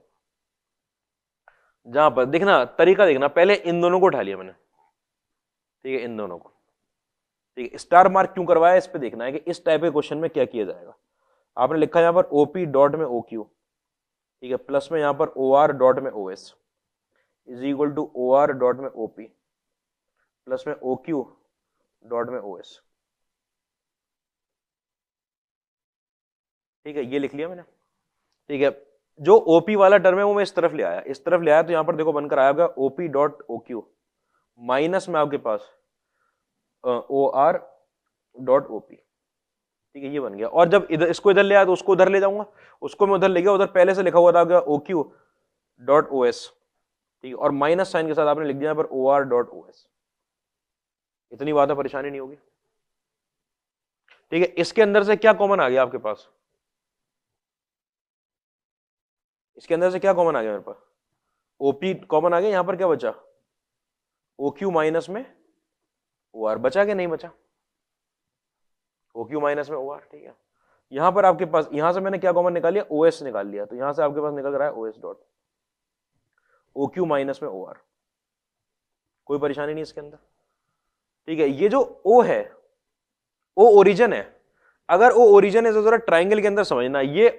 जहां पर, देखना तरीका, देखना पहले इन दोनों को उठा लिया मैंने, ठीक है, इन दोनों को, ठीक है, स्टार मार्क क्यों करवाया इस पे देखना है कि इस टाइप के क्वेश्चन में क्या किया जाएगा। आपने लिखा यहां पर ओपी डॉट में ओ क्यू, ठीक है, प्लस में यहां पर ओ आर डॉट में o s is equal to o are dot में ओपी प्लस में ओ क्यू डॉट में ओ एस, ठीक है, ये लिख लिया मैंने, ठीक है। जो ओपी वाला टर्म है वो मैं इस तरफ ले आया, इस तरफ ले आया, तो यहां पर देखो बनकर आया होगा ओपी डॉट ओ क्यू माइनस में आपके पास ओ आर डॉट ओपी, ठीक है, ये बन गया। और जब इधर इसको इधर ले आया तो उसको उधर ले जाऊंगा, उसको मैं उधर ले गया, उधर पहले से लिखा हुआ था ओ क्यू डॉट ओ एस, ठीक है, और माइनस साइन के साथ आपने लिख दिया यहाँ पर o are dot O s. इतनी बात है, परेशानी नहीं होगी, ठीक है। इसके अंदर से क्या कॉमन आ गया आपके पास? इसके अंदर से क्या कॉमन आ गया मेरे पास? ओपी कॉमन आ गया, यहां पर क्या बचा? ओ क्यू माइनस में ओ आर, बचा के नहीं बचा, ओ क्यू माइनस में ओ आर, ठीक है। यहां पर आपके पास, यहां से मैंने क्या कॉमन निकाल लिया, ओ एस निकाल लिया, तो यहां से आपके पास निकल रहा है ओ एस डॉट ओ क्यू माइनस में ओ आर, कोई परेशानी नहीं इसके अंदर, ठीक है। ये जो ओ है, ओ ओरिजिन है, अगर ओ ओरिजिन है तो जरा ट्राइंगल के अंदर समझना, ये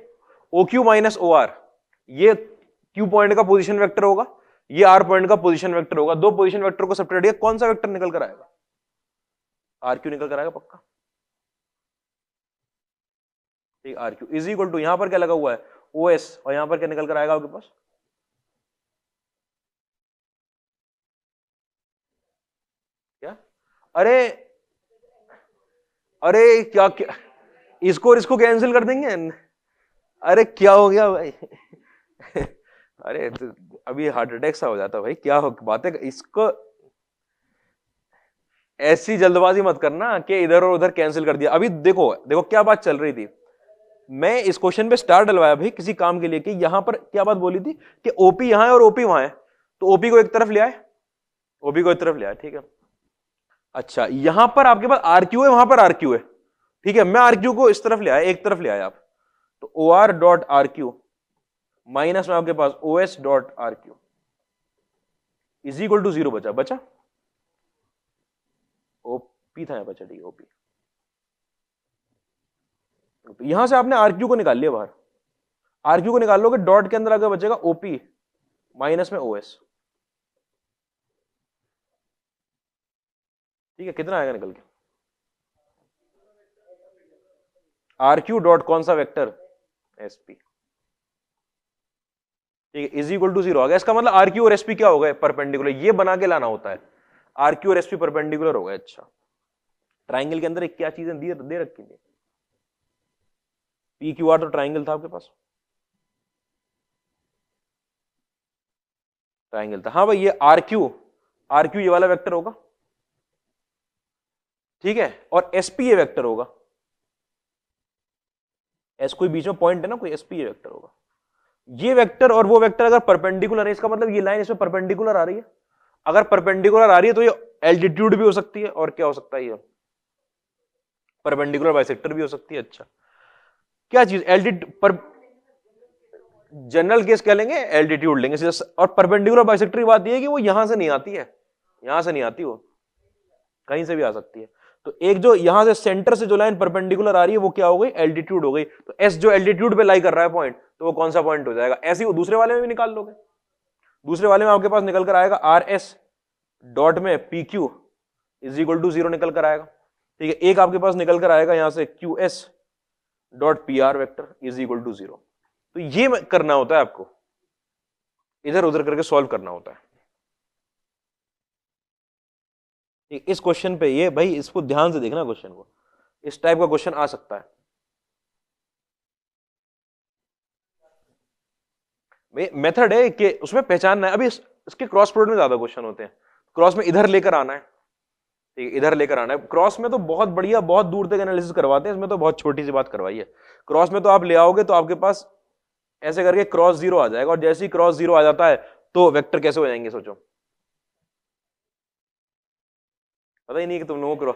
o q minus o r, ये क्यू पॉइंट का पोजीशन वेक्टर होगा, ये आर पॉइंट का पोजीशन वेक्टर होगा, दो पोजीशन वेक्टर को सब्ट्रैक्ट किया, कौन सा वेक्टर निकल कर आएगा, आर क्यू निकल कर आएगा पक्का, ठीक। R Q is equal to, यहां पर क्या लगा हुआ है, ओ एस, और यहां पर क्या निकल कर आएगा आपके पास, क्या, अरे अरे क्या, क्या इसको और इसको कैंसिल कर देंगे, अरे क्या हो गया भाई अरे तो अभी हार्ट अटैक सा हो जाता भाई, क्या हो बातें, इसको ऐसी जल्दबाजी मत करना कि इधर और उधर कैंसिल कर दिया। अभी देखो देखो क्या बात चल रही थी, मैं इस क्वेश्चन पे स्टार डलवाया भाई किसी काम के लिए, कि यहां पर क्या बात बोली थी कि ओपी यहां है और ओपी वहां है, तो ओपी को एक तरफ ले आए, ओपी को एक तरफ ले आए, ठीक है। अच्छा यहां पर आपके पास आरक्यू है, वहां पर आरक्यू है, ठीक है, मैं आरक्यू को इस तरफ ले आया, एक तरफ ले आया आप, तो O are dot R Q minus में आपके पास O S dot R Q is equal to 0 बचा, बचा ओपी था यहां, बचा, ठीक है, ओपी। यहां से आपने आरक्यू को निकाल लिया बाहर, आरक्यू को निकाल लोगे, डॉट के अंदर आगे बचेगा ओपी माइनस में ओएस, ठीक है, कितना आएगा निकल के, आर क्यू डॉट कौन सा वेक्टर, एसपी, ठीक है, इज इक्वल टू 0 आ गया। इसका मतलब आर क्यू और एसपी क्या हो गए, परपेंडिकुलर, ये बना के लाना होता है, आर क्यू और एसपी परपेंडिकुलर हो गए। अच्छा ट्राइंगल के अंदर एक क्या चीजें दे रखी थी, पी क्यू आर तो ट्राइंगल था आपके पास, ट्राइंगल था, हाँ भाई, ये आर क्यू ये वाला वेक्टर होगा, ठीक है, और एसपी ये वेक्टर होगा, एस कोई बीच में पॉइंट है ना कोई, एसपी ये वेक्टर होगा, ये वेक्टर और वो वेक्टर अगर परपेंडिकुलर है, इसका मतलब ये लाइन इसमें परपेंडिकुलर आ रही है, अगर परपेंडिकुलर आ रही है तो ये एल्टीट्यूड भी हो सकती है, और क्या हो सकता है, ये परपेंडिकुलर बाइसेक्टर भी हो सकती है। अच्छा क्या चीज, एल्टीट्यूड पर, जनरल केस क्या लेंगे, एल्टीट्यूड लेंगे, और परपेंडिकुलर बाइसेक्टर की बात ये है कि वो यहां से नहीं आती है, यहां से नहीं आती, वो कहीं से भी आ सकती है। तो एक जो यहां से सेंटर से जो लाइन परपेंडिकुलर आ रही है वो क्या हो गई, एल्टीट्यूड हो गई, तो एस जो एल्टीट्यूड पे लाई कर रहा है पॉइंट, तो वो कौन सा पॉइंट हो जाएगा, ऐसे ही दूसरे वाले में भी निकाल लोगे, दूसरे वाले में आपके पास निकल कर आएगा आर एस डॉट में p q is equal to 0 निकल कर आएगा, ठीक है। एक आपके पास निकल कर आएगा यहां से q s dot p r vector is equal to 0, तो ये करना होता है आपको, इधर उधर करके सॉल्व करना होता है। इस क्वेश्चन पे ये भाई, इसको ध्यान से देखना क्वेश्चन को, इस टाइप का क्वेश्चन आ सकता है, मेथड है कि उसमें पहचानना है। अभी इसके क्रॉस प्रोडक्ट में ज्यादा क्वेश्चन होते हैं, क्रॉस में इधर लेकर आना है, ठीक है, इधर लेकर आना है, क्रॉस में तो बहुत बढ़िया, बहुत दूर तक एनालिसिस करवाते हैं, इसमें तो बहुत छोटी सी बात करवाई है, क्रॉस में तो आप ले आओगे तो आपके पास ऐसे करके क्रॉस 0 आ जाएगा, और जैसे ही क्रॉस 0 आ जाता है तो वेक्टर कैसे हो जाएंगे सोचो, पता ही नहीं कि तुम लोगों को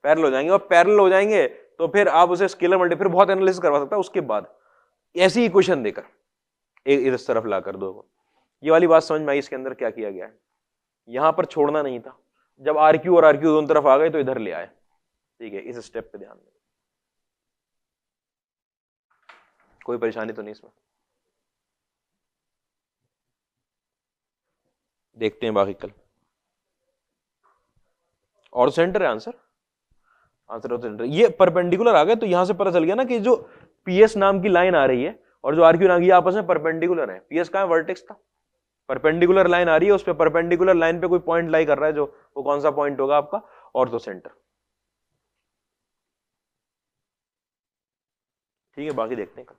पैरेलल हो जाएंगे, और पैरेलल हो जाएंगे तो फिर आप उसे स्केलर मल्टी, फिर बहुत एनालिसिस करवा सकता है उसके बाद, ऐसी इक्वेशन देकर इस तरफ ला कर दो। ये वाली बात समझ में आई, इसके अंदर क्या किया गया है, यहां पर छोड़ना नहीं था, जब आर क्यू और आर क्यू दोनों तरफ आ गए तो इधर ले आए, ठीक है, इस स्टेप पे ध्यान दें, कोई परेशानी तो नहीं इसमें, देखते हैं बाकी कल। और सेंटर है आंसर, आंसर और सेंटर, ये परपेंडिकुलर आ गए तो यहां से पता चल गया ना कि जो पीएस नाम की लाइन आ रही है और जो आरक्यू नाम की आपस में परपेंडिकुलर है, पीएस कहां है, वर्टेक्स था, परपेंडिकुलर लाइन आ रही है, उस पर परपेंडिकुलर लाइन पे कोई पॉइंट लाई कर रहा है, जो वो कौन सा पॉइंट होगा आपका, और तो सेंटर, ठीक है, बाकी देखते हैं कल।